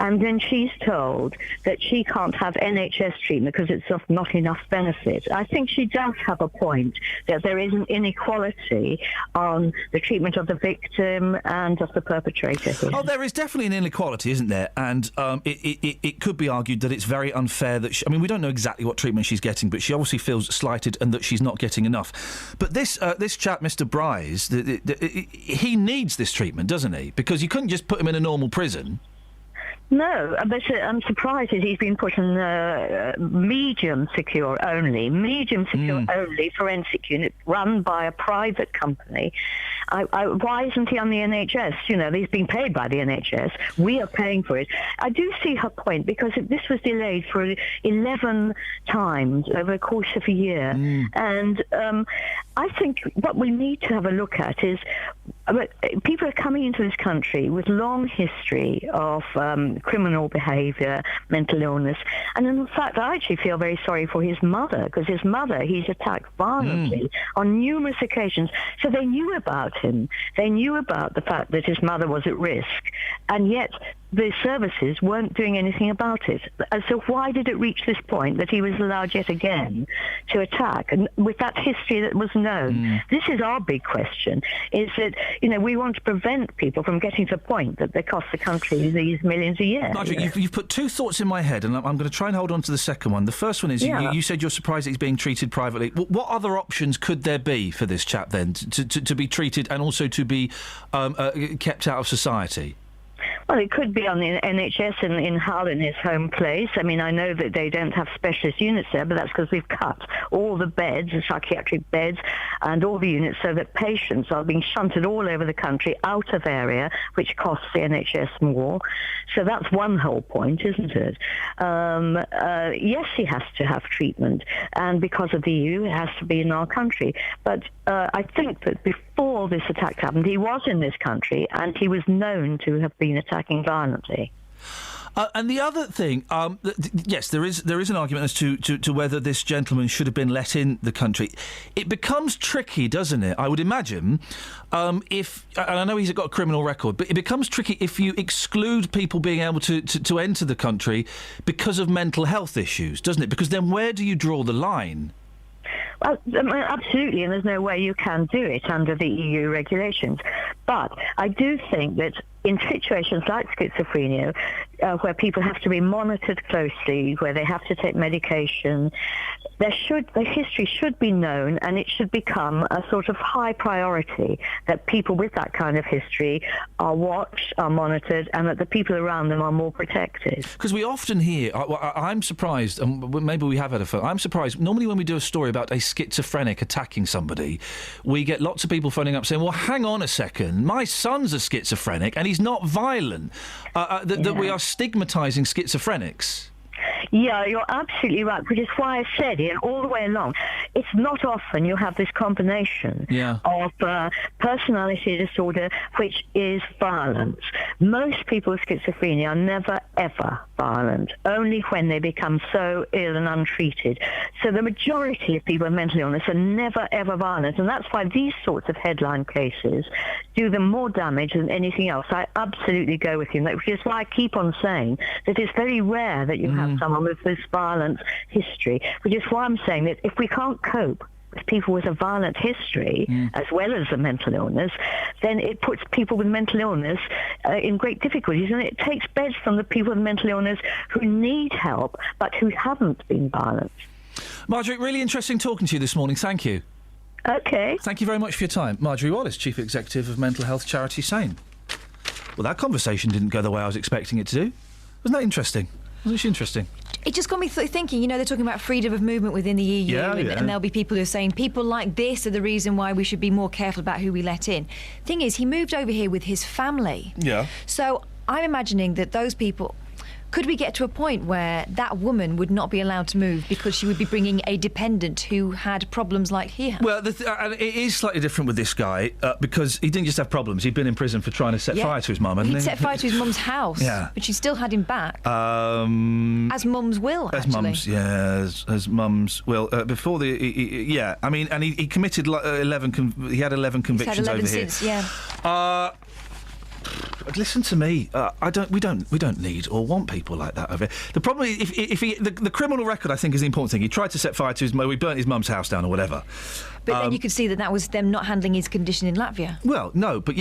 And then she's told that she can't have NHS treatment because it's of not enough benefit. I think she does have a point that there is an inequality on the treatment of the victim and of the perpetrator here. Oh, there is definitely an inequality, isn't there? And it could be argued that it's very unfair that we don't know exactly what treatment she's getting, but she obviously feels slighted and that she's not getting enough. But this chap, Mr. Bryce, he needs this treatment, doesn't he? Because you couldn't just put him in a normal prison. No, but I'm surprised that he's been put in medium secure only forensic unit run by a private company. Why isn't he on the NHS? You know, he's being paid by the NHS. We are paying for it. I do see her point, because this was delayed for 11 times over the course of a year. And I think what we need to have a look at is people are coming into this country with long history of criminal behaviour, mental illness, and in fact I actually feel very sorry for his mother, because his mother, he's attacked violently on numerous occasions. So they knew about him. They knew about the fact that his mother was at risk, and yet the services weren't doing anything about it. And so why did it reach this point that he was allowed yet again to attack, and with that history that was known? This is our big question, is that, we want to prevent people from getting to the point that they cost the country these millions a year. Marjorie, you've put two thoughts in my head, and I'm going to try and hold on to the second one. The first one is, you said you're surprised that he's being treated privately. What other options could there be for this chap, then, to be treated and also to be kept out of society? Well, it could be on the NHS in Hull, in his home place. I mean, I know that they don't have specialist units there, but that's because we've cut all the beds, the psychiatric beds, and all the units so that patients are being shunted all over the country out of area, which costs the NHS more. So that's one whole point, isn't it? Yes, he has to have treatment, and because of the EU, it has to be in our country. But I think that before this attack happened, he was in this country, and he was known to have been attacking violently. And the other thing, yes, there is an argument as to whether this gentleman should have been let in the country. It becomes tricky, doesn't it? I would imagine, if, and I know he's got a criminal record, but it becomes tricky if you exclude people being able to enter the country because of mental health issues, doesn't it? Because then where do you draw the line? Well, absolutely, and there's no way you can do it under the EU regulations. But I do think that in situations like schizophrenia, where people have to be monitored closely, where they have to take medication, the history should be known, and it should become a sort of high priority that people with that kind of history are watched, are monitored, and that the people around them are more protected. Because we often hear, I'm surprised, and maybe we have had a phone, I'm surprised, normally when we do a story about a schizophrenic attacking somebody, we get lots of people phoning up saying, well, hang on a second, my son's a schizophrenic and he's not violent, that we are stigmatising schizophrenics. Yeah, you're absolutely right, which is why I said it all the way along. It's not often you have this combination of personality disorder, which is violence. Most people with schizophrenia are never, ever violent, only when they become so ill and untreated. So the majority of people with mental illness are never, ever violent, and that's why these sorts of headline cases do them more damage than anything else. I absolutely go with you, which is why I keep on saying that it's very rare that you have someone with this violent history, which is why I'm saying that if we can't cope with people with a violent history as well as a mental illness, then it puts people with mental illness in great difficulties, and it takes beds from the people with mental illness who need help but who haven't been violent. Marjorie, really interesting talking to you this morning. Thank you. OK. Thank you very much for your time. Marjorie Wallace, Chief Executive of mental health charity SANE. Well, that conversation didn't go the way I was expecting it to do. Wasn't that interesting? Wasn't she interesting? It just got me thinking, they're talking about freedom of movement within the EU, and there'll be people who are saying people like this are the reason why we should be more careful about who we let in. Thing is, he moved over here with his family. Yeah. So I'm imagining that those people... Could we get to a point where that woman would not be allowed to move because she would be bringing a dependent who had problems like he had? Well, it is slightly different with this guy because he didn't just have problems. He'd been in prison for trying to set fire to his mum. He'd set fire to his mum's house, but she still had him back. As mums will, actually. As mums will. Before the... I mean, and he committed 11... he had 11 convictions over here. He's had 11 since, yeah. Listen to me. We don't need or want people like that over here. The problem is, if the criminal record, I think, is the important thing. He tried to set fire to his mum. We burnt his mum's house down or whatever. But then you could see that was them not handling his condition in Latvia. Well, no, but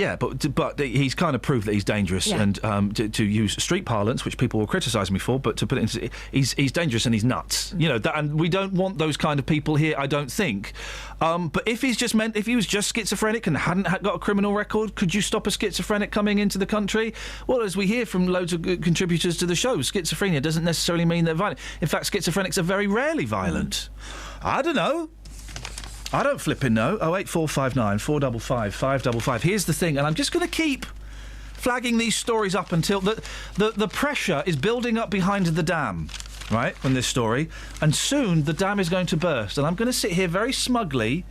he's kind of proved that he's dangerous, and to use street parlance, which people will criticise me for, but to put it into, he's dangerous and he's nuts. And we don't want those kind of people here, I don't think. But if he was just schizophrenic and hadn't got a criminal record, could you stop a schizophrenic coming into the country? Well, as we hear from loads of contributors to the show, schizophrenia doesn't necessarily mean they're violent. In fact, schizophrenics are very rarely violent. I don't know. I don't flipping know. 08459 455 555. Here's the thing, and I'm just going to keep flagging these stories up until the pressure is building up behind the dam, right, from this story, and soon the dam is going to burst, and I'm going to sit here very smugly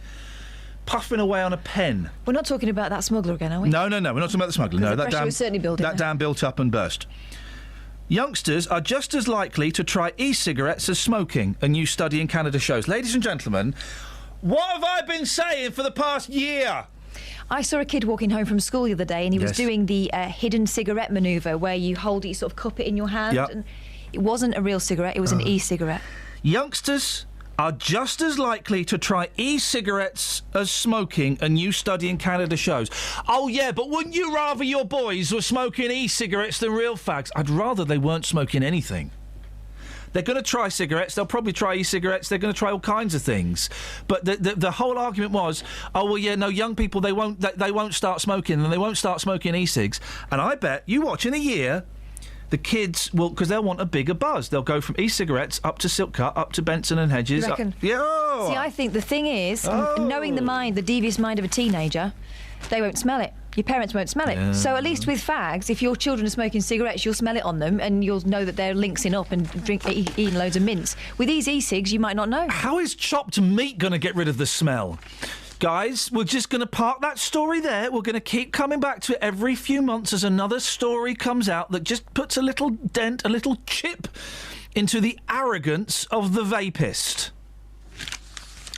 puffing away on a pen. We're not talking about that smuggler again, are we? No, we're not talking about the smuggler. No, that dam was certainly building. That dam built up and burst. Youngsters are just as likely to try e-cigarettes as smoking, a new study in Canada shows. Ladies and gentlemen, what have I been saying for the past year? I saw a kid walking home from school the other day, and he was doing the hidden cigarette manoeuvre, where you hold it, you sort of cup it in your hand. And it wasn't a real cigarette, it was an e-cigarette. Youngsters are just as likely to try e-cigarettes as smoking, a new study in Canada shows. Oh, yeah, but wouldn't you rather your boys were smoking e-cigarettes than real fags? I'd rather they weren't smoking anything. They're going to try cigarettes. They'll probably try e-cigarettes. They're going to try all kinds of things. But the whole argument was, oh well, yeah, no, young people they won't start smoking, and they won't start smoking e-cigs. And I bet you watch in a year. The kids will, because they'll want a bigger buzz. They'll go from e-cigarettes up to Silk Cut, up to Benson and Hedges. You reckon? See, I think the thing is, knowing the devious mind of a teenager, they won't smell it. Your parents won't smell it. Yeah. So at least with fags, if your children are smoking cigarettes, you'll smell it on them and you'll know that they're lynxing up and eating loads of mints. With these e-cigs, you might not know. How is chopped meat going to get rid of the smell? Guys, we're just going to park that story there. We're going to keep coming back to it every few months as another story comes out that just puts a little dent, a little chip into the arrogance of the vapist.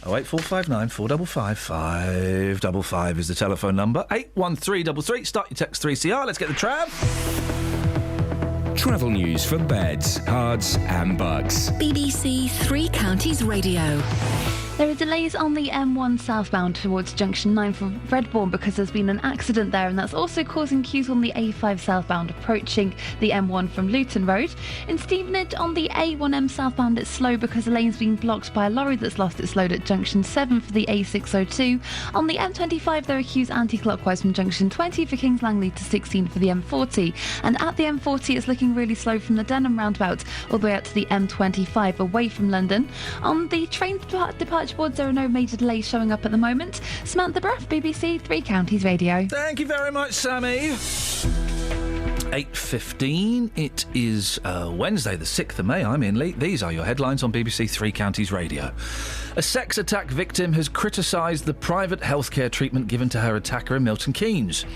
08459 455 555 is the telephone number. 81333. Start your text 3CR. Let's get the trav. Travel news for beds, cards and bugs. BBC Three Counties Radio. There are delays on the M1 southbound towards Junction 9 from Redbourne because there's been an accident there, and that's also causing queues on the A5 southbound approaching the M1 from Luton Road. In Stevenage on the A1M southbound it's slow because the lane's been blocked by a lorry that's lost its load at Junction 7 for the A602. On the M25 there are queues anti-clockwise from Junction 20 for Kings Langley to 16 for the M40, and at the M40 it's looking really slow from the Denham roundabout all the way out to the M25 away from London. On the train departure boards there are no major delays showing up at the moment. Samantha Bruff, BBC Three Counties Radio. Thank you very much, Sammy. 8:15. It is Wednesday, the 6th of May. I'm Iain Lee. These are your headlines on BBC Three Counties Radio. A sex attack victim has criticised the private healthcare treatment given to her attacker in Milton Keynes.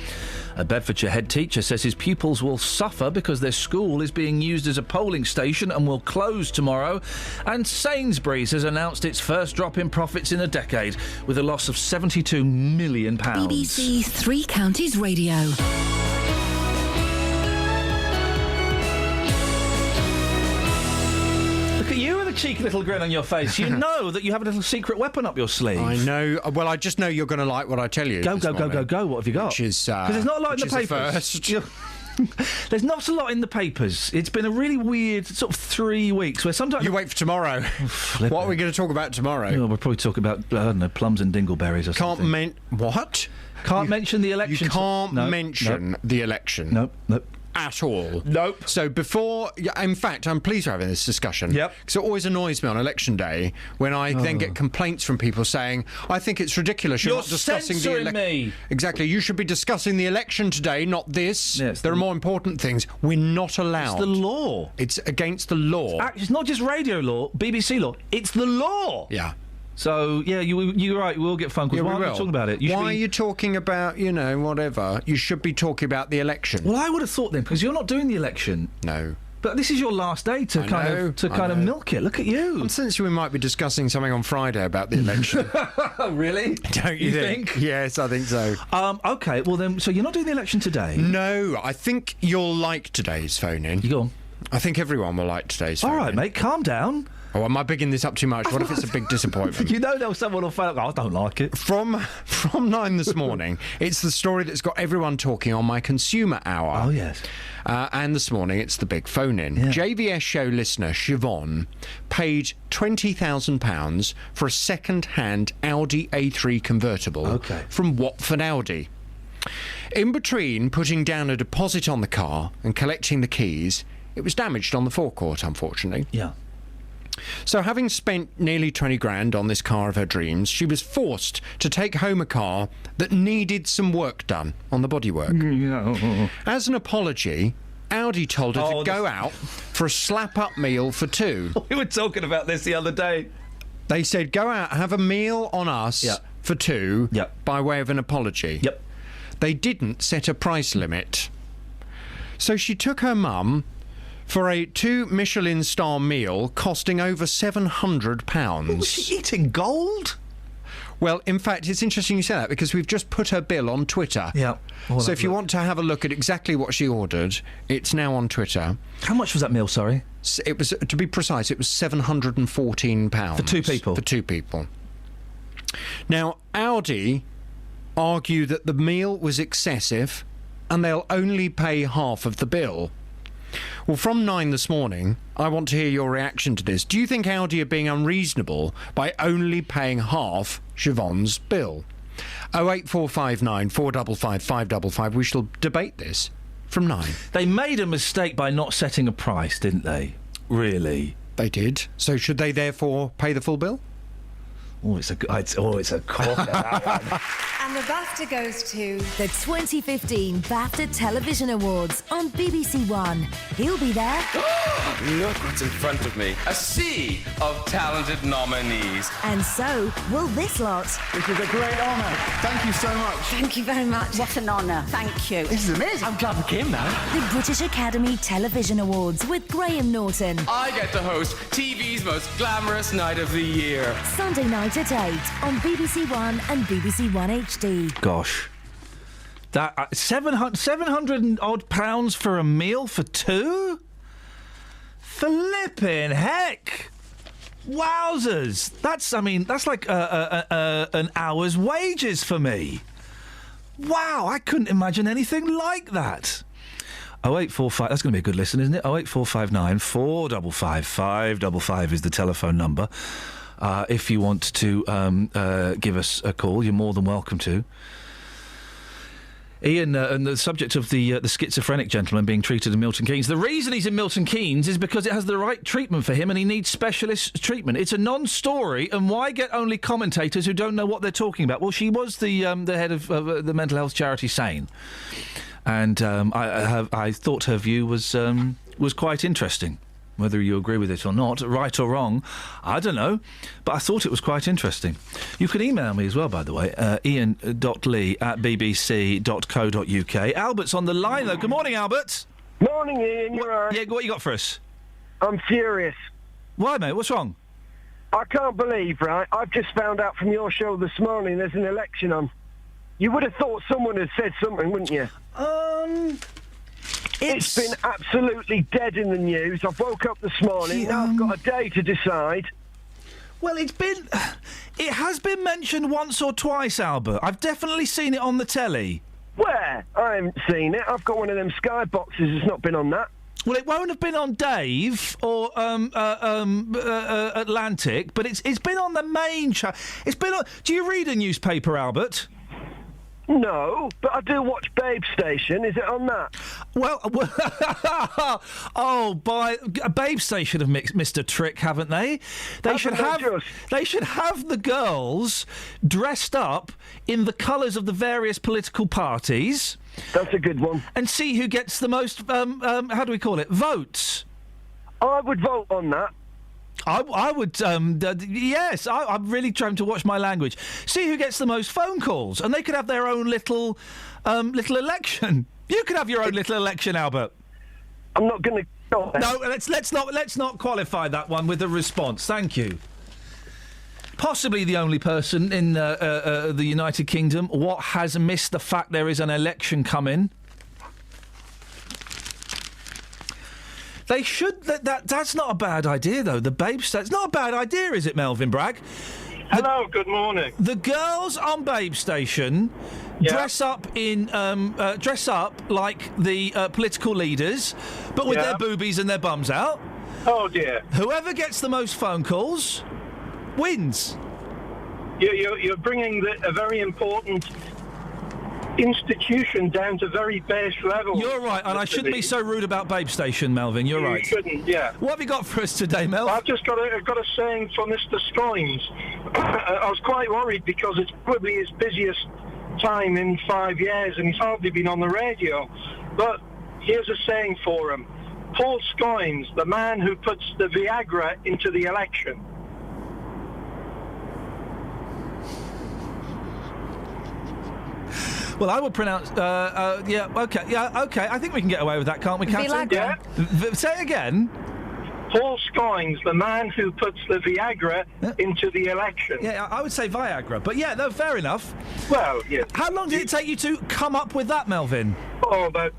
A Bedfordshire head teacher says his pupils will suffer because their school is being used as a polling station and will close tomorrow. And Sainsbury's has announced its first drop in profits in a decade with a loss of £72 million. BBC Three Counties Radio. Look at you with a cheeky little grin on your face. You know that you have a little secret weapon up your sleeve. I know. Well, I just know you're going to like what I tell you. Go. What have you got? Which is... Because there's not a lot in the papers. There's not a lot in the papers. It's been a really weird sort of 3 weeks where sometimes... You wait for tomorrow. What are we going to talk about tomorrow? Well, we'll probably talk about, I don't know, plums and dingleberries or something. What? Can't mention the election. You can't mention the election. Nope. At all. Nope. So before... In fact, I'm pleased we're having this discussion. Yep. Because it always annoys me on election day when I then get complaints from people saying, I think it's ridiculous you're not discussing the election. Me. Exactly. You should be discussing the election today, not this. Yes, there are more important things. We're not allowed. It's the law. It's against the law. It's not just radio law, BBC law. It's the law. Yeah. So, yeah, you're right, we'll get phone calls. Why aren't you talking about it? Why are you talking about, whatever? You should be talking about the election. Well, I would have thought then, because you're not doing the election. No. But this is your last day to kind of milk it. Look at you. I'm sensing we might be discussing something on Friday about the election. Really? Don't you think? Yes, I think so. OK, well then, so you're not doing the election today? No, I think you'll like today's phone-in. You go on. I think everyone will like today's phone-in. All right, mate, calm down. Oh, am I bigging this up too much? What if it's a big disappointment? Someone will phone up. I don't like it. From 9 this morning, it's the story that's got everyone talking on my consumer hour. Oh, yes. And this morning, it's the big phone-in. Yeah. JVS show listener Siobhan paid £20,000 for a second-hand Audi A3 convertible from Watford Audi. In between putting down a deposit on the car and collecting the keys, it was damaged on the forecourt, unfortunately. Yeah. So having spent nearly 20 grand on this car of her dreams, she was forced to take home a car that needed some work done on the bodywork. Yeah. As an apology, Audi told her to go out for a slap-up meal for two. We were talking about this the other day. They said, go out, have a meal on us for two by way of an apology. Yep. They didn't set a price limit. So she took her mum for a 2 Michelin star meal costing over £700. Was she eating gold? Well, in fact, it's interesting you say that because we've just put her bill on Twitter. Yeah. So if you want to have a look at exactly what she ordered, it's now on Twitter. How much was that meal, sorry? It was, to be precise, it was £714. For two people? For two people. Now, Audi argue that the meal was excessive and they'll only pay half of the bill. Well, from 9 this morning, I want to hear your reaction to this. Do you think Audi are being unreasonable by only paying half Siobhan's bill? 08459 455 555. We shall debate this from 9. They made a mistake by not setting a price, didn't they? Really? They did. So should they therefore pay the full bill? Oh, it's a corker, that one. And the BAFTA goes to the 2015 BAFTA Television Awards on BBC One. He'll be there. Look what's in front of me. A sea of talented nominees. And so will this lot. This is a great honour. Thank you so much. Thank you very much. What an honour. Thank you. This is amazing. I'm glad we came now. The British Academy Television Awards with Graham Norton. I get to host TV's most glamorous night of the year. Sunday night at 8 on BBC One and BBC One HD. Gosh. That £700 and odd pounds for a meal for two? Flippin' heck! Wowzers! That's like an hour's wages for me. Wow, I couldn't imagine anything like that. 0845, that's going to be a good listen, isn't it? 08459 455 555 is the telephone number. If you want to give us a call, you're more than welcome to. Iain, and the subject of the schizophrenic gentleman being treated in Milton Keynes. The reason he's in Milton Keynes is because it has the right treatment for him and he needs specialist treatment. It's a non-story, and why get only commentators who don't know what they're talking about? Well, she was the head of the mental health charity Sane, and I thought her view was quite interesting. Whether you agree with it or not, right or wrong, I don't know, but I thought it was quite interesting. You can email me as well, by the way, ian.lee@bbc.co.uk. Albert's on the line, though. Good morning, Albert. Morning, Ian. You're all right? Yeah, what you got for us? I'm furious. Why, mate? What's wrong? I can't believe, right, I've just found out from your show this morning there's an election on. You would have thought someone had said something, wouldn't you? It's been absolutely dead in the news. I've woke up this morning. Now I've got a day to decide. Well, it has been mentioned once or twice, Albert. I've definitely seen it on the telly. Where? I haven't seen it. I've got one of them Sky boxes. It's not been on that. Well, it won't have been on Dave or Atlantic, but it's been on the main channel. It's been on. Do you read a newspaper, Albert? No, but I do watch Babe Station. Is it on that? Well, Babe Station have missed a trick, haven't they? They should have the girls dressed up in the colours of the various political parties. That's a good one. And see who gets the most, how do we call it, votes. I would vote on that. I would, yes, I'm really trying to watch my language. See who gets the most phone calls, and they could have their own little election. You could have your own little election, Albert. I'm not going to. No, let's not qualify that one with a response. Thank you. Possibly the only person in the United Kingdom what has missed the fact there is an election coming. They should. That's not a bad idea, though. The Babe Station. It's not a bad idea, is it, Melvin Bragg? Hello. Good morning. The girls on Babe Station dress up like the political leaders, but with their boobies and their bums out. Oh dear. Whoever gets the most phone calls wins. You're bringing a very important institution down to very base level. You're right, and I shouldn't be so rude about Babe Station, Melvin. You're right. You shouldn't, yeah. What have you got for us today, Mel? I've just got a saying for Mr. Scoynes. I was quite worried because it's probably his busiest time in 5 years, and he's hardly been on the radio. But here's a saying for him. Paul Scoynes, the man who puts the Viagra into the election. Well, I would pronounce. Okay. I think we can get away with that, can't we, Captain? Yeah. Say it again. Paul Scoynes, the man who puts the Viagra into the election. Yeah, I would say Viagra, but yeah, no, fair enough. Well, yeah. How long did it take you to come up with that, Melvin? Oh, about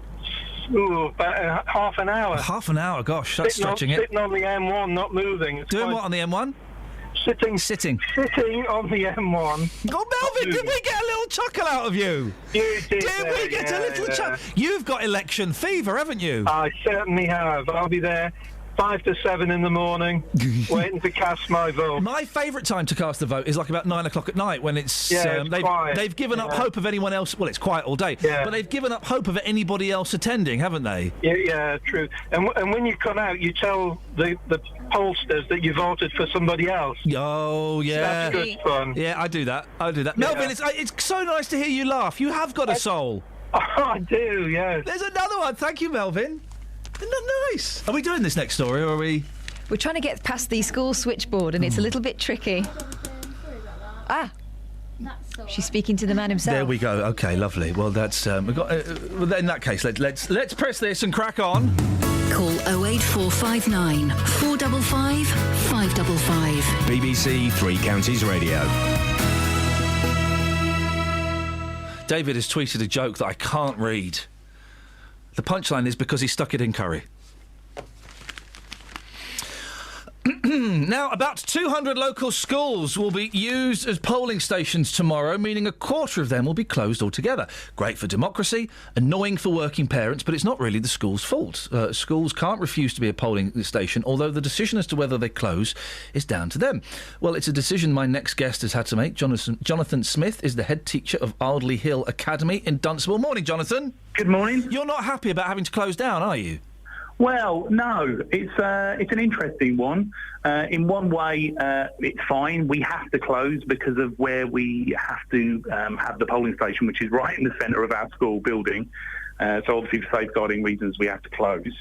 half an hour. Half an hour, gosh, that's stretching it. Sitting on the M1, not moving. Doing what on the M1? Sitting on the M1. Oh, Melvin, did we get a little chuckle out of you? You did. Did we get a little chuckle? You've got election fever, haven't you? I certainly have. I'll be there 5 to 7 in the morning, waiting to cast my vote. My favourite time to cast the vote is like about 9 o'clock at night when it's quiet. they've given up hope of anyone else. Well, it's quiet all day, but they've given up hope of anybody else attending, haven't they? Yeah, true. And when you come out, you tell the pollsters that you voted for somebody else. Oh, yeah. That's good fun. Yeah, I do that. Melvin, it's so nice to hear you laugh. You have got a soul. Oh, I do, yes. There's another one. Thank you, Melvin. Isn't that nice? Are we doing this next story, or are we... We're trying to get past the school switchboard, and it's a little bit tricky. She's speaking to the man himself. There we go. Okay, lovely. Well, that's we've got. Well, in that case, let's press this and crack on. Call 08459 455 555. BBC Three Counties Radio. David has tweeted a joke that I can't read. The punchline is because he stuck it in curry. Now, about 200 local schools will be used as polling stations tomorrow, meaning a quarter of them will be closed altogether. Great for democracy, annoying for working parents, but it's not really the school's fault. Schools can't refuse to be a polling station, although the decision as to whether they close is down to them. Well, it's a decision my next guest has had to make. Jonathan Smith is the head teacher of Ardley Hill Academy in Dunstable. Morning, Jonathan. Good morning. You're not happy about having to close down, are you? Well, no, it's an interesting one. In one way, it's fine. We have to close because of where we have to have the polling station, which is right in the centre of our school building. So obviously for safeguarding reasons, we have to close.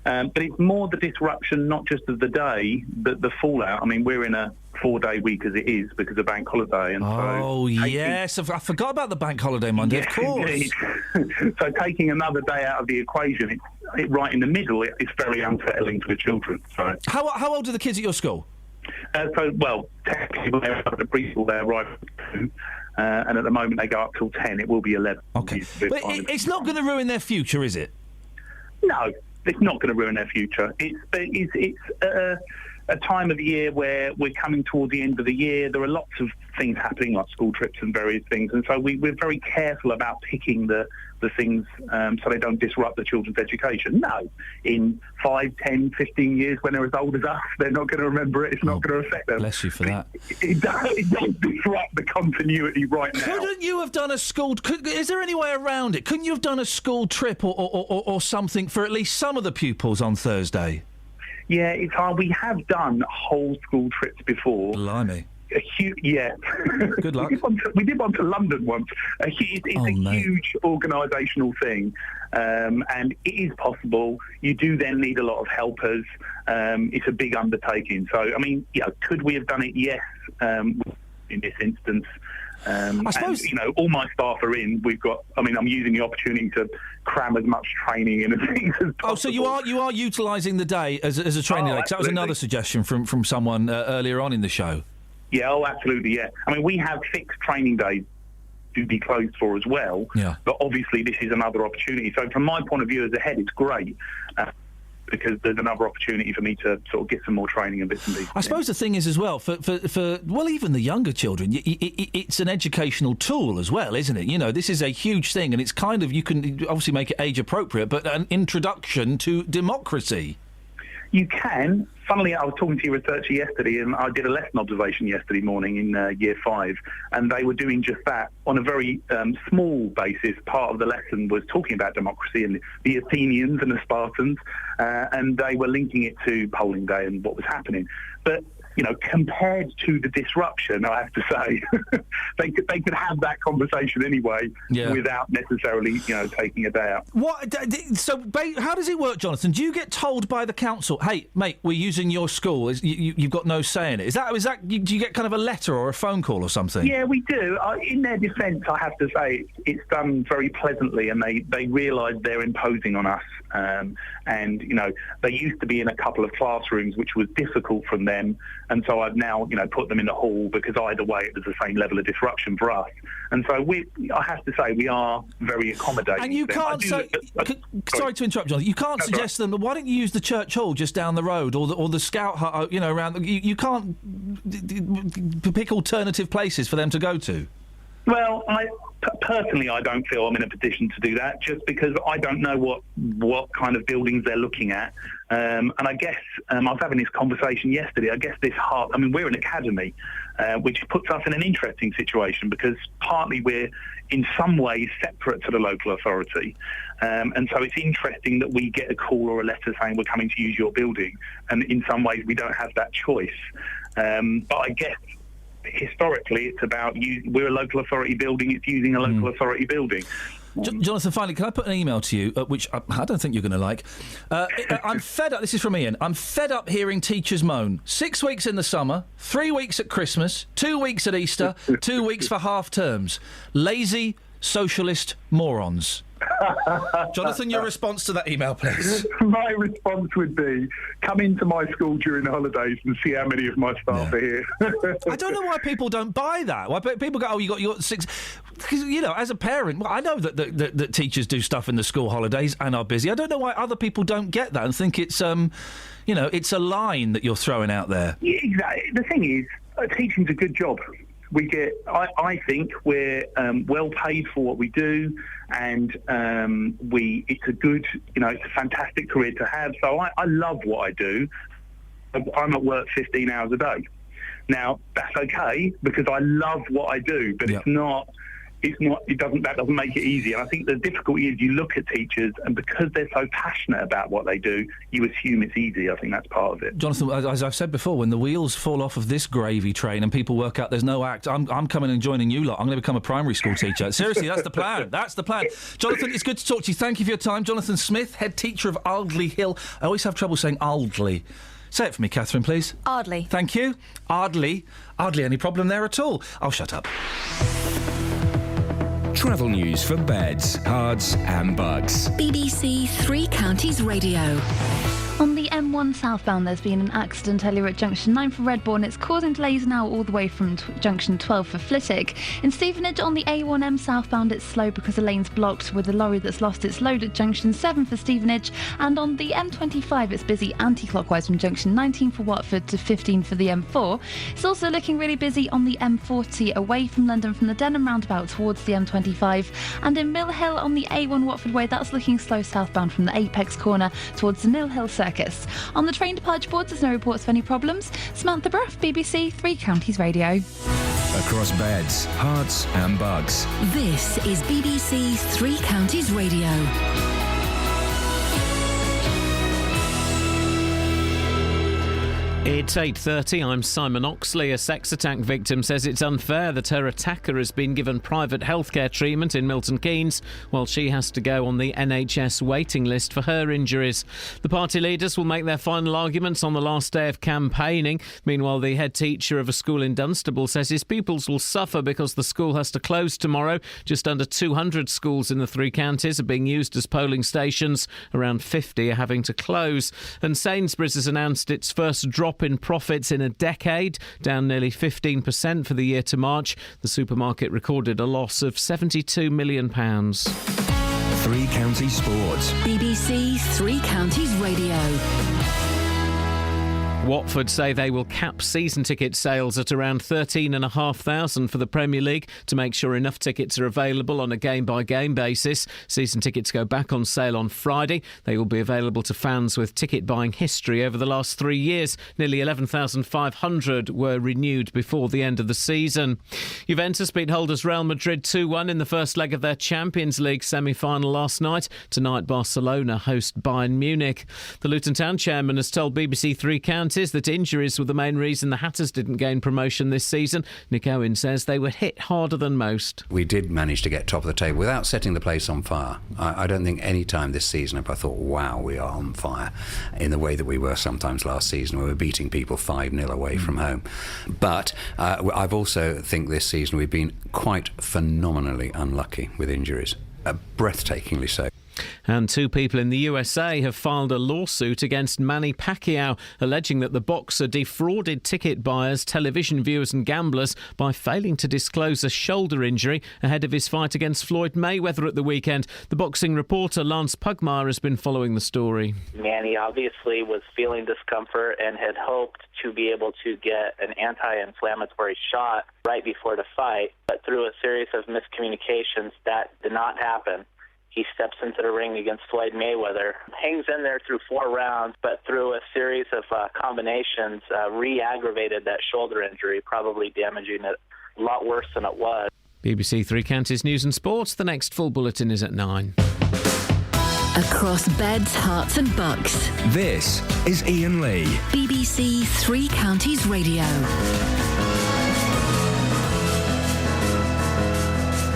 But it's more the disruption, not just of the day, but the fallout. I mean, we're in a 4-day week as it is because of bank holiday. And yes, I forgot about the bank holiday Monday, of course. So taking another day out of the equation, it's right in the middle, it's very unsettling for the children. So. How old are the kids at your school? Technically, they're at the preschool, they're right at 2. And at the moment, they go up till 10. It will be 11. Okay. But it's not going to ruin their future, is it? No, it's not going to ruin their future. It's a time of the year where we're coming toward the end of the year. There are lots of things happening, like school trips and various things, and so we're very careful about picking the things so they don't disrupt the children's education. No, in 5, 10, 15 years, when they're as old as us, they're not going to remember it. It's not going to affect them. Bless you for that. It does disrupt the continuity right now. Couldn't you have done a school... is there any way around it? Couldn't you have done a school trip or something for at least some of the pupils on Thursday? Yeah, it's hard. We have done whole school trips before. Blimey. Yeah. Good luck. We did one to London once. It's a huge organisational thing, and it is possible. You do then need a lot of helpers. It's a big undertaking. So, I mean, could we have done it? Yes, in this instance. I suppose, and, all my staff are in. I'm using the opportunity to cram as much training in and things as possible. Oh, so you are utilising the day as a training day? 'Cause that was another suggestion from someone earlier on in the show. Yeah, absolutely, yeah. I mean, we have fixed training days to be closed for as well. Yeah. But obviously, this is another opportunity. So from my point of view as a head, it's great. Because there's another opportunity for me to sort of get some more training and bits and pieces. I suppose the thing is as well, for even the younger children, it's an educational tool as well, isn't it? This is a huge thing, and it's kind of, you can obviously make it age appropriate, but an introduction to democracy. You can. Funnily, I was talking to your researcher yesterday, and I did a lesson observation yesterday morning in Year 5, and they were doing just that on a very small basis. Part of the lesson was talking about democracy and the Athenians and the Spartans, and they were linking it to polling day and what was happening. But compared to the disruption, I have to say, they could have that conversation anyway without necessarily, taking a day out. So, how does it work, Jonathan? Do you get told by the council, hey, mate, we're using your school, you've got no say in it? Is that do you get kind of a letter or a phone call or something? Yeah, we do. In their defence, I have to say, it's done very pleasantly, and they realise they're imposing on us. And, they used to be in a couple of classrooms, which was difficult from them. And so I've now, put them in the hall because either way it was the same level of disruption for us. And so I have to say, we are very accommodating. And you can't say... Sorry to interrupt, Jonathan. You can't suggest to them, why don't you use the church hall just down the road or the scout hut, around... You can't pick alternative places for them to go to. Well, personally, I don't feel I'm in a position to do that, just because I don't know what kind of buildings they're looking at. And I guess I was having this conversation yesterday. I guess we're an academy, which puts us in an interesting situation because partly we're in some ways separate to the local authority. And so it's interesting that we get a call or a letter saying we're coming to use your building. And in some ways we don't have that choice. But I guess historically it's about we're a local authority building, it's using a local authority building. Jonathan, finally, can I put an email to you, which I don't think you're going to like? I'm fed up. This is from Iain. I'm fed up hearing teachers moan. 6 weeks in the summer, 3 weeks at Christmas, 2 weeks at Easter, 2 weeks for half terms. Lazy socialist morons. Jonathan, your response to that email, please. My response would be, come into my school during the holidays and see how many of my staff are here. I don't know why people don't buy that. Why people go, oh, you got 6... Because, as a parent, I know that teachers do stuff in the school holidays and are busy. I don't know why other people don't get that and think it's, it's a line that you're throwing out there. Yeah, exactly. The thing is, teaching's a good job. I think we're well paid for what we do, and it's a good, it's a fantastic career to have. So I love what I do. I'm at work 15 hours a day. Now that's okay because I love what I do, but that doesn't make it easy. And I think the difficulty is you look at teachers and because they're so passionate about what they do, you assume it's easy. I think that's part of it. Jonathan, as I've said before, when the wheels fall off of this gravy train and people work out there's no act, I'm coming and joining you lot. I'm going to become a primary school teacher. Seriously, that's the plan. That's the plan. Jonathan, it's good to talk to you. Thank you for your time. Jonathan Smith, head teacher of Ardley Hill. I always have trouble saying Ardley. Say it for me, Catherine, please. Ardley. Thank you. Ardley. Ardley, any problem there at all? I'll shut up. Travel news for beds, cards and bugs. BBC Three Counties Radio. On the M1 southbound, there's been an accident earlier at junction 9 for Redbourne. It's causing delays now all the way from junction 12 for Flitwick. In Stevenage, on the A1M southbound, it's slow because the lane's blocked with a lorry that's lost its load at junction 7 for Stevenage. And on the M25, it's busy anti-clockwise from junction 19 for Watford to 15 for the M4. It's also looking really busy on the M40 away from London from the Denham roundabout towards the M25. And in Mill Hill on the A1 Watford Way, that's looking slow southbound from the Apex corner towards the Mill Hill Circus. On the train departure boards, there's no reports of any problems. Samantha Bruff, BBC Three Counties Radio. Across beds, hearts and bugs. This is BBC Three Counties Radio. It's 8:30. I'm Simon Oxley. A sex attack victim says it's unfair that her attacker has been given private healthcare treatment in Milton Keynes while she has to go on the NHS waiting list for her injuries. The party leaders will make their final arguments on the last day of campaigning. Meanwhile, the head teacher of a school in Dunstable says his pupils will suffer because the school has to close tomorrow. Just under 200 schools in the three counties are being used as polling stations. Around 50 are having to close. And Sainsbury's has announced its first drop in profits in a decade, down nearly 15% for the year to March. The supermarket recorded a loss of £72 million. Three Counties Sports. BBC Three Counties Radio. Watford say they will cap season ticket sales at around 13,500 for the Premier League to make sure enough tickets are available on a game-by-game basis. Season tickets go back on sale on Friday. They will be available to fans with ticket-buying history over the last 3 years. Nearly 11,500 were renewed before the end of the season. Juventus beat holders Real Madrid 2-1 in the first leg of their Champions League semi-final last night. Tonight, Barcelona host Bayern Munich. The Luton Town chairman has told BBC Three Counties that injuries were the main reason the Hatters didn't gain promotion this season. Nick Owen says they were hit harder than most. We did manage to get top of the table without setting the place on fire. I don't think any time this season have I thought, wow, we are on fire in the way that we were sometimes last season. We were beating people 5-0 away from home. But I've also think this season we've been quite phenomenally unlucky with injuries, breathtakingly so. And 2 people in the USA have filed a lawsuit against Manny Pacquiao, alleging that the boxer defrauded ticket buyers, television viewers and gamblers by failing to disclose a shoulder injury ahead of his fight against Floyd Mayweather at the weekend. The boxing reporter Lance Pugmire has been following the story. Manny obviously was feeling discomfort and had hoped to be able to get an anti-inflammatory shot right before the fight, but through a series of miscommunications, that did not happen. He steps into the ring against Floyd Mayweather, hangs in there through 4 rounds, but through a series of combinations, re-aggravated that shoulder injury, probably damaging it a lot worse than it was. BBC Three Counties News and Sports. The next full bulletin is at 9. Across beds, hearts and bucks. This is Iain Lee. BBC Three Counties Radio.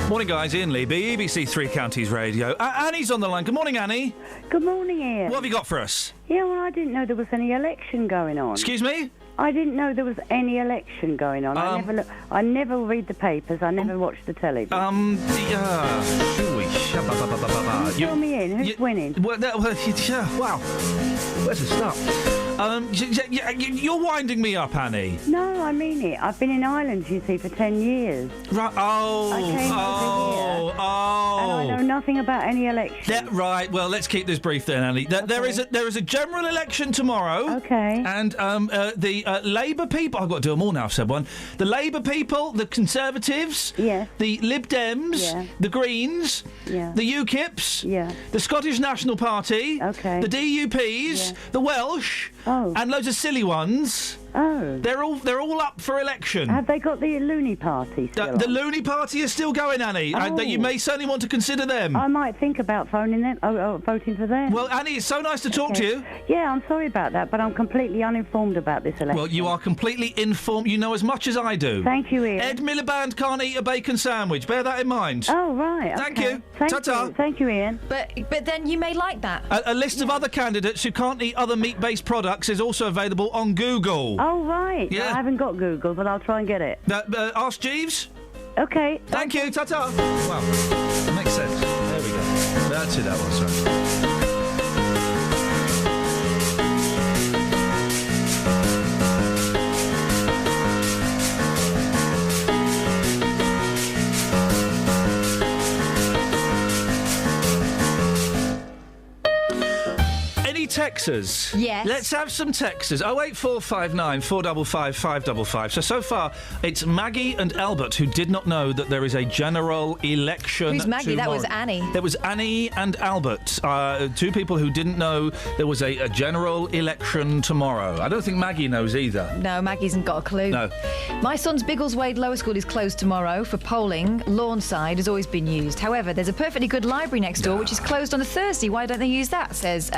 Morning, guys. Iain Lee, BBC Three Counties Radio. Annie's on the line. Good morning, Annie. Good morning, Ian. What have you got for us? Yeah, well, I didn't know there was any election going on. Excuse me? I didn't know there was any election going on. I never read the papers. I never watch the telly. Fill me in. Who's winning? Wow. Where's the start? You're winding me up, Annie. No, I mean it. I've been in Ireland, you see, for 10 years. Right. I came over here, and I know nothing about any election. Right. Well, let's keep this brief then, Annie. There is a general election tomorrow. Okay. And the Labour people. I've got to do them all now. I've said one. The Labour people, the Conservatives. Yeah. The Lib Dems. Yeah. The Greens. Yeah. The UKIPs. Yeah. The Scottish National Party. Okay. The DUPs. Yeah. The Welsh. Oh. And loads of silly ones. Oh. They're all up for election. Have they got the Looney Party still The on? Looney Party is still going, Annie. Oh. You may certainly want to consider them. I might think about phoning them, voting for them. Well, Annie, it's so nice to talk to you. Yeah, I'm sorry about that, but I'm completely uninformed about this election. Well, you are completely informed. You know as much as I do. Thank you, Ian. Ed Miliband can't eat a bacon sandwich. Bear that in mind. Oh, right. Thank okay. you. Ta-ta. Thank you, Ian. But then you may like that. A list of other candidates who can't eat other meat-based products is also available on Google. Oh, right. Yeah. I haven't got Google, but I'll try and get it. Ask Jeeves. Okay. Thank you. Ta-ta. Wow. That makes sense. There we go. That's who that was, right. Texers. Yes. Let's have some Texers. 08459 455 555. So far, it's Maggie and Albert who did not know that there is a general election. Who's Maggie? tomorrow. That was Annie. That was Annie and Albert. 2 people who didn't know there was a general election tomorrow. I don't think Maggie knows either. No, Maggie hasn't got a clue. No. My son's Biggleswade Lower School is closed tomorrow for polling. Lawnside has always been used. However, there's a perfectly good library next door which is closed on a Thursday. Why don't they use that? Says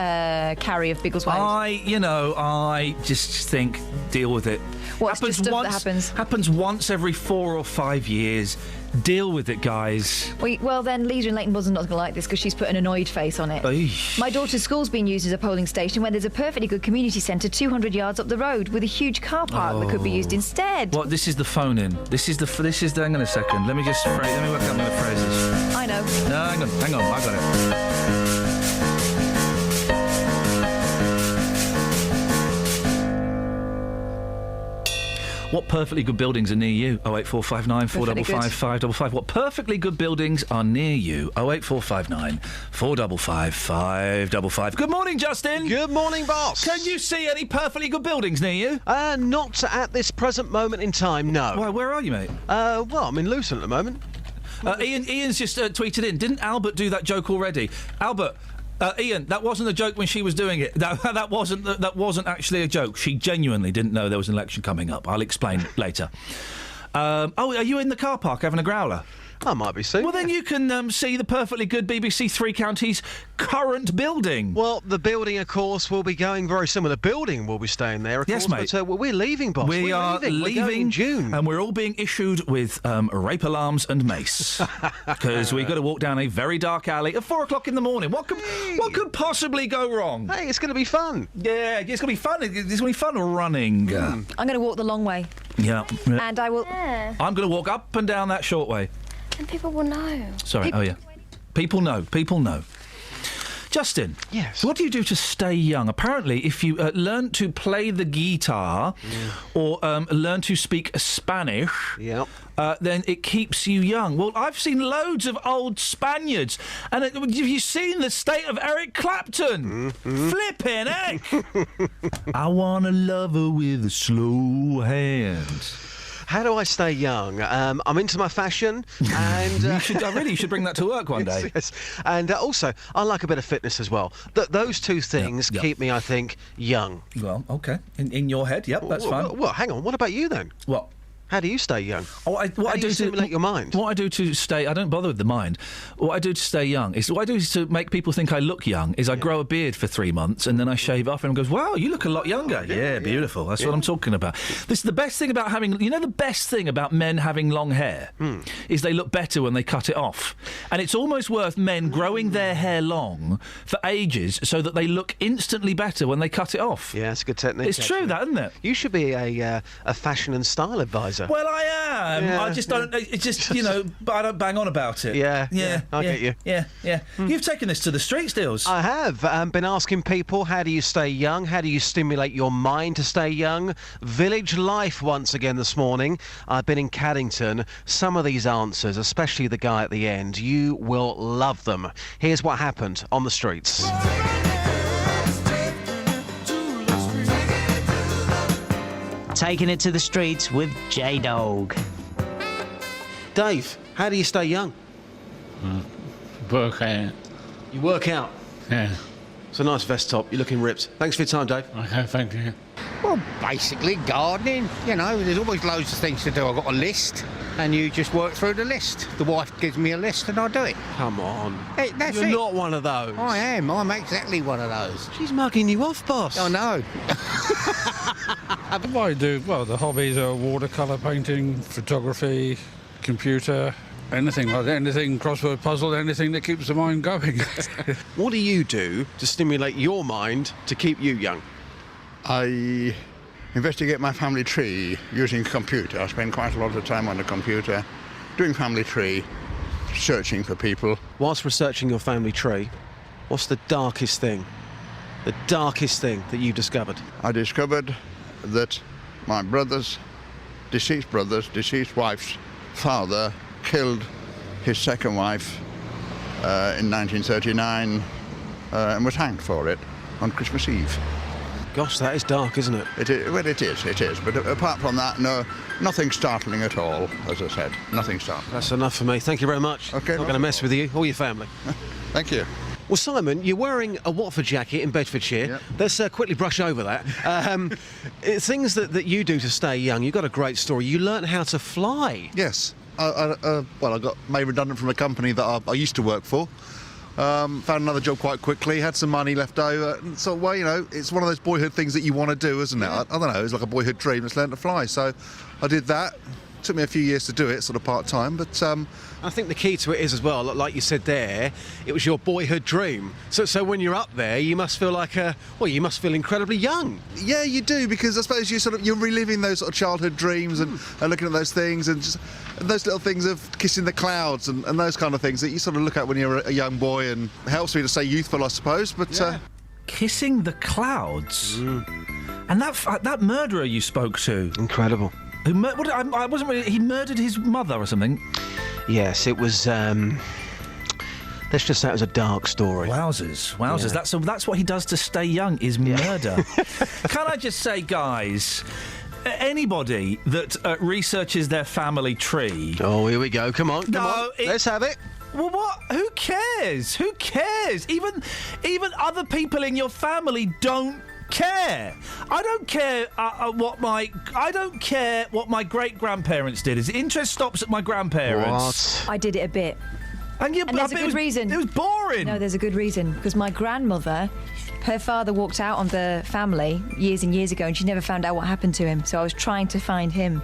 Carrie of Biggleswade. I just think deal with it. What's the stuff that happens? Happens once every 4 or 5 years. Deal with it, guys. Well, then Lisa in Leighton Buzzard's not going to like this because she's put an annoyed face on it. Eesh. My daughter's school's been used as a polling station when there's a perfectly good community centre 200 yards up the road with a huge car park that could be used instead. What? This is the phone in. This is hang on a second. Let me work out my phrases. I know. No, hang on. I got it. What perfectly good buildings are near you? 08459 455 555. What perfectly good buildings are near you? 08459 455 555. Good morning, Justin. Good morning, boss. Can you see any perfectly good buildings near you? Not at this present moment in time, no. Why, where are you, mate? Well, I'm in Luton at the moment. Ian's just tweeted in. Didn't Albert do that joke already? Albert... Iain, that wasn't a joke when she was doing it. That wasn't actually a joke. She genuinely didn't know there was an election coming up. I'll explain later. Are you in the car park having a growler? I might be soon. Well, then you can see the perfectly good BBC Three Counties current building. Well, the building, of course, will be going very similar. The building will be staying there, of course. Mate. But we're leaving, boss. We are leaving. We're going in June. And we're all being issued with rape alarms and mace. Because we've got to walk down a very dark alley at 4 o'clock in the morning. What could possibly go wrong? Hey, it's going to be fun. Yeah, it's going to be fun. It's going to be fun running. I'm going to walk the long way. Yeah. And I will... Yeah. I'm going to walk up and down that short way. And people will know. Sorry, yeah. People know. Justin. Yes. What do you do to stay young? Apparently, if you learn to play the guitar or learn to speak Spanish, then it keeps you young. Well, I've seen loads of old Spaniards, and have you seen the state of Eric Clapton? Flipping heck! I want a lover with a slow hand. How do I stay young? I'm into my fashion, and you should bring that to work one day. Yes. And also, I like a bit of fitness as well. Those two things keep me, I think, young. Well, okay, in your head, that's fine. Well, hang on. What about you then? What? How do you stay young? What I do to stimulate your mind? What I do to stay... I don't bother with the mind. What I do to stay young is... What I do is to make people think I look young is I grow a beard for 3 months and then I shave off and goes, wow, you look a lot younger. Yeah, beautiful. That's what I'm talking about. This is the best thing about having... You know the best thing about men having long hair is they look better when they cut it off. And it's almost worth men growing their hair long for ages so that they look instantly better when they cut it off. Yeah, it's a good technique. It's true, that, isn't it? You should be a fashion and style advisor. Well, I am. I just don't... It's just, but I don't bang on about it. Yeah, I get you. Yeah. You've taken this to the streets, Deals. I have. Been asking people, how do you stay young? How do you stimulate your mind to stay young? Village life once again this morning. I've been in Caddington. Some of these answers, especially the guy at the end, you will love them. Here's what happened on the streets. Taking it to the streets with J-Dog. Dave, how do you stay young? Work out. You work out? Yeah. It's a nice vest top. You're looking ripped. Thanks for your time, Dave. Okay, thank you. Well, basically gardening. There's always loads of things to do. I've got a list, and you just work through the list. The wife gives me a list, and I do it. Come on. That's You're it. not one of those. I am. I'm exactly one of those. She's mugging you off, boss. I know. I do, the hobbies are watercolour painting, photography, computer, anything like that, anything, crossword puzzle, anything that keeps the mind going. What do you do to stimulate your mind to keep you young? I investigate my family tree using a computer. I spend quite a lot of time on the computer doing family tree, searching for people. Whilst researching your family tree, what's the darkest thing? The darkest thing that you discovered? I discovered that my deceased wife's father killed his second wife in 1939 and was hanged for it on Christmas Eve. Gosh, that is dark, isn't it? It is. But apart from that, nothing startling at all, as I said. Nothing startling. That's enough for me. Thank you very much. Okay. I'm not going to mess with you or your family. Thank you. Well, Simon, you're wearing a Watford jacket in Bedfordshire. Yep. Let's quickly brush over that. Things that you do to stay young. You've got a great story. You learnt how to fly. Yes. I got made redundant from a company that I used to work for. Found another job quite quickly, had some money left over. And so, it's one of those boyhood things that you want to do, isn't it? I don't know, it's like a boyhood dream. Let's learn to fly. So I did that. Took me a few years to do it, sort of part-time, but... I think the key to it is as well, like you said there, it was your boyhood dream. So when you're up there, you must feel like you must feel incredibly young. Yeah, you do, because I suppose you're reliving those sort of childhood dreams and looking at those things and just those little things of kissing the clouds and those kind of things that you sort of look at when you're a young boy, and it helps me to stay youthful, I suppose, but... Kissing the clouds? And that murderer you spoke to? Incredible. I wasn't really... He murdered his mother or something? Yes, it was... let's just say it was a dark story. Wowzers. Yeah. That's what he does to stay young, is murder. Can I just say, guys... Anybody that researches their family tree... Oh, here we go. Come on. Let's have it. Well, what? Who cares? Who cares? Even other people in your family don't care. I don't care what my great grandparents did. His interest stops at my grandparents. What? I did it a bit. And there's a good reason. It was boring. No, there's a good reason. Because my grandmother, her father walked out on the family years and years ago, and she never found out what happened to him. So I was trying to find him.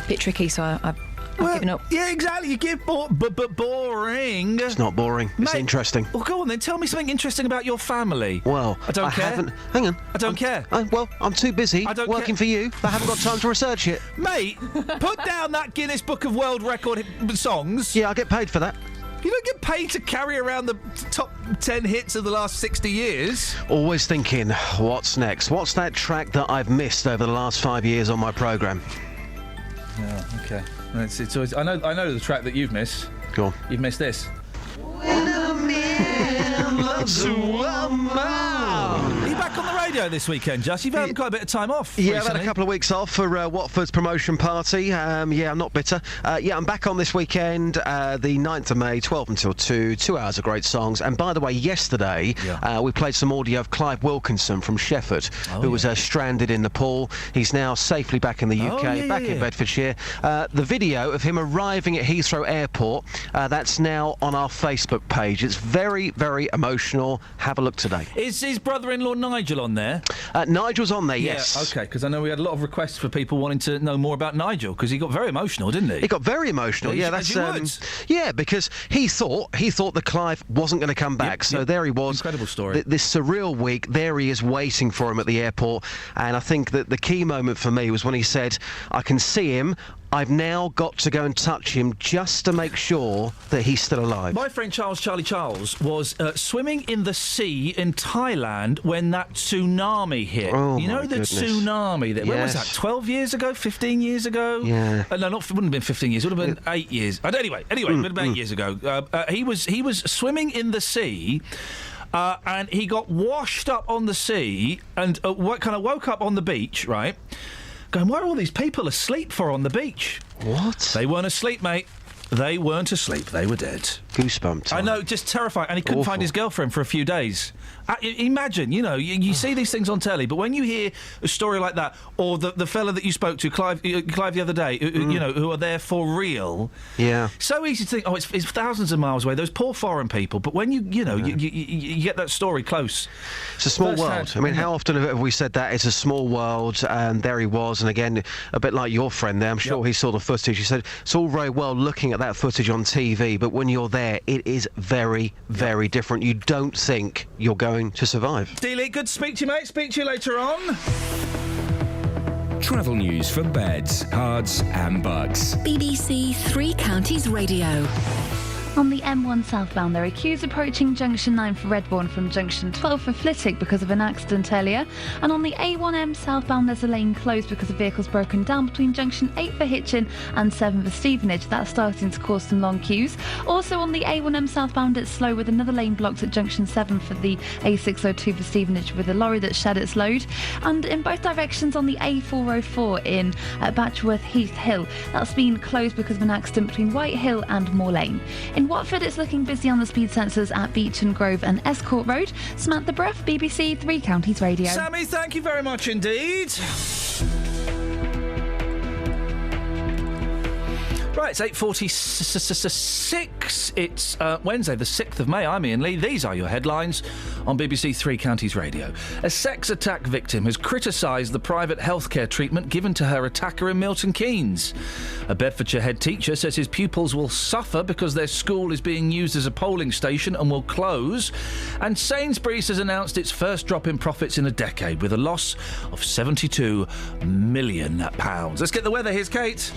Bit tricky, so I've given up. Yeah, exactly. You give boring. It's not boring. It's interesting. Well, go on then. Tell me something interesting about your family. Well, I don't care. Hang on. I don't care. I'm too busy working for you. I haven't got time to research it. Mate, put down that Guinness Book of World Record songs. Yeah, I get paid for that. You don't get paid to carry around the top 10 hits of the last 60 years. Always thinking, what's next? What's that track that I've missed over the last 5 years on my programme? Oh, OK. It's always... I know the track that you've missed. Go on. You've missed this. Are you back on the radio this weekend, Just? You've had quite a bit of time off. Yeah, recently. I've had a couple of weeks off for Watford's promotion party. I'm not bitter. I'm back on this weekend, the 9th of May, 12 until 2 hours of great songs. And by the way, yesterday we played some audio of Clive Wilkinson from Shefford, who was stranded in Nepal. He's now safely back in the UK, back in Bedfordshire. The video of him arriving at Heathrow Airport, that's now on our Facebook page. It's very, very emotional. Have a look today. Is his brother-in-law Nigel on there? Nigel's on there, yes. OK, because I know we had a lot of requests for people wanting to know more about Nigel, because he got very emotional, didn't he? He got very emotional, because he thought that Clive wasn't going to come back. There he was. Incredible story. This surreal week, there he is waiting for him at the airport. And I think that the key moment for me was when he said, I can see him, I've now got to go and touch him just to make sure that he's still alive. My friend Charlie Charles was swimming in the sea in Thailand when that tsunami hit. Oh, you know the tsunami? When was that? 12 years ago? 15 years ago? Yeah. No, wouldn't have been 15 years. It would have been 8 years. Anyway, about 8 years ago. He was swimming in the sea. And he got washed up on the sea and kind of woke up on the beach, right? Going, what are all these people asleep for on the beach? What? They weren't asleep, mate. They weren't asleep. They were dead. Goosebumps. I know, just terrifying. And he couldn't find his girlfriend for a few days. Imagine, you see these things on telly, but when you hear a story like that, or the fella that you spoke to, Clive the other day, who are there for real. Yeah. So easy to think, it's thousands of miles away. Those poor foreign people. But when you get that story close. It's a small world. I mean, how often have we said that? It's a small world, and there he was. And again, a bit like your friend there, I'm sure he saw the footage. He said, it's all very well looking at that footage on TV, but when you're there, it is very, very different. You don't think you're going to survive. Dealey, good to speak to you, mate. Speak to you later on. Travel news for beds, cards and bugs. BBC Three Counties Radio. On the M1 southbound, there are queues approaching Junction 9 for Redbourne from Junction 12 for Flitwick because of an accident earlier. And on the A1M southbound, there's a lane closed because of vehicles broken down between Junction 8 for Hitchin and 7 for Stevenage. That's starting to cause some long queues. Also on the A1M southbound, it's slow with another lane blocked at Junction 7 for the A602 for Stevenage with a lorry that shed its load. And in both directions on the A404 in Batchworth Heath Hill, that's been closed because of an accident between White Hill and Moor Lane. In Watford, it's looking busy on the speed sensors at Beecham Grove and Escourt Road. Samantha Bruff, BBC Three Counties Radio. Sammy, thank you very much indeed. Right, it's 8:46. It's Wednesday, the 6th of May. I'm Iain Lee. These are your headlines on BBC Three Counties Radio. A sex attack victim has criticised the private healthcare treatment given to her attacker in Milton Keynes. A Bedfordshire head teacher says his pupils will suffer because their school is being used as a polling station and will close. And Sainsbury's has announced its first drop in profits in a decade with a loss of £72 million. Let's get the weather. Here's Kate.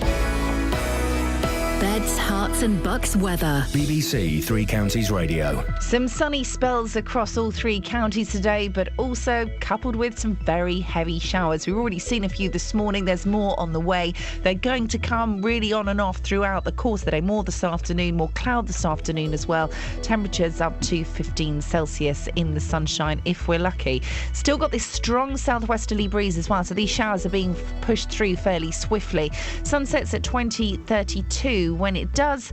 Beds, Herts and Bucks weather. BBC Three Counties Radio. Some sunny spells across all three counties today, but also coupled with some very heavy showers. We've already seen a few this morning. There's more on the way. They're going to come really on and off throughout the course of the day. More this afternoon, more cloud this afternoon as well. Temperatures up to 15 Celsius in the sunshine if we're lucky. Still got this strong southwesterly breeze as well, so these showers are being pushed through fairly swiftly. Sunsets at 20:32. When it does,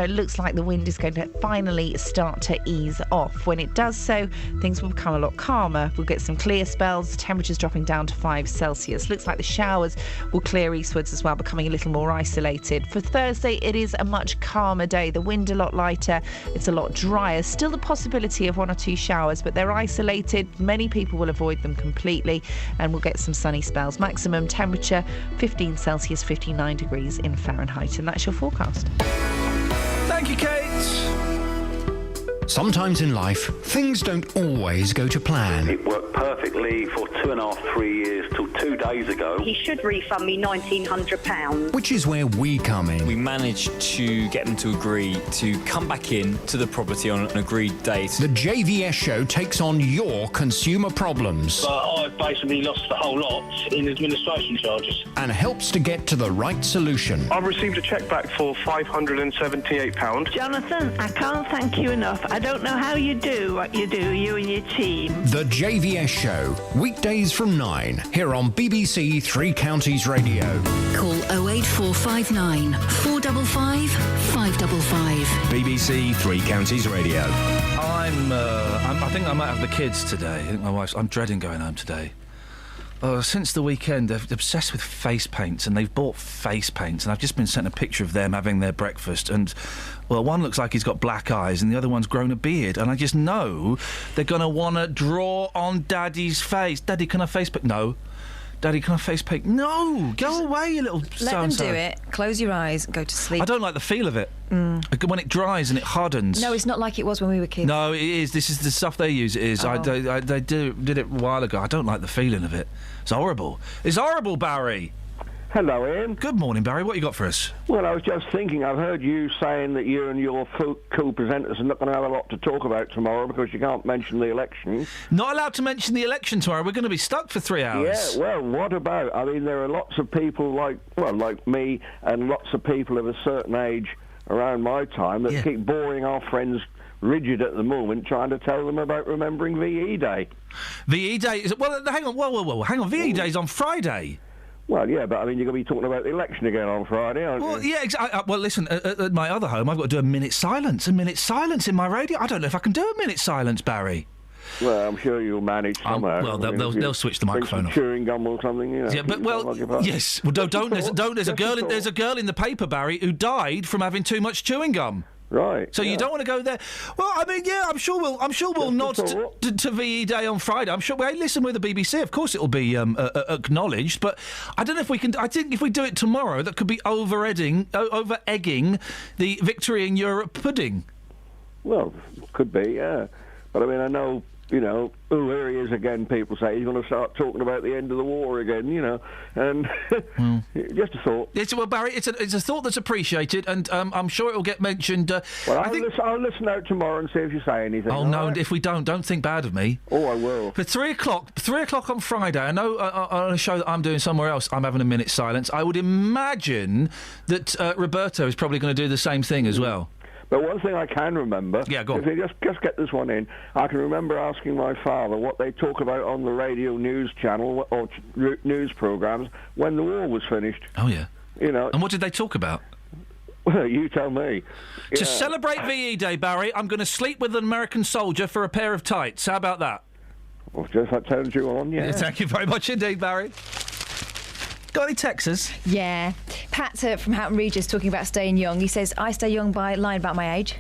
looks like the wind is going to finally start to ease off. When it does so, things will become a lot calmer. We'll get some clear spells, temperatures dropping down to 5 Celsius. Looks like the showers will clear eastwards as well, becoming a little more isolated. For Thursday, it is a much calmer day. The wind a lot lighter, it's a lot drier. Still the possibility of 1 or 2 showers, but they're isolated. Many people will avoid them completely, and we'll get some sunny spells. Maximum temperature 15 Celsius, 59 degrees in Fahrenheit, and that's your forecast. Thank you, Kate. Sometimes in life, things don't always go to plan. It worked perfectly for 2.5, 3 years till 2 days ago. He should refund me £1,900. Which is where we come in. We managed to get them to agree to come back in to the property on an agreed date. The JVS show takes on your consumer problems. I've basically lost the whole lot in administration charges. And helps to get to the right solution. I've received a cheque back for £578. Jonathan, I can't thank you enough. I don't know how you do what you do, you and your team. The JVS show, weekdays from 9, here on BBC Three Counties Radio. Call 08459 455 555. BBC Three Counties Radio. I think I might have the kids today. I think my wife's... I'm dreading going home today. Since the weekend, they're obsessed with face paints, and they've bought face paints, and I've just been sent a picture of them having their breakfast, and, well, one looks like he's got black eyes, and the other one's grown a beard, and I just know they're going to want to draw on Daddy's face. Daddy, can I face paint? No. Daddy, can I face paint? No! Go away, you little so-and-so. Let them do it. Close your eyes, go to sleep. I don't like the feel of it. When it dries and it hardens. No, it's not like it was when we were kids. No, it is. This is the stuff they use. It is. Oh. They did it a while ago. I don't like the feeling of it. It's horrible. It's horrible, Barry. Hello, Ian. Good morning, Barry. What you got for us? Well, I was just thinking, I've heard you saying that you and your cool presenters are not going to have a lot to talk about tomorrow because you can't mention the election. Not allowed to mention the election tomorrow. We're going to be stuck for 3 hours. Yeah, well, what about? I mean, there are lots of people like me and lots of people of a certain age around my time that keep boring our friends rigid at the moment, trying to tell them about remembering VE Day. VE Day? Well, hang on. Whoa. Hang on. VE Day's on Friday. Well, yeah, but I mean, you're going to be talking about the election again on Friday, aren't you? Yeah, exactly. Well, listen, at my other home, I've got to do a minute silence. A minute silence in my radio. I don't know if I can do a minute silence, Barry. Well, I'm sure you'll manage somehow. Well, they'll switch the microphone off. Chewing gum or something, you know. Yeah, but yes. Well, don't. There's a girl in the paper, Barry, who died from having too much chewing gum. Right. So you don't want to go there. Well, I mean, yeah, I'm sure we'll nod to VE Day on Friday. I'm sure. Hey, listen, we're the BBC. Of course, it'll be acknowledged. But I don't know if we can. I think if we do it tomorrow, that could be over-egging the Victory in Europe pudding. Well, could be, yeah. But I mean, I know. You know, here he is again, people say. He's going to start talking about the end of the war again, you know. And just a thought. Well, Barry, it's a thought that's appreciated, and I'm sure it'll get mentioned. Well, I'll listen out tomorrow and see if you say anything. Oh, no, right? If we don't think bad of me. Oh, I will. For 3 o'clock on Friday, I know on a show that I'm doing somewhere else, I'm having a minute silence. I would imagine that Roberto is probably going to do the same thing as well. But one thing I can remember, yeah, go on. If you just get this one in, I can remember asking my father what they talk about on the radio news channel or news programmes when the war was finished. Oh, yeah. You know. And what did they talk about? Well, you tell me. To celebrate VE Day, Barry, I'm going to sleep with an American soldier for a pair of tights. How about that? Well, just that turns you on, yeah. Thank you very much indeed, Barry. Got any texts? Yeah. Pat from Houghton Regis talking about staying young. He says, I stay young by lying about my age.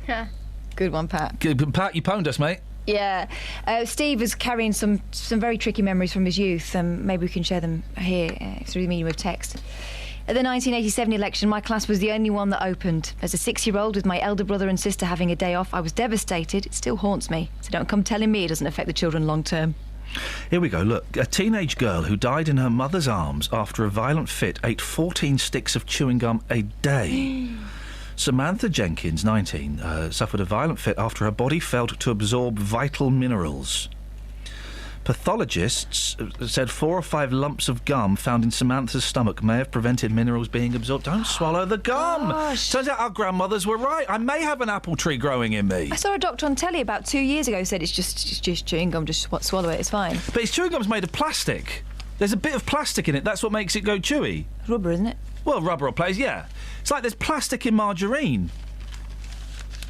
Yeah. Good one, Pat. Good, Pat, you pwned us, mate. Yeah. Steve is carrying some very tricky memories from his youth, and maybe we can share them here through the medium of text. At the 1987 election, my class was the only one that opened. As a 6-year-old with my elder brother and sister having a day off, I was devastated. It still haunts me. So don't come telling me it doesn't affect the children long term. Here we go, look. A teenage girl who died in her mother's arms after a violent fit ate 14 sticks of chewing gum a day. Samantha Jenkins, 19, suffered a violent fit after her body failed to absorb vital minerals. Pathologists said 4 or 5 lumps of gum found in Samantha's stomach may have prevented minerals being absorbed. Don't swallow the gum! Gosh. Turns out our grandmothers were right. I may have an apple tree growing in me. I saw a doctor on telly about 2 years ago who said it's just chewing gum, just swallow it, it's fine. But his chewing gum's made of plastic. There's a bit of plastic in it, that's what makes it go chewy. Rubber, isn't it? Well, rubber or plastic, yeah. It's like there's plastic in margarine.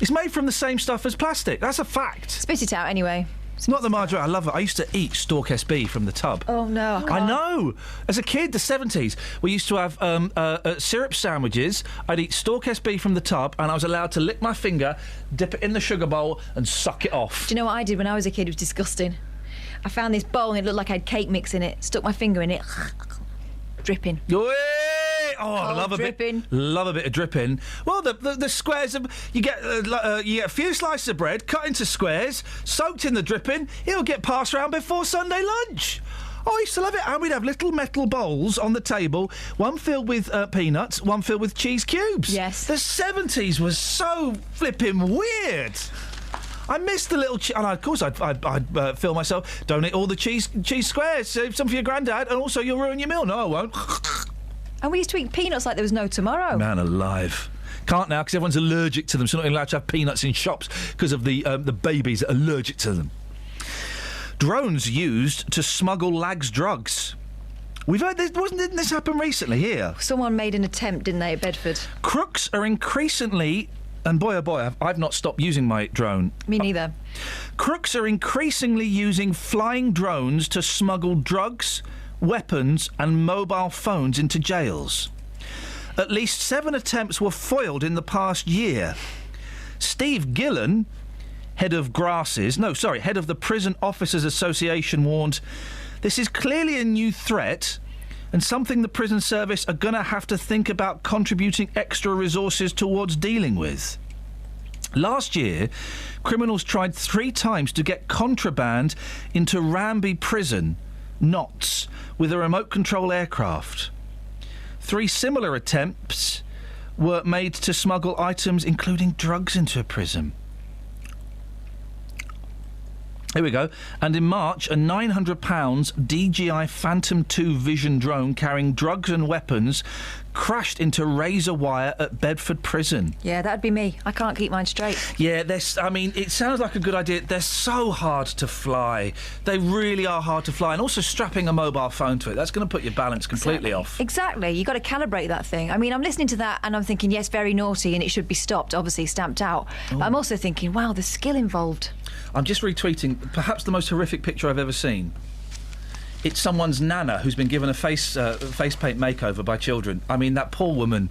It's made from the same stuff as plastic, that's a fact. Spit it out anyway. Not the margarine, I love it. I used to eat Stork SB from the tub. Oh, no. I know! As a kid, the 70s, we used to have syrup sandwiches. I'd eat Stork SB from the tub, and I was allowed to lick my finger, dip it in the sugar bowl, and suck it off. Do you know what I did when I was a kid? It was disgusting. I found this bowl, and it looked like I had cake mix in it. Stuck my finger in it, dripping. I love a dripping. Love a bit of dripping. Well, the squares of you get a few slices of bread cut into squares, soaked in the dripping. It'll get passed around before Sunday lunch. I used to love it. And we'd have little metal bowls on the table, one filled with peanuts, one filled with cheese cubes. Yes. The 70s was so flipping weird. I missed the little... and of course, I'd fill myself, donate all the cheese squares, save some for your granddad, and also you'll ruin your meal. No, I won't. And we used to eat peanuts like there was no tomorrow. Man alive. Can't now, because everyone's allergic to them, so not allowed to have peanuts in shops because of the babies that are allergic to them. Drones used to smuggle lags drugs. We've heard this, didn't this happen recently here? Someone made an attempt, didn't they, at Bedford? Crooks are increasingly... And boy, oh boy, I've not stopped using my drone. Me neither. Crooks are increasingly using flying drones to smuggle drugs, weapons and mobile phones into jails. At least 7 attempts were foiled in the past year. Steve Gillen, head of the Prison Officers Association, warned, "This is clearly a new threat and something the prison service are going to have to think about contributing extra resources towards dealing with." Last year, criminals tried 3 times to get contraband into Ramby Prison, Notts, with a remote control aircraft. 3 similar attempts were made to smuggle items including drugs into a prison. Here we go. And in March, a £900 DJI Phantom 2 Vision drone carrying drugs and weapons crashed into razor wire at Bedford Prison. Yeah, that'd be me. I can't keep mine straight. Yeah, it sounds like a good idea. They're so hard to fly. They really are hard to fly. And also strapping a mobile phone to it, that's going to put your balance completely off. Exactly. You've got to calibrate that thing. I mean, I'm listening to that and I'm thinking, yes, very naughty and it should be stopped, obviously stamped out. But I'm also thinking, wow, the skill involved. I'm just retweeting perhaps the most horrific picture I've ever seen. It's someone's nana who's been given a face paint makeover by children. I mean, that poor woman.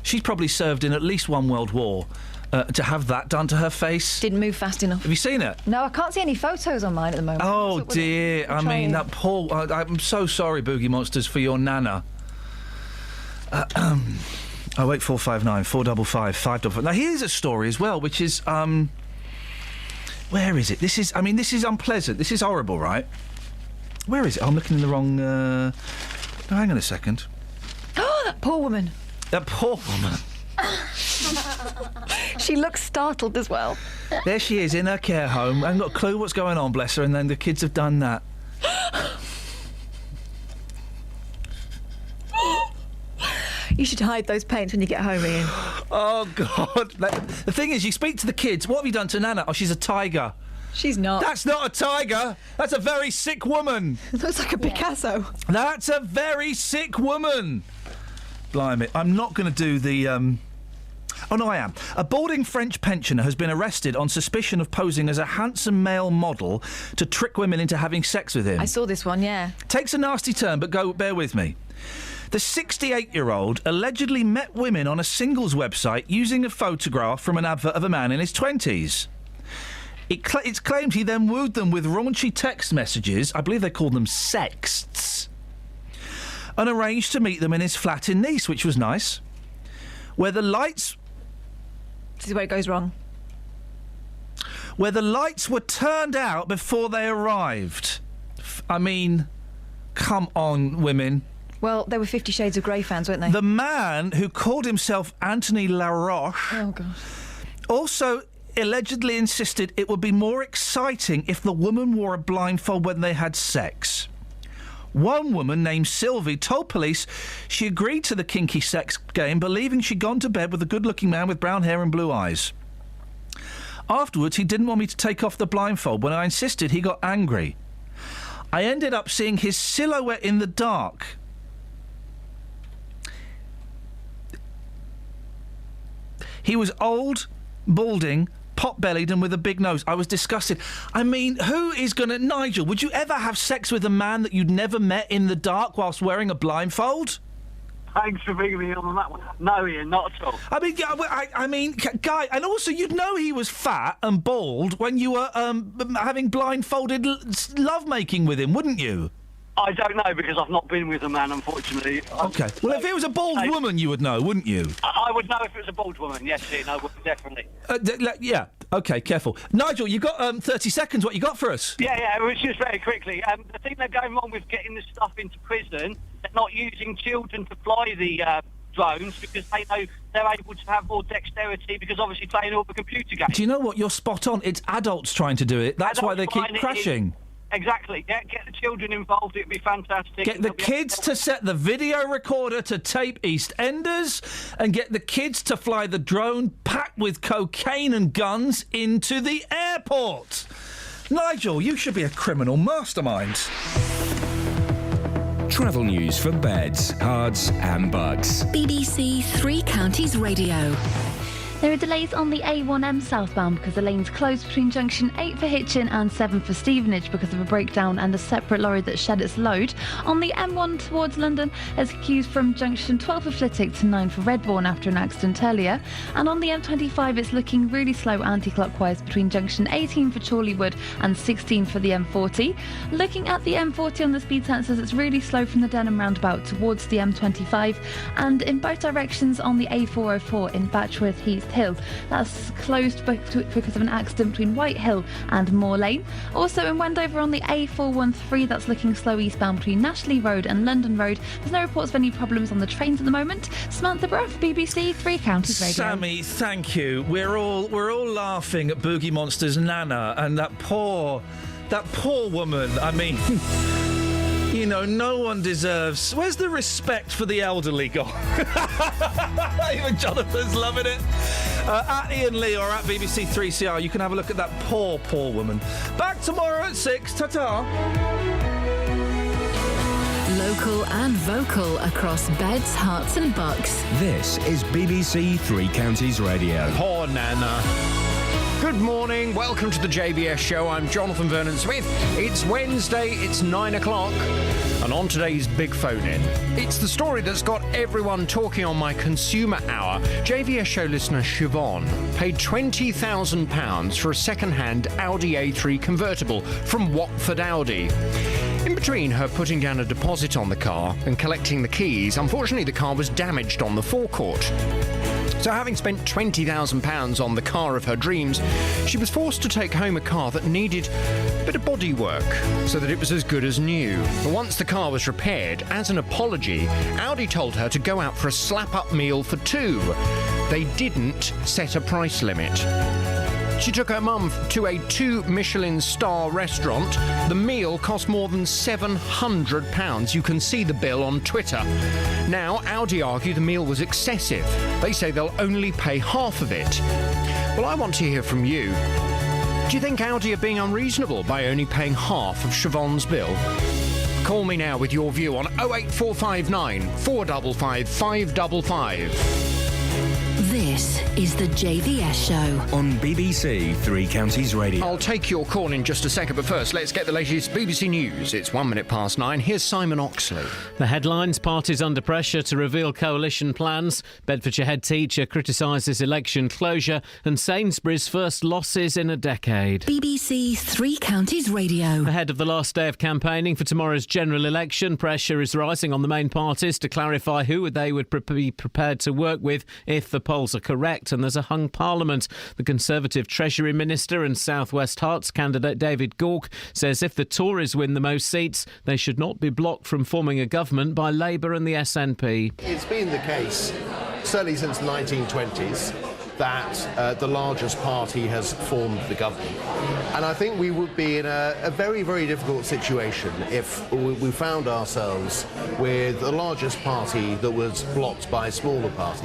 She's probably served in at least one world war. To have that done to her face. Didn't move fast enough. Have you seen it? No, I can't see any photos on mine at the moment. Oh, dear. I mean, that poor... I'm so sorry, Boogie Monsters, for your nana. 08459 455 555. Now, here's a story as well, which is... where is it? This is unpleasant. This is horrible, right? Where is it? I'm looking in the wrong... No, hang on a second. Oh, that poor woman. That poor woman. She looks startled as well. There she is in her care home. I haven't got a clue what's going on, bless her, and then the kids have done that. You should hide those paints when you get home, Ian. Oh, God. The thing is, you speak to the kids. What have you done to Nana? Oh, she's a tiger. She's not. That's not a tiger. That's a very sick woman. Looks like a Picasso. That's a very sick woman. Blimey. I'm not going to do the... Oh, no, I am. A balding French pensioner has been arrested on suspicion of posing as a handsome male model to trick women into having sex with him. I saw this one, yeah. Takes a nasty turn, but bear with me. The 68-year-old allegedly met women on a singles website using a photograph from an advert of a man in his 20s. It's claimed he then wooed them with raunchy text messages, I believe they called them sexts, and arranged to meet them in his flat in Nice, which was nice, where the lights... This is where it goes wrong. Where the lights were turned out before they arrived. I mean, come on, women. Well, they were 50 Shades of Grey fans, weren't they? The man, who called himself Anthony LaRoche, also allegedly insisted it would be more exciting if the woman wore a blindfold when they had sex. One woman, named Sylvie, told police she agreed to the kinky sex game, believing she'd gone to bed with a good-looking man with brown hair and blue eyes. Afterwards, he didn't want me to take off the blindfold. When I insisted, he got angry. I ended up seeing his silhouette in the dark. He was old, balding, pot-bellied and with a big nose. I was disgusted. I mean, who is going to... Nigel, would you ever have sex with a man that you'd never met in the dark whilst wearing a blindfold? Thanks for bringing me on that one. No, Ian, not at all. I mean, Guy, and also you'd know he was fat and bald when you were having blindfolded lovemaking with him, wouldn't you? I don't know because I've not been with a man, unfortunately. Okay. Well, if it was a bald woman, you would know, wouldn't you? I would know if it was a bald woman. Yes, Ian, I would definitely. Yeah. Okay. Careful, Nigel. You got 30 seconds. What you got for us? Yeah. It was just very quickly. The thing they're going wrong with getting this stuff into prison, they're not using children to fly the drones because they know they're able to have more dexterity because obviously playing all the computer games. Do you know what? You're spot on. It's adults trying to do it. That's why they keep crashing. Exactly. Yeah, get the children involved. It'd be fantastic. Get the kids to set the video recorder to tape EastEnders and get the kids to fly the drone packed with cocaine and guns into the airport. Nigel, you should be a criminal mastermind. Travel news for beds, cards and bugs. BBC Three Counties Radio. There are delays on the A1M southbound because the lane's closed between junction 8 for Hitchin and 7 for Stevenage because of a breakdown and a separate lorry that shed its load. On the M1 towards London, there's queues from junction 12 for Flitwick to 9 for Redbourne after an accident earlier. And on the M25, it's looking really slow anti-clockwise between junction 18 for Chorleywood and 16 for the M40. Looking at the M40 on the speed sensors, it's really slow from the Denham roundabout towards the M25 and in both directions on the A404 in Batchworth Heath Hill. That's closed because of an accident between White Hill and Moor Lane. Also in Wendover on the A413, that's looking slow eastbound between Nashley Road and London Road. There's no reports of any problems on the trains at the moment. Samantha Bruff, BBC Three Counties Radio. Sammy, thank you. We're all laughing at Boogie Monster's Nana and that poor woman. I mean. You know, no one deserves... Where's the respect for the elderly gone? Even Jonathan's loving it. At Iain Lee or at BBC 3CR, you can have a look at that poor woman. Back tomorrow at 6. Ta-ta. Local and vocal across beds, hearts and bucks. This is BBC Three Counties Radio. Poor Nana. Good morning, welcome to the JVS show. I'm Jonathan Vernon Smith. It's Wednesday, it's 9 o'clock, and on today's big phone-in, it's the story that's got everyone talking on my consumer hour. JVS show listener Siobhan paid £20,000 for a second-hand Audi A3 convertible from Watford Audi. In between her putting down a deposit on the car and collecting the keys, unfortunately the car was damaged on the forecourt. So having spent £20,000 on the car of her dreams, she was forced to take home a car that needed a bit of bodywork so that it was as good as new. But once the car was repaired, as an apology, Audi told her to go out for a slap-up meal for two. They didn't set a price limit. She took her mum to a 2 Michelin star restaurant. The meal cost more than £700. You can see the bill on Twitter. Now, Audi argue the meal was excessive. They say they'll only pay half of it. Well, I want to hear from you. Do you think Audi are being unreasonable by only paying half of Siobhan's bill? Call me now with your view on 08459 455 555. This is the JVS show on BBC Three Counties Radio. I'll take your call in just a second, but first, let's get the latest BBC News. It's 1 minute past 9. Here's Simon Oxley. The headlines: parties under pressure to reveal coalition plans. Bedfordshire head teacher criticises election closure, and Sainsbury's first losses in a decade. BBC Three Counties Radio. Ahead of the last day of campaigning for tomorrow's general election, pressure is rising on the main parties to clarify who they would be prepared to work with if the polls are correct, and there's a hung parliament. The Conservative Treasury Minister and South West Herts candidate David Gauke says if the Tories win the most seats, they should not be blocked from forming a government by Labour and the SNP. It's been the case, certainly since the 1920s, that the largest party has formed the government. And I think we would be in a very, very difficult situation if we found ourselves with the largest party that was blocked by smaller parties.